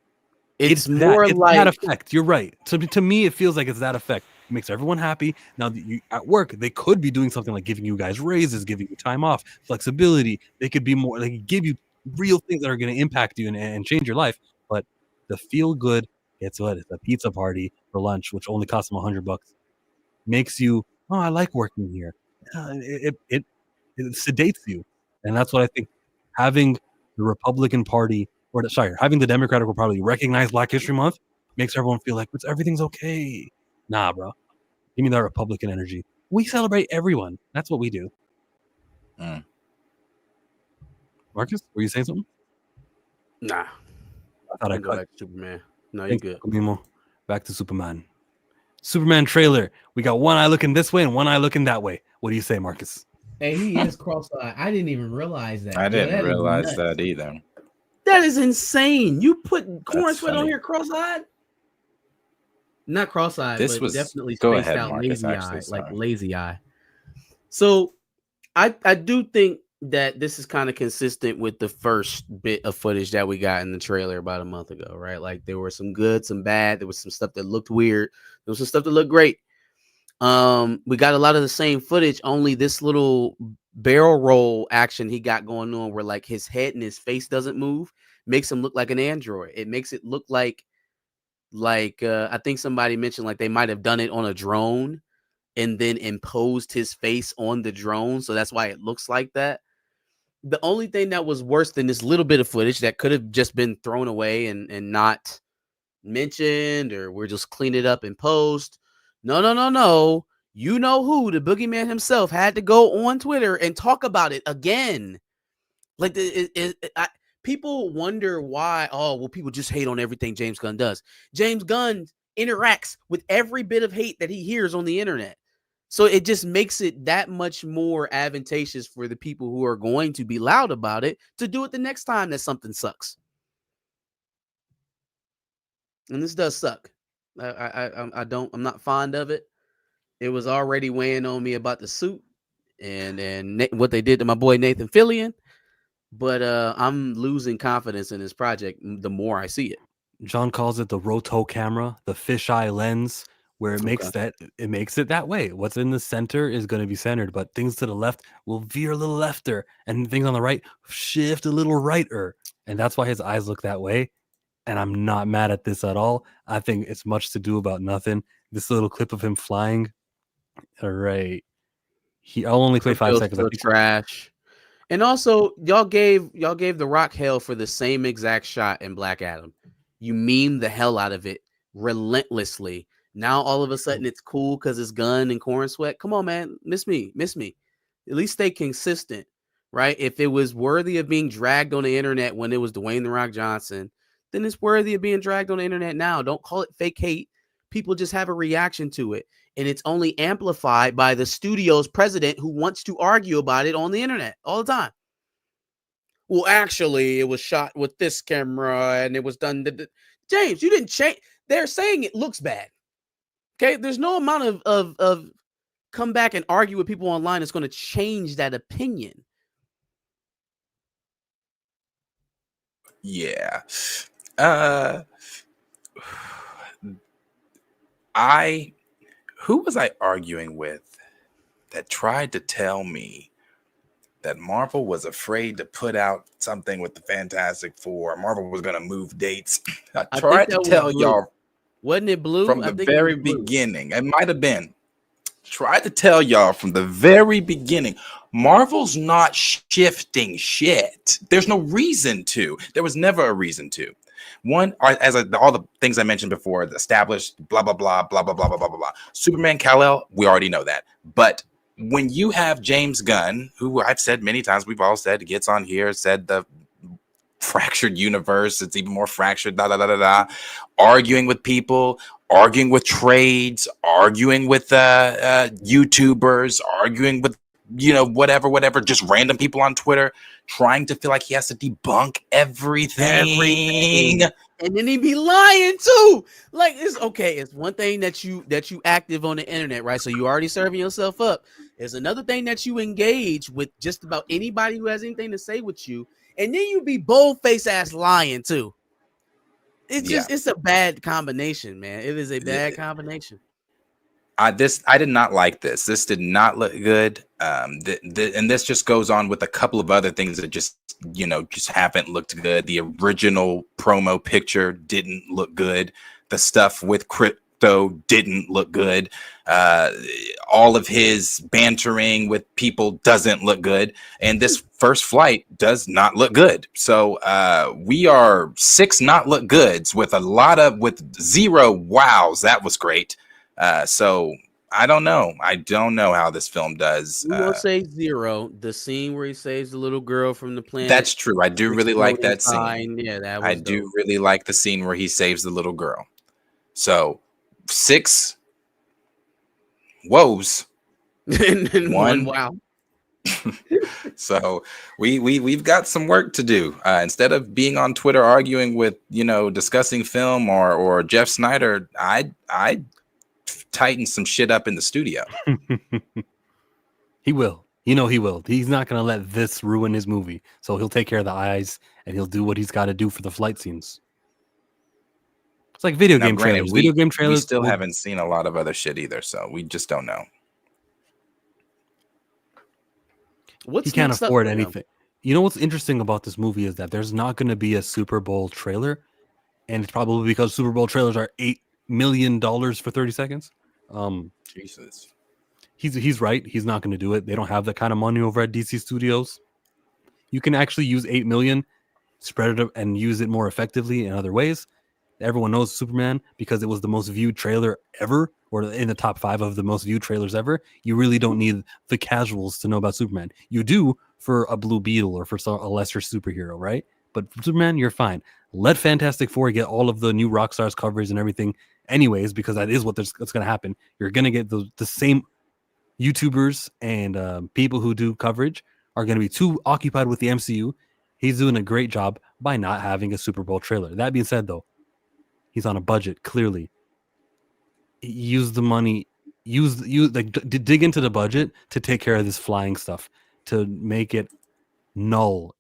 It's more like that effect. You're right. So to me, it feels like it's that effect. It makes everyone happy. Now that you at work, they could be doing something like giving you guys raises, giving you time off, flexibility. They could be more. They could give you real things that are going to impact you and change your life. But the feel good, it's what? It's a pizza party for lunch, which only costs them $100. Makes you, oh, I like working here. It sedates you, and that's what I think. Having the Republican Party, having the Democratic Party recognize Black History Month makes everyone feel like everything's okay. Nah, bro. Give me that Republican energy. We celebrate everyone. That's what we do. Marcus, were you saying something? Nah. I thought I go back to Superman. No, you're Thanks, good. Mimo. Back to Superman. Superman trailer. We got one eye looking this way and one eye looking that way. What do you say, Marcus? Hey, he is cross-eyed. I didn't even realize that. I didn't realize nuts. that either. That is insane. You put corn sweat on here cross-eyed? Not cross-eyed, This but was definitely go spaced ahead, out Marcus, lazy actually, eye, sorry. like lazy eye. So I do think that this is kind of consistent with the first bit of footage that we got in the trailer about a month ago, right? Like there were some good, some bad. There was some stuff that looked weird. There was some stuff that looked great. We got a lot of the same footage, only this little barrel roll action he got going on where like his head and his face doesn't move, makes him look like an android. It makes it look like I think somebody mentioned like they might have done it on a drone and then imposed his face on the drone. So that's why it looks like that. The only thing that was worse than this little bit of footage that could have just been thrown away and not mentioned, or we're just clean it up in post. No. You know who, the boogeyman himself, had to go on Twitter and talk about it again. Like people wonder why, people just hate on everything James Gunn does. James Gunn interacts with every bit of hate that he hears on the internet. So it just makes it that much more advantageous for the people who are going to be loud about it to do it the next time that something sucks. And this does suck. I'm not fond of it. It was already weighing on me about the suit and what they did to my boy Nathan Fillion. But I'm losing confidence in this project the more I see it. John calls it the roto camera, the fisheye lens, where it makes it that way. What's in the center is going to be centered, but things to the left will veer a little lefter, and things on the right shift a little righter. And that's why his eyes look that way. And I'm not mad at this at all. I think it's much to do about nothing. This little clip of him flying, all right. I'll only play 5 seconds. Trash. And also, y'all gave The Rock hell for the same exact shot in Black Adam. You meme the hell out of it relentlessly. Now all of a sudden it's cool because it's Gun and Corn Sweat. Come on, man. Miss me. At least stay consistent, right? If it was worthy of being dragged on the internet when it was Dwayne The Rock Johnson, then it's worthy of being dragged on the internet now. Don't call it fake hate. People just have a reaction to it. And it's only amplified by the studio's president who wants to argue about it on the internet all the time. Well, actually, it was shot with this camera and it was done. James, you didn't change. They're saying it looks bad. Okay, there's no amount of come back and argue with people online that's going to change that opinion. Yeah. Who was I arguing with that tried to tell me that Marvel was afraid to put out something with the Fantastic Four? Marvel was going to move dates. I tried to tell y'all. Wasn't it Blue? From the very beginning. It might have been. Tried to tell y'all from the very beginning. Marvel's not shifting shit. There's no reason to. There was never a reason to. One, all the things I mentioned before, the established, blah, blah, blah, blah, blah, blah, blah, blah, blah, blah. Superman, Kal-El, we already know that. But when you have James Gunn, who I've said many times, we've all said, gets on here, said the fractured universe, it's even more fractured, arguing with people, arguing with trades, arguing with YouTubers, arguing with whatever, just random people on Twitter, trying to feel like he has to debunk everything. And then he be lying too. Like, it's okay. It's one thing that you active on the internet, right? So you already serving yourself up. There's another thing that you engage with just about anybody who has anything to say with you. And then you be bold-faced ass lying too. It's just it's a bad combination, man. It is a bad combination. I did not like this. This did not look good. And this just goes on with a couple of other things that just haven't looked good. The original promo picture didn't look good. The stuff with Crypto didn't look good. All of his bantering with people doesn't look good. And this first flight does not look good. So we are 6 not look goods with with 0 wows. That was great. So I don't know. I don't know how this film does. We will say 0. The scene where he saves the little girl from the planet. That's true. I do really like that scene. scene. Yeah, that was do really like the scene where he saves the little girl. So 6 woes and one wow. So we've got some work to do. Instead of being on Twitter arguing with discussing film or Jeff Snyder, I tighten some shit up in the studio. He will. He will. He's not going to let this ruin his movie. So he'll take care of the eyes and he'll do what he's got to do for the flight scenes. It's like video game trailers. We still haven't seen a lot of other shit either, so we just don't know. He can't afford anything. You know what's interesting about this movie is that there's not going to be a Super Bowl trailer, and it's probably because Super Bowl trailers are $8 million for 30 seconds. Jesus. He's right. He's not going to do it. They don't have that kind of money over at DC Studios. You can actually use 8 million, spread it up, and use it more effectively in other ways. Everyone knows Superman because it was the most viewed trailer ever, or in the top 5 of the most viewed trailers ever. You really don't need the casuals to know about Superman. You do for a Blue Beetle or for a lesser superhero, right? But for Superman, you're fine. Let Fantastic Four get all of the new Rockstars covers and everything anyways, because that is what's going to happen. You're going to get the same YouTubers and people who do coverage are going to be too occupied with the MCU. He's doing a great job by not having a Super Bowl trailer. That being said, though, he's on a budget, clearly. Use the money, dig into the budget to take care of this flying stuff, to make it null.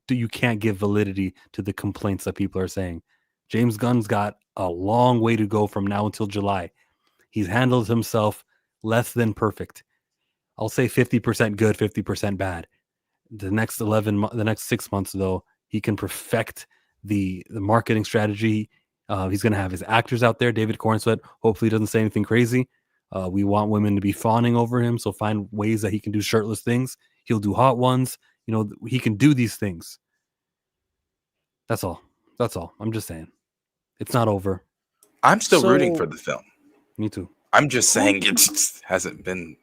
You can't give validity to the complaints that people are saying. James Gunn's got a long way to go from now until July. He's handled himself less than perfect. I'll say 50% good, 50% bad. The next 6 months, though, he can perfect the marketing strategy. He's going to have his actors out there. David Cornsweet hopefully doesn't say anything crazy. We want women to be fawning over him, so find ways that he can do shirtless things. He'll do hot ones. He can do these things. That's all. I'm just saying. It's not over. I'm still rooting for the film. Me too. I'm just saying it just hasn't been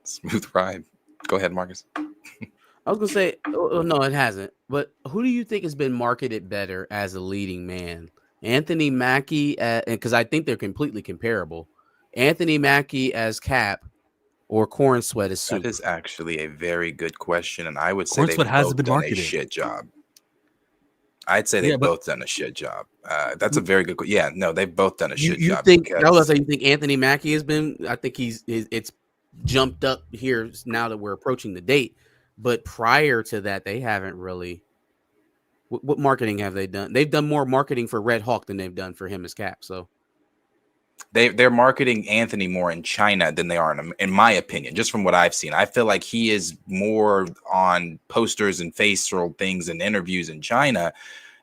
a smooth ride. Go ahead, Marcus. I was going to say, no, it hasn't. But who do you think has been marketed better as a leading man? Anthony Mackie, because I think they're completely comparable. Anthony Mackie as Cap or Cornsweet as Super? That is actually a very good question, and I would say they've both done a shit job. I'd say they've both done a shit job. That's a very good. Yeah, no, they've both done a shit job. You think Anthony Mackie has been? I think it's jumped up here now that we're approaching the date. But prior to that, they haven't really. What marketing have they done? They've done more marketing for Red Hawk than they've done for him as Cap. So they're marketing Anthony more in China than they are in my opinion, just from what I've seen. I feel like he is more on posters and facial things and interviews in China.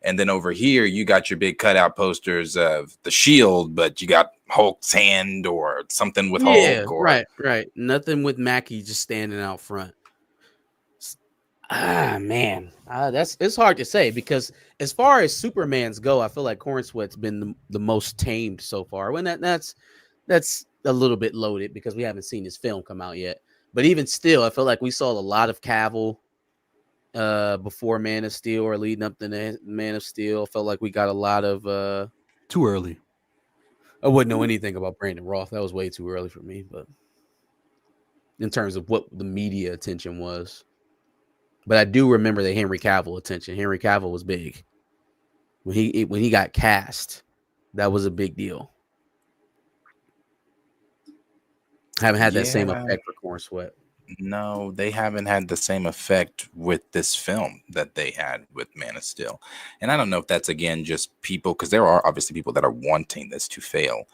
And then over here, you got your big cutout posters of the Shield, but you got Hulk's hand or something with Hulk. Right. Nothing with Mackie just standing out front. Man, it's hard to say because as far as Supermans go, I feel like Corn Sweat's been the most tamed so far. When that's a little bit loaded because we haven't seen his film come out yet. But even still, I feel like we saw a lot of Cavill before Man of Steel or leading up to Man of Steel. I felt like we got a lot of Too early. I wouldn't know anything about Brandon Roth. That was way too early for me, but in terms of what the media attention was. But I do remember the Henry Cavill attention. Henry Cavill was big. When he got cast, that was a big deal. Haven't had that same effect for Corn Sweat. No, they haven't had the same effect with this film that they had with Man of Steel. And I don't know if that's, again, just people, because there are obviously people that are wanting this to fail.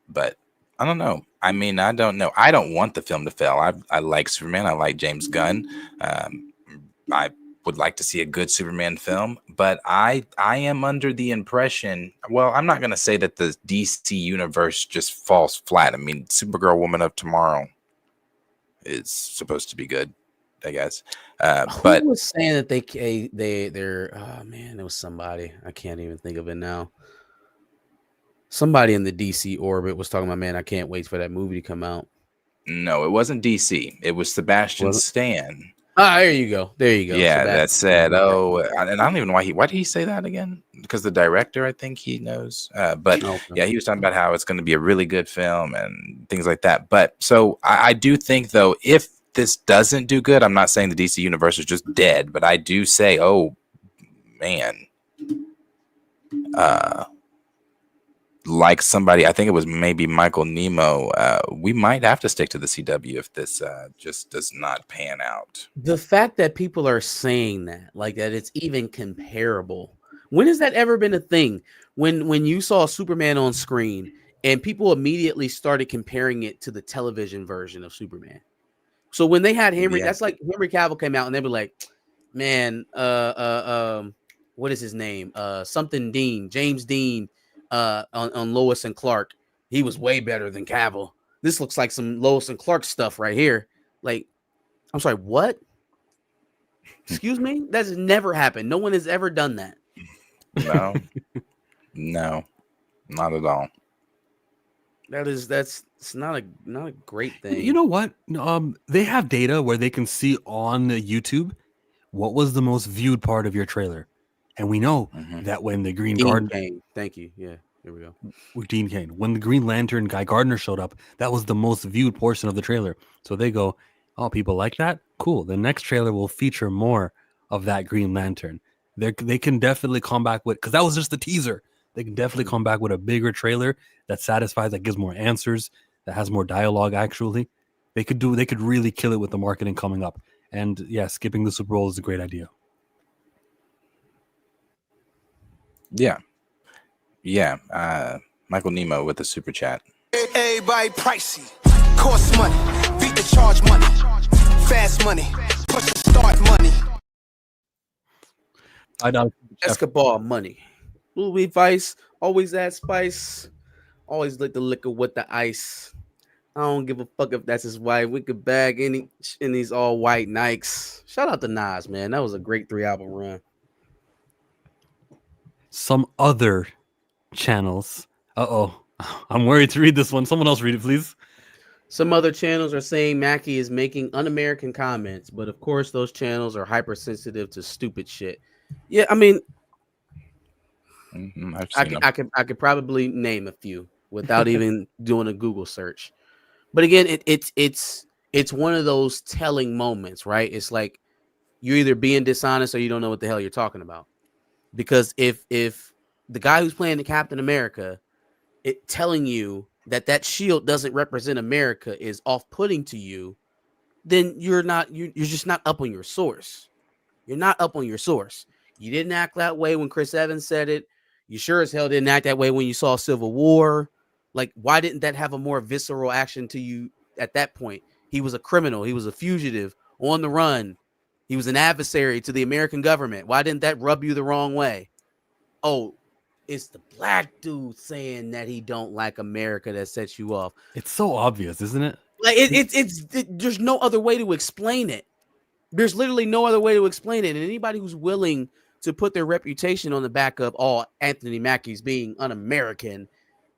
But I don't know. I mean, I don't know. I don't want the film to fail. I like Superman. I like James Gunn. I would like to see a good Superman film, but I am under the impression, well, I'm not going to say that the DC universe just falls flat. I mean, Supergirl, Woman of Tomorrow is supposed to be good, I guess. But who was saying that they're oh man, it was somebody. I can't even think of it now. Somebody in the DC orbit was talking about, man, I can't wait for that movie to come out. No, it wasn't DC. It was Sebastian Stan. Ah, there you go. There you go. Yeah, that said, and I don't even know why did he say that again? Because the director, I think he knows. But yeah, he was talking about how it's going to be a really good film and things like that. But so I do think, though, if this doesn't do good, I'm not saying the DC universe is just dead, but I do say, oh man, like somebody, I think it was maybe Michael Nemo, we might have to stick to the CW if this just does not pan out. The fact that people are saying that, like that it's even comparable. When has that ever been a thing? When you saw Superman on screen and people immediately started comparing it to the television version of Superman. So when they had Henry, that's like Henry Cavill came out and they were like, man, what is his name? Something Dean, James Dean. On Lois and Clark, he was way better than Cavill. This looks like some Lois and Clark stuff right here. Like, I'm sorry, what? Excuse me? That's never happened. No one has ever done that. No, not at all. That's not a great thing. You know what? They have data where they can see on YouTube what was the most viewed part of your trailer. And we know that when the Green Garden, thank you. Yeah, here we go. With Dean Cain, when the Green Lantern Guy Gardner showed up, that was the most viewed portion of the trailer. So they go, "Oh, people like that? Cool. The next trailer will feature more of that Green Lantern." They can definitely come back with, because that was just the teaser. They can definitely come back with a bigger trailer that satisfies, that gives more answers, that has more dialogue. Actually, they could really kill it with the marketing coming up. And yeah, skipping the Super Bowl is a great idea. Yeah. Michael Nemo with the super chat. Everybody pricey. Cost money. Beat the charge money. Fast money. Push the start money. Escobar money. Louis Vice. Always add spice. Always lick the liquor with the ice. I don't give a fuck if that's his wife. We could bag any in these all white Nikes. Shout out to Nas, man. That was a great 3-album run. Some other channels. I'm worried to read this one. Someone else read it, please. Some other channels are saying Mackie is making un-American comments, but of course those channels are hypersensitive to stupid shit. Yeah, I mean, I could probably name a few without even doing a Google search. But again, it's one of those telling moments, right? It's like you're either being dishonest or you don't know what the hell you're talking about. Because if the guy who's playing the Captain America, telling you that shield doesn't represent America is off-putting to you, then you're just not up on your source. You're not up on your source. You didn't act that way when Chris Evans said it. You sure as hell didn't act that way when you saw Civil War. Like, why didn't that have a more visceral action to you at that point? He was a criminal. He was a fugitive on the run. He was an adversary to the American government. Why didn't that rub you the wrong way? Oh, it's the black dude saying that he don't like America that sets you off. It's so obvious, isn't it? Like it's there's no other way to explain it. There's literally no other way to explain it. And anybody who's willing to put their reputation on the back of all Anthony Mackie's being un-American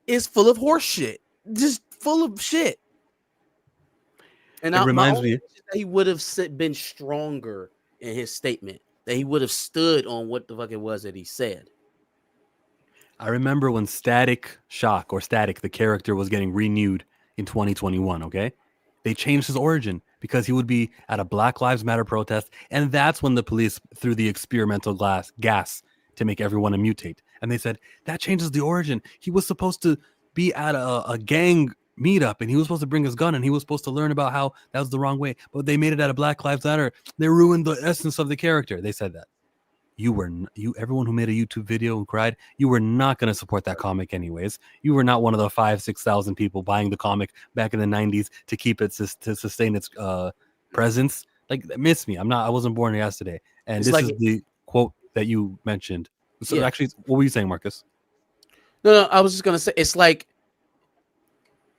is full of horse shit. Just full of shit. And It reminds me that he would have been stronger in his statement, that he would have stood on what the fuck it was that he said. I remember when Static Shock or Static, the character, was getting renewed in 2021, okay? They changed his origin because he would be at a Black Lives Matter protest, and that's when the police threw the experimental gas to make everyone mutate. And they said, that changes the origin. He was supposed to be at a gang meetup, and he was supposed to bring his gun, and he was supposed to learn about how that was the wrong way, but they made it at a Black Lives Matter. They ruined the essence of the character. They said that. Everyone who made a YouTube video and cried, you were not going to support that comic anyways. You were not one of the 5,000-6,000 people buying the comic back in the 90s to keep it to sustain its presence. Like, miss me. I wasn't born yesterday. And it's this is the quote that you mentioned. So actually, what were you saying, Marcus? No, I was just going to say, it's like,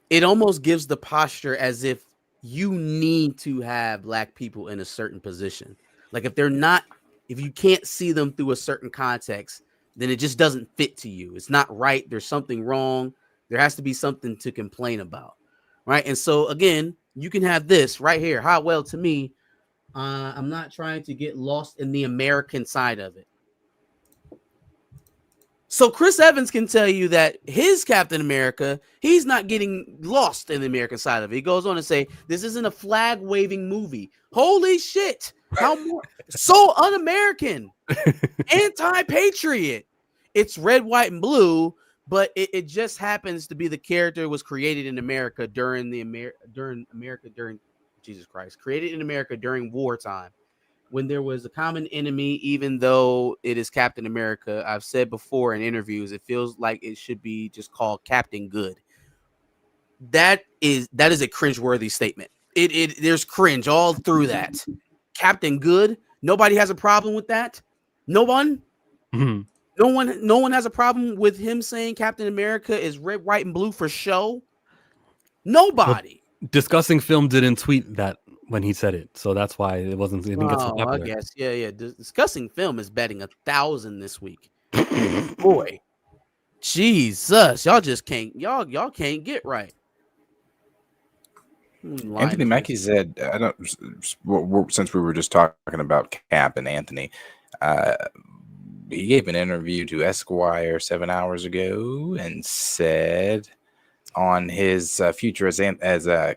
it almost gives the posture as if you need to have Black people in a certain position. Like, if you can't see them through a certain context, then it just doesn't fit to you. It's not right. There's something wrong. There has to be something to complain about, right? And so, again, you can have this right here. Well, to me, I'm not trying to get lost in the American side of it. So Chris Evans can tell you that his Captain America, he's not getting lost in the American side of it. He goes on to say, this isn't a flag-waving movie. Holy shit. How more so un-American, anti-patriot. It's red, white, and blue, but it just happens to be the character was created in America during Jesus Christ, created in America during wartime, when there was a common enemy. Even though it is Captain America, I've said before in interviews, it feels like it should be just called Captain Good. That is a cringeworthy statement. There's cringe all through that. Captain Good. Nobody has a problem with that. No one. Mm-hmm. No one has a problem with him saying Captain America is red, white, and blue for show. Nobody. Well, Discussing Film didn't tweet that when he said it, so that's why it didn't get so popular. I guess, yeah. Discussing Film is betting 1,000 this week. Boy, Jesus, y'all just can't. Y'all can't get right. Anthony Mackie said, since we were just talking about Cap and Anthony, he gave an interview to Esquire 7 hours ago and said on his future as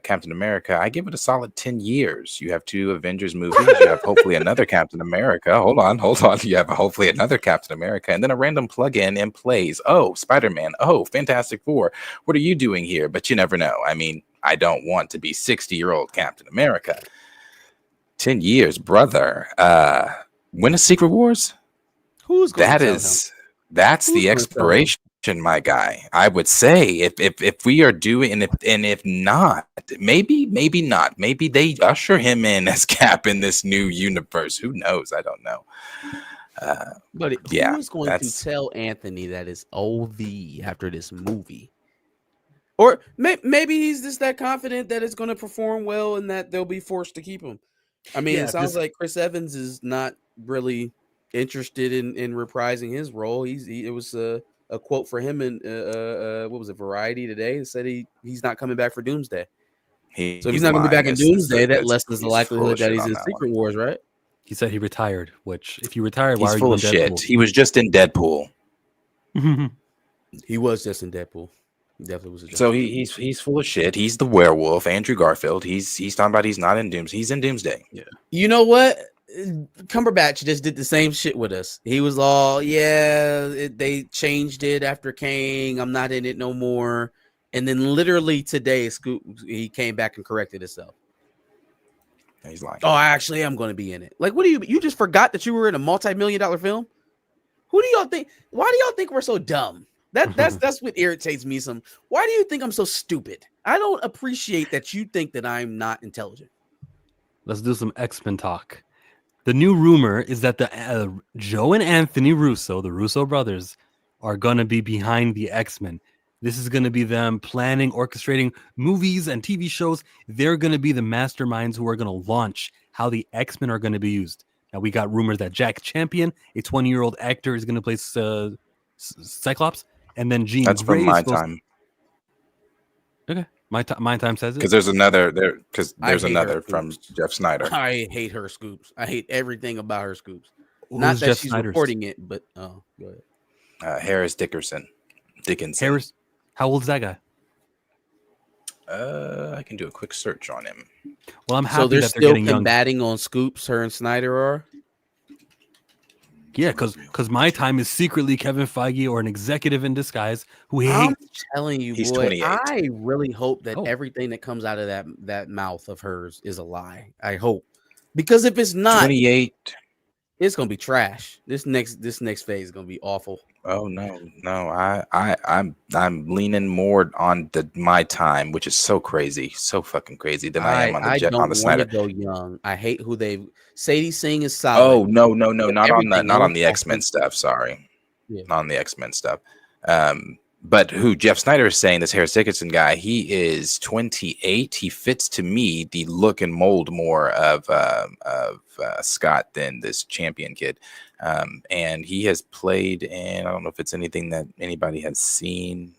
Captain America, I give it a solid 10 years. You have 2 Avengers movies. You have hopefully another Captain America. Hold on. You have hopefully another Captain America, and then a random plug-in and plays. Oh, Spider-Man. Oh, Fantastic Four. What are you doing here? But you never know. I mean, I don't want to be 60-year-old Captain America. 10 years, brother. When is Secret Wars? Who's going to tell him? That's the expiration, my guy. I would say if we are doing, and if not, maybe not. Maybe they usher him in as Cap in this new universe. Who knows? I don't know. But who's going to tell Anthony that it's OV after this movie? Or maybe he's just that confident that it's going to perform well and that they'll be forced to keep him. I mean, it sounds like Chris Evans is not really interested in reprising his role. It was a quote for him in what was it, Variety today? It said he's not coming back for Doomsday. So if he's not going to be back in Doomsday, that lessens the likelihood that he's in Secret Wars, right? He said he retired. Which, if you retired, why he's are full you of in shit? Deadpool? He was just in Deadpool. He was just in Deadpool. He definitely was. So he's full of shit. He's the werewolf, Andrew Garfield. He's talking about he's not in Doomsday. He's in Doomsday. Yeah. You know what? Cumberbatch just did the same shit with us. He was all, they changed it after Kang. I'm not in it no more. And then literally today, he came back and corrected himself. He's like, oh, I actually am going to be in it. Like, what do you just forgot that you were in a multi-million-dollar film? Who do y'all think? Why do y'all think we're so dumb? That's what irritates me some. Why do you think I'm so stupid? I don't appreciate that you think that I'm not intelligent. Let's do some X-Men talk. The new rumor is that the Joe and Anthony Russo, the Russo brothers, are going to be behind the X-Men. This is going to be them planning, orchestrating movies and TV shows. They're going to be the masterminds who are going to launch how the X-Men are going to be used. Now, we got rumors that Jack Champion, a 20-year-old actor, is going to play Cyclops, and then Jean That's from Grey my is supposed. time. Okay, my time says it. Because there's another there. Because I there's hate another her from scoops. Jeff Snyder. I hate her scoops. I hate everything about her scoops. Who's Not that Jeff she's Snyder's? reporting it, but go ahead. Harris Dickinson. Harris, how old is that guy? I can do a quick search on him. Well, I'm So happy they're that they're still getting young. combating on scoops. Her and Snyder are. Yeah, because my time is secretly Kevin Feige or an executive in disguise who I'm hates. telling you, He's boy, 28. I really hope that Oh. everything that comes out of that mouth of hers is a lie. I hope, because if it's not, 28. it's gonna be trash. This next phase is gonna be awful. Oh no. I'm leaning more on my time, which is so crazy, so fucking crazy than I am on I the don't want Snyder. to go young. I hate who they. Sadie Singh is solid. Oh no, but not on everything the else, X-Men stuff. Sorry, Yeah. not on the X-Men stuff. But who Jeff Snyder is saying, this Harris Dickinson guy, he is 28. He fits to me the look and mold more of Scott than this Champion kid. And he has played in, I don't know if it's anything that anybody has seen,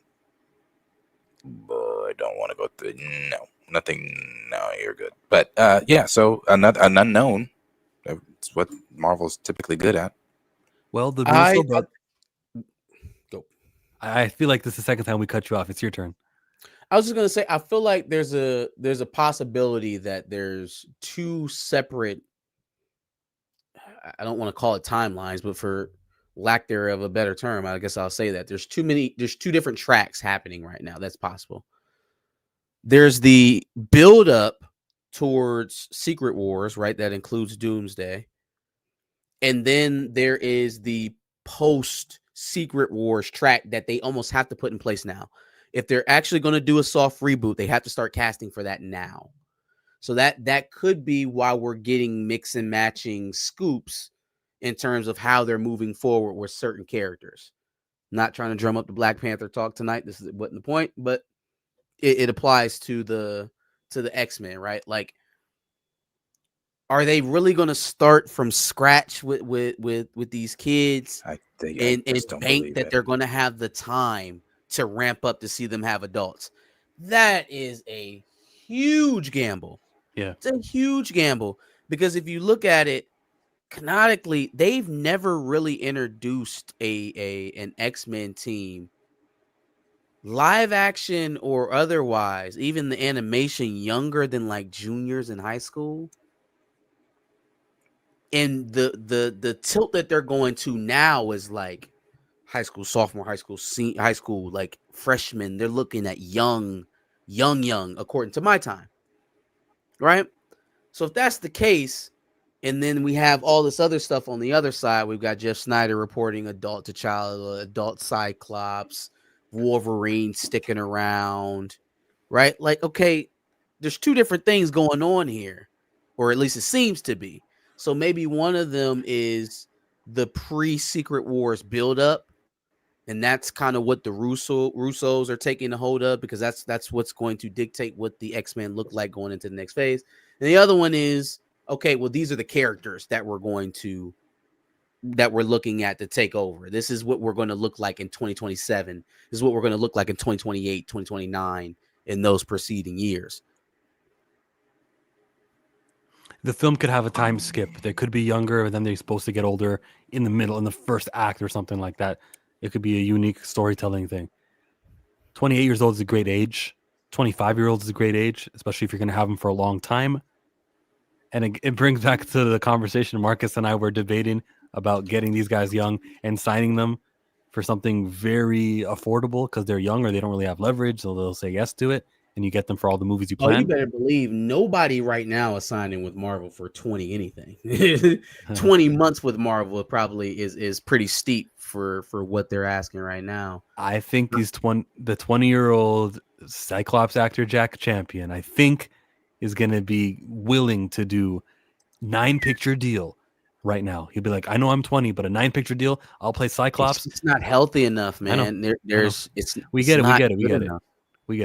but I don't want to go through. No, nothing. No, you're good. But yeah, so an unknown. It's what Marvel's typically good at. Well, the Russo Go. I feel like this is the second time we cut you off. It's your turn. I was just gonna say, I feel like there's a possibility that there's two separate. I don't want to call it timelines, but for lack thereof a better term, I guess I'll say that there's two different tracks happening right now. That's possible. There's the build up towards Secret Wars, right? That includes Doomsday. And then there is the post Secret Wars track that they almost have to put in place now. If they're actually going to do a soft reboot, they have to start casting for that now. So that could be why we're getting mix and matching scoops in terms of how they're moving forward with certain characters. Not trying to drum up the Black Panther talk tonight. This wasn't the point, but it applies to the X-Men, right? Like, are they really going to start from scratch with these kids and think that they're going to have the time to ramp up to see them have adults? That is a huge gamble. Yeah, it's a huge gamble, because if you look at it canonically, they've never really introduced an X-Men team, live action or otherwise, even the animation, younger than like juniors in high school. And the tilt that they're going to now is like high school, sophomore, high school, like freshmen. They're looking at young, according to my time. Right? So if that's the case, and then we have all this other stuff on the other side, we've got Jeff Snyder reporting adult to child, adult Cyclops, Wolverine sticking around, right? Like, okay, there's two different things going on here, or at least it seems to be. So maybe one of them is the pre-Secret Wars buildup, and that's kind of what the Russos are taking a hold of, because that's what's going to dictate what the X-Men look like going into the next phase. And the other one is, okay, well, these are the characters that we're looking at to take over. This is what we're going to look like in 2027. This is what we're going to look like in 2028, 2029, in those preceding years. The film could have a time skip. They could be younger, and then they're supposed to get older in the middle, in the first act or something like that. It could be a unique storytelling thing. 28 years old is a great age. 25-year-old is a great age, especially if you're going to have them for a long time. And it brings back to the conversation Marcus and I were debating about getting these guys young and signing them for something very affordable because they're young or they don't really have leverage, so they'll say yes to it, and you get them for all the movies you plan. Oh, you better believe nobody right now is signing with Marvel for 20 anything. 20 months with Marvel probably is pretty steep for what they're asking right now. I think the 20-year-old Cyclops actor Jack Champion, I think, is going to be willing to do 9-picture deal right now. He'll be like, I know I'm 20, but a 9-picture deal, I'll play Cyclops. It's not healthy enough, man. We get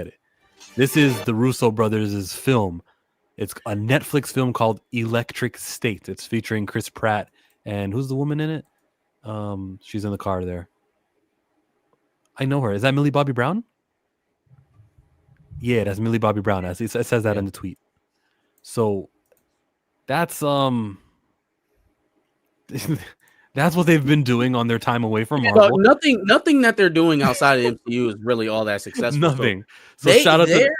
it. This is the Russo brothers' film. It's a Netflix film called Electric State. It's featuring Chris Pratt and who's the woman in it? She's in the car there. I know her. Is that Millie Bobby Brown? Yeah, that's Millie Bobby Brown. It says that in the tweet. So that's that's what they've been doing on their time away from Marvel. Nothing that they're doing outside of MCU is really all that successful. Nothing. So shout out to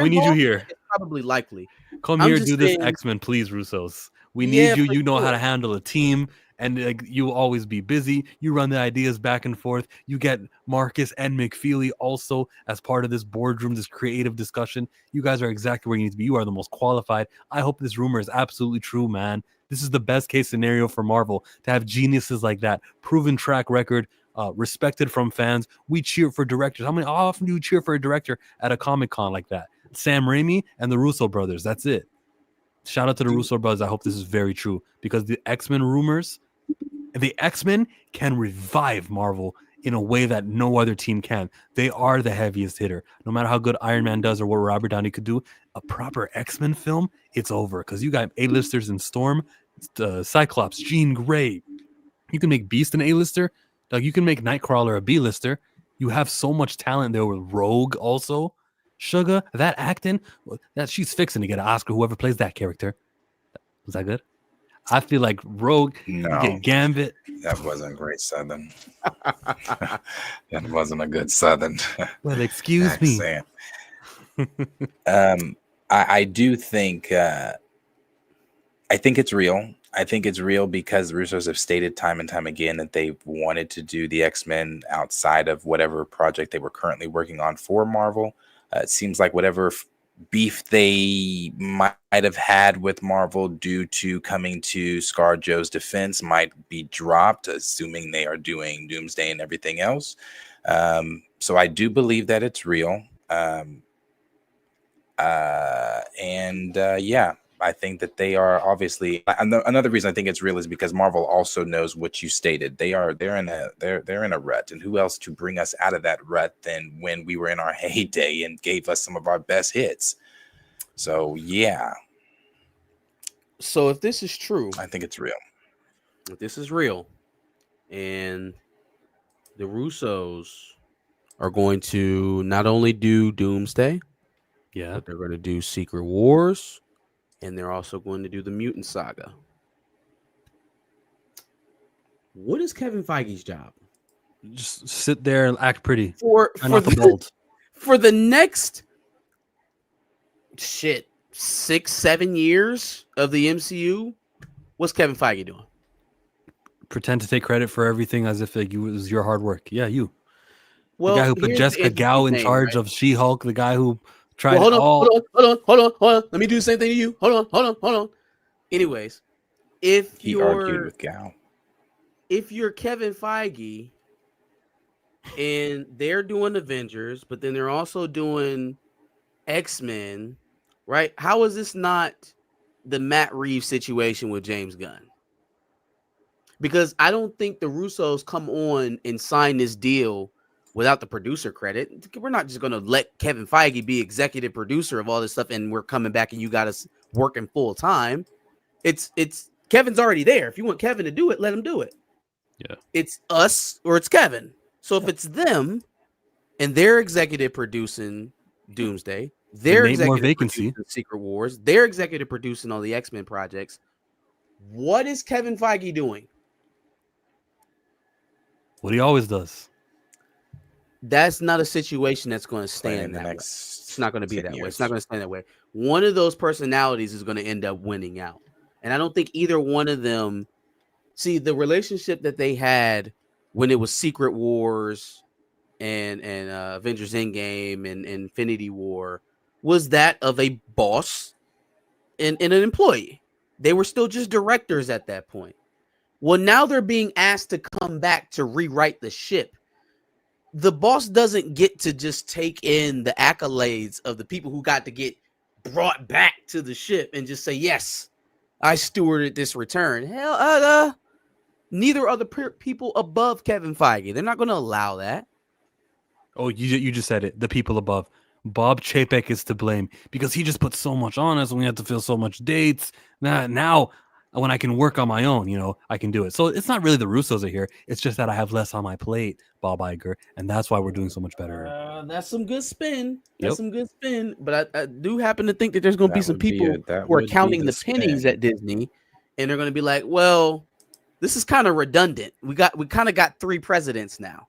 we need you here. It's probably likely. Come here, do this X-Men, please, Russos. We need you. You know how to handle a team, and you always be busy. You run the ideas back and forth. You get Marcus and McFeely also as part of this boardroom, this creative discussion. You guys are exactly where you need to be. You are the most qualified. I hope this rumor is absolutely true, man. This is the best case scenario for Marvel to have geniuses like that, proven track record, respected from fans. We cheer for directors. How often do you cheer for a director at a Comic-Con like that? Sam Raimi and the Russo brothers. That's it. Shout out to the Russo brothers. I hope this is very true because the X-Men rumors, the X-Men can revive Marvel in a way that no other team can. They are the heaviest hitter. No matter how good Iron Man does or what Robert Downey could do, a proper X-Men film, it's over because you got A-listers in Storm, Cyclops, Jean Grey. You can make Beast an A-lister. Like you can make Nightcrawler a B-lister. You have so much talent there with Rogue also. Sugar, that acting, that she's fixing to get an Oscar, whoever plays that character. Was that good? I feel like Rogue, you get Gambit. That wasn't great Southern. That wasn't a good Southern. Well, excuse me. I do think, I think it's real. I think it's real because the Russos have stated time and time again that they wanted to do the X-Men outside of whatever project they were currently working on for Marvel. It seems like whatever beef they might have had with Marvel due to coming to ScarJo's defense might be dropped, assuming they are doing Doomsday and everything else. So I do believe that it's real. Yeah, I think that they are obviously another reason I think it's real is because Marvel also knows what you stated. They're in a rut, and who else to bring us out of that rut than when we were in our heyday and gave us some of our best hits. So yeah. So if this is true, I think it's real. If this is real, and the Russos are going to not only do Doomsday, but they're going to do Secret Wars. And they're also going to do the Mutant Saga. What is Kevin Feige's job? Just sit there and act pretty. For the next 6-7 years of the MCU, what's Kevin Feige doing? Pretend to take credit for everything as if it was your hard work. Yeah, you. Well, the guy who put Jessica Gao in charge of She-Hulk, the guy who tried hold on. Let me do the same thing to you. Hold on. Anyways, if he argued with Gao. If you're Kevin Feige and they're doing Avengers, but then they're also doing X-Men, right? How is this not the Matt Reeves situation with James Gunn? Because I don't think the Russos come on and sign this deal without the producer credit. We're not just going to let Kevin Feige be executive producer of all this stuff and we're coming back and you got us working full time. It's Kevin's already there. If you want Kevin to do it, let him do it. Yeah. It's us or it's Kevin. So if it's them and they're executive producing Doomsday, they're executive producing Secret Wars, they're executive producing all the X-Men projects, what is Kevin Feige doing? What he always does. That's not a situation that's going to stand that way. It's not going to be that way. It's not going to stand that way. One of those personalities is going to end up winning out. And I don't think either one of them see the relationship that they had when it was Secret Wars and Avengers Endgame and Infinity War was that of a boss and an employee. They were still just directors at that point. Well, now they're being asked to come back to rewrite the ship. The boss doesn't get to just take in the accolades of the people who got to get brought back to the ship and just say, yes, I stewarded this return. Hell, neither are the people above Kevin Feige. They're not going to allow that. Oh, you just said it. The people above. Bob Chapek is to blame because he just put so much on us and we had to fill so much dates. Now when I can work on my own, I can do it. So it's not really the Russos are here. It's just that I have less on my plate, Bob Iger, and that's why we're doing so much better. That's some good spin. That's Yep. some good spin. But I do happen to think that there's going to be some people who are would be counting the the pennies spin. at Disney, and they're going to be like, "Well, this is kind of redundant. We kind of got 3 presidents now.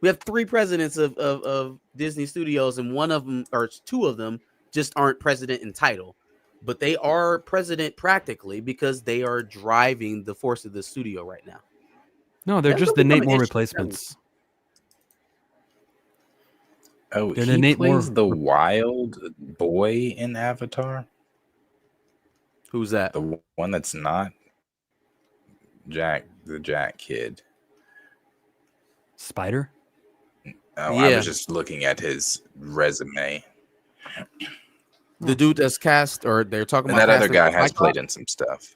We have 3 presidents of Disney Studios, and one of them or 2 of them just aren't president in title, but they are president practically because they are driving the force of the studio right now. No, they're just the Nate Moore replacements. Oh, They're he the Nate plays Moore- the wild boy in Avatar. Who's that? The one that's not Jack, the Jack kid. Spider? Oh, I Yeah. was just looking at his resume. The dude that's cast, or they're talking And about that other casting guy for has Cyclops? played in some stuff.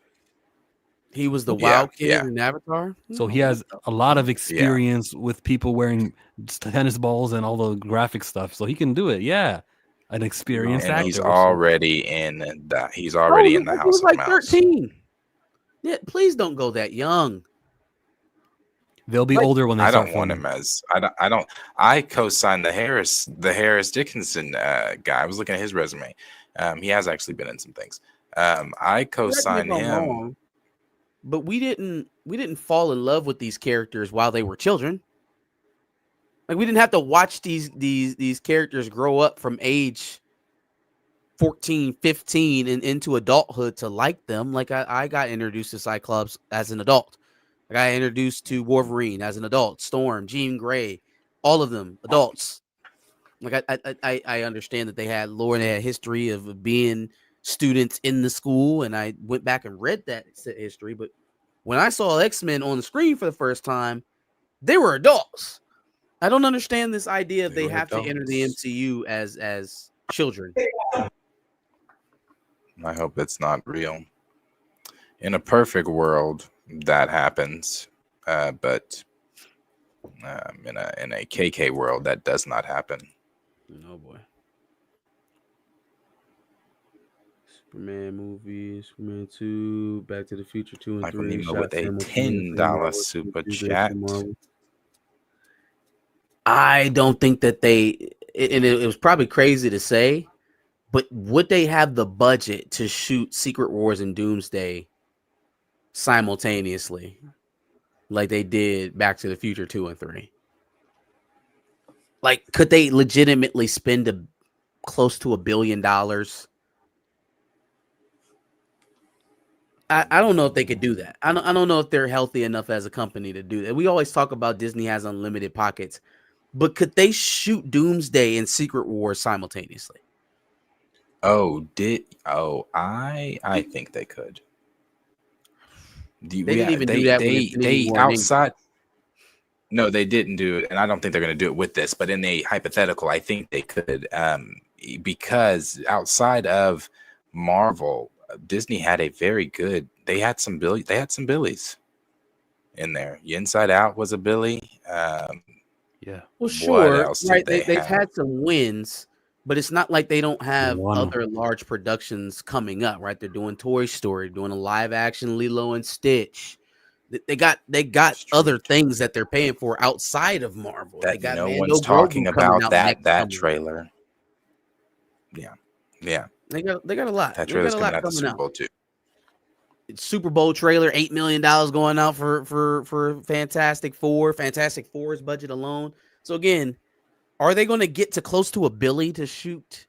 He was the Yeah, wild kid yeah. in Avatar. So he has a lot of experience with people wearing tennis balls and all the graphic stuff. So he can do it. Yeah. An experienced And actor. he's So- already in the He House was of like Mouse. 13. Yeah, please don't go that young. They'll be older when they I start don't want filming. him as I co-signed the Harris Dickinson guy. I was looking at his resume. He has actually been in some things. I co-signed Correct me if I'm him. wrong, but we didn't fall in love with these characters while they were children. Like we didn't have to watch these characters grow up from age 14, 15 and into adulthood to like them. Like I got introduced to Cyclops as an adult. I got introduced to Wolverine as an adult, Storm, Jean Grey, all of them adults. Like I understand that they had lore and they had history of being students in the school, and I went back and read that history. But when I saw X-Men on the screen for the first time, they were adults. I don't understand this idea of they were have to enter the adults. MCU as children. I hope that's not real. In a perfect world, that happens, but in a KK world, that does not happen. Oh boy. Superman movie, Superman 2, Back to the Future 2 and Michael 3. Nemo shot with a simultaneously. $10 super chat. I don't think that it was probably crazy to say, but would they have the budget to shoot Secret Wars and Doomsday simultaneously like they did Back to the Future 2 and 3? Like, could they legitimately spend close to $1 billion? I don't know if they could do that. I don't know if they're healthy enough as a company to do that. We always talk about Disney has unlimited pockets, but could they shoot Doomsday and Secret Wars simultaneously? I think they could. They didn't even do that with Infinity War and outside. No, they didn't do it, and I don't think they're going to do it with this. But in a hypothetical, I think they could, because outside of Marvel, Disney had a very good. They had some Billies in there. Inside Out was a Billy. Yeah. Well, sure, else did right? they They've have? had some wins, but it's not like they don't have One. other large productions coming up, right? They're doing Toy Story, doing a live action Lilo and Stitch. They got other things that they're paying for outside of Marvel. They That got no Mando one's talking Grogu coming about out that next that summer. trailer. Yeah. They got a lot. That They trailer's got a coming lot out the coming Super out. Bowl too. Super Bowl trailer, $8 million going out for Fantastic Four. Fantastic Four's budget alone. So again, are they going to get to close to $1 billion to shoot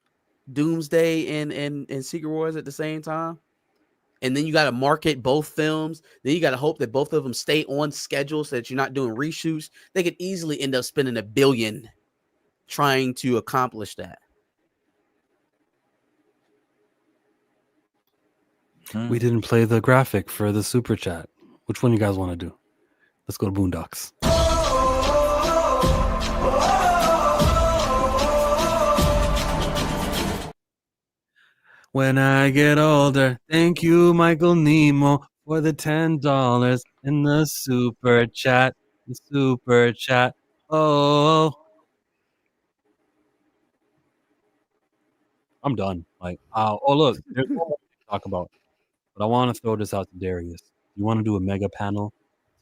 Doomsday and Secret Wars at the same time? And then you got to market both films. Then you got to hope that both of them stay on schedule so that you're not doing reshoots. They could easily end up spending $1 billion trying to accomplish that. We didn't play the graphic for the super chat. Which one you guys want to do? Let's go to Boondocks. When I get older, thank you, Michael Nemo, for the $10 in the super chat. The super chat. Oh. I'm done. Like, oh look, there's one more thing to talk about, but I want to throw this out to Darius. You want to do a mega panel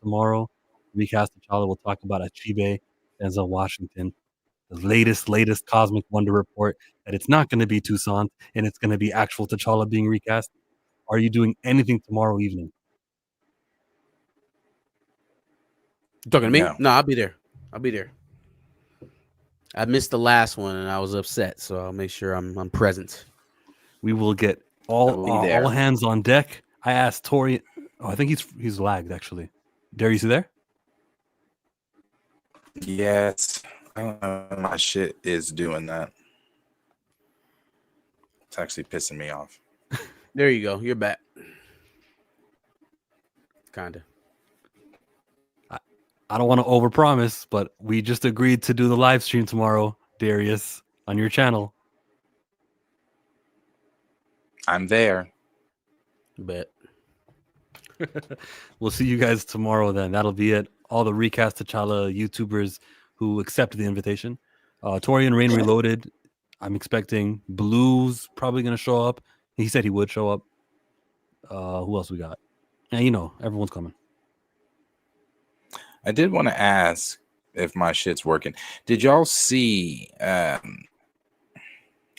tomorrow? Recast T'Challa. We'll talk about Achibe, Denzel Washington, the latest Cosmic Wonder report that it's not going to be Toussaint and it's going to be actual T'Challa being recast. Are you doing anything tomorrow evening? You talking to me? No. No, I'll be there. I'll be there. I missed the last one and I was upset, so I'll make sure I'm present. We will get all hands on deck. I asked Tori. Oh, I think he's lagged actually. Darius, you there? Yes. I don't know if my shit is doing that. It's actually pissing me off. There you go. You're back. Kinda. I don't want to overpromise, but we just agreed to do the live stream tomorrow, Darius, on your channel. I'm there. Bet. We'll see you guys tomorrow then. That'll be it. All the Recast T'Challa YouTubers who accepted the invitation. Tori and Rain Reloaded. I'm expecting Blue's probably going to show up. He said he would show up. Who else we got? And you know, everyone's coming. I did want to ask if my shit's working. Did y'all see? I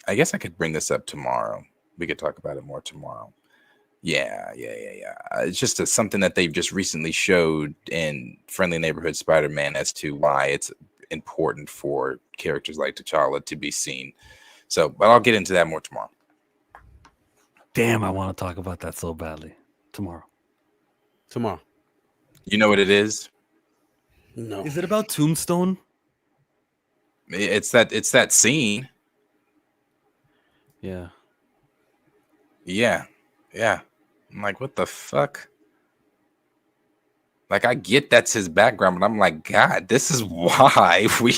guess I could bring this up tomorrow. We could talk about it more tomorrow. Yeah. It's just something that they've just recently showed in Friendly Neighborhood Spider-Man as to why it's important for characters like T'Challa to be seen. So, but I'll get into that more tomorrow. Damn, I want to talk about that so badly. Tomorrow. You know what it is? No. Is it about Tombstone? It's that scene. Yeah. I'm like, what the fuck? Like, I get that's his background, but I'm like, God, this is why we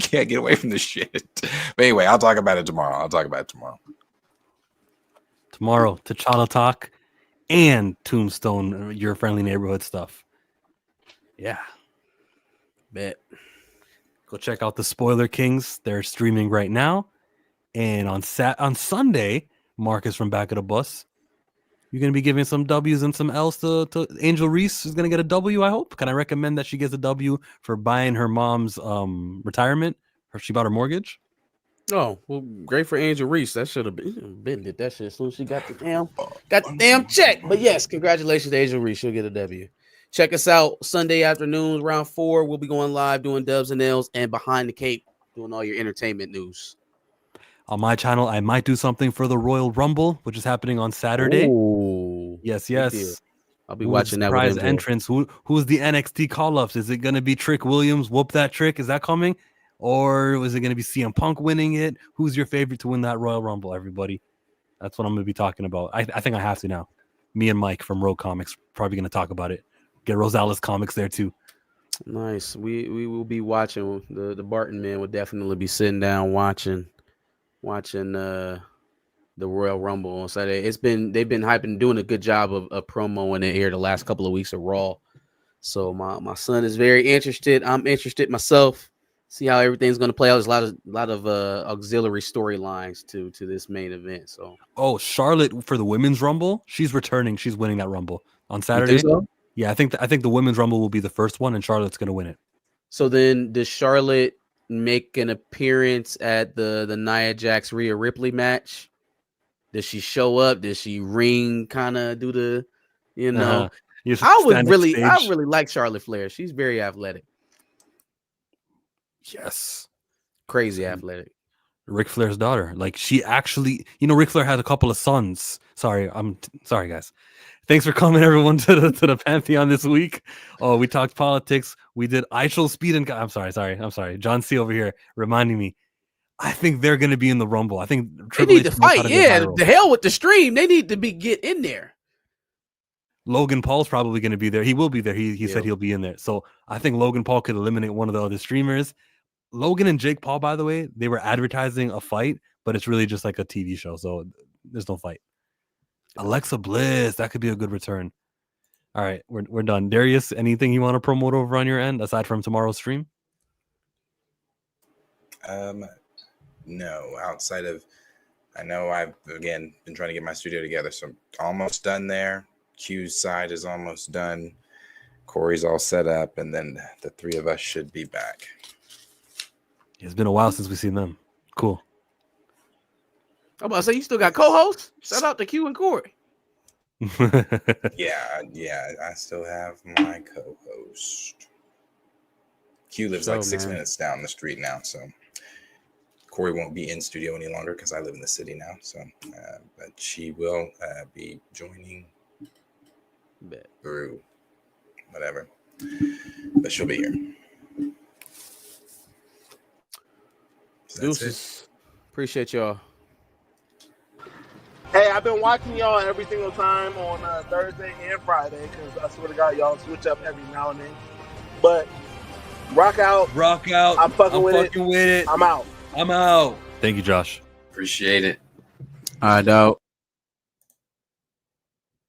can't get away from this shit. But anyway, I'll talk about it tomorrow. Tomorrow, T'Challa talk and Tombstone, your Friendly Neighborhood stuff. Yeah. Bet. Go check out the Spoiler Kings. They're streaming right now. And on Sunday, Marcus from Back of the Bus, you're going to be giving some W's and some L's to Angel Reese, who's going to get a W, I hope. Can I recommend that she gets a W for buying her mom's retirement? She bought her mortgage. Oh, well, great for Angel Reese. That should have been did that shit as soon as she got the damn check. But yes, congratulations to Angel Reese. She'll get a W. Check us out Sunday afternoon around 4. We'll be going live doing Dubs and L's and Behind the Cape doing all your entertainment news. On my channel, I might do something for the Royal Rumble, which is happening on Saturday. Ooh, yes. I'll be watching that. Surprise entrance. Who's the NXT call-ups? Is it going to be Trick Williams? Whoop that trick. Is that coming? Or is it going to be CM Punk winning it? Who's your favorite to win that Royal Rumble, everybody? That's what I'm going to be talking about. I think I have to now. Me and Mike from Rogue Comics probably going to talk about it. Get Rosales Comics there too. Nice. We will be watching. The Barton men will definitely be sitting down watching the Royal Rumble on Saturday. They've been hyping, doing a good job of promoing it here the last couple of weeks of Raw. So my son is very interested. I'm interested myself. See how everything's going to play out. There's a lot of auxiliary storylines to this main event. So Charlotte for the Women's Rumble, she's returning. She's winning that Rumble on Saturday. You think so? Yeah, I think the Women's Rumble will be the first one, and Charlotte's going to win it. So then, does Charlotte make an appearance at the Nia Jax Rhea Ripley match? Does she show up? Does she ring? Kind of do the, I really like Charlotte Flair. She's very athletic. Yes, crazy athletic. Ric Flair's daughter. Like, she actually, Ric Flair had a couple of sons. Sorry, guys. Thanks for coming, everyone, to the Pantheon this week. Oh, we talked politics. We did Eichel, Speed, and I'm sorry. John C. over here reminding me. I think they're going to be in the Rumble. I think they need to fight. Yeah, the hell with the stream. They need to get in there. Logan Paul's probably going to be there. He will be there. He said he'll be in there. So I think Logan Paul could eliminate one of the other streamers. Logan and Jake Paul, by the way, they were advertising a fight, but it's really just like a TV show. So there's no fight. Alexa Bliss, that could be a good return. All right, we're done. Darius, anything you want to promote over on your end aside from tomorrow's stream? No, outside of I know I've, again, been trying to get my studio together, so I'm almost done there. Q's side is almost done. Corey's all set up, and then the three of us should be back. It's been a while since we've seen them. Cool. I'm about to say, you still got co-hosts? Shout out to Q and Corey. Yeah, I still have my co-host. Q lives like 6 minutes down the street now, so Corey won't be in studio any longer because I live in the city now. So, but she will be joining through whatever. But she'll be here. So Deuces. Appreciate y'all. Hey, I've been watching y'all every single time on Thursday and Friday because I swear to God, y'all switch up every now and then. But rock out. I'm fucking with it. I'm out. Thank you, Josh. Appreciate it. All right, dog.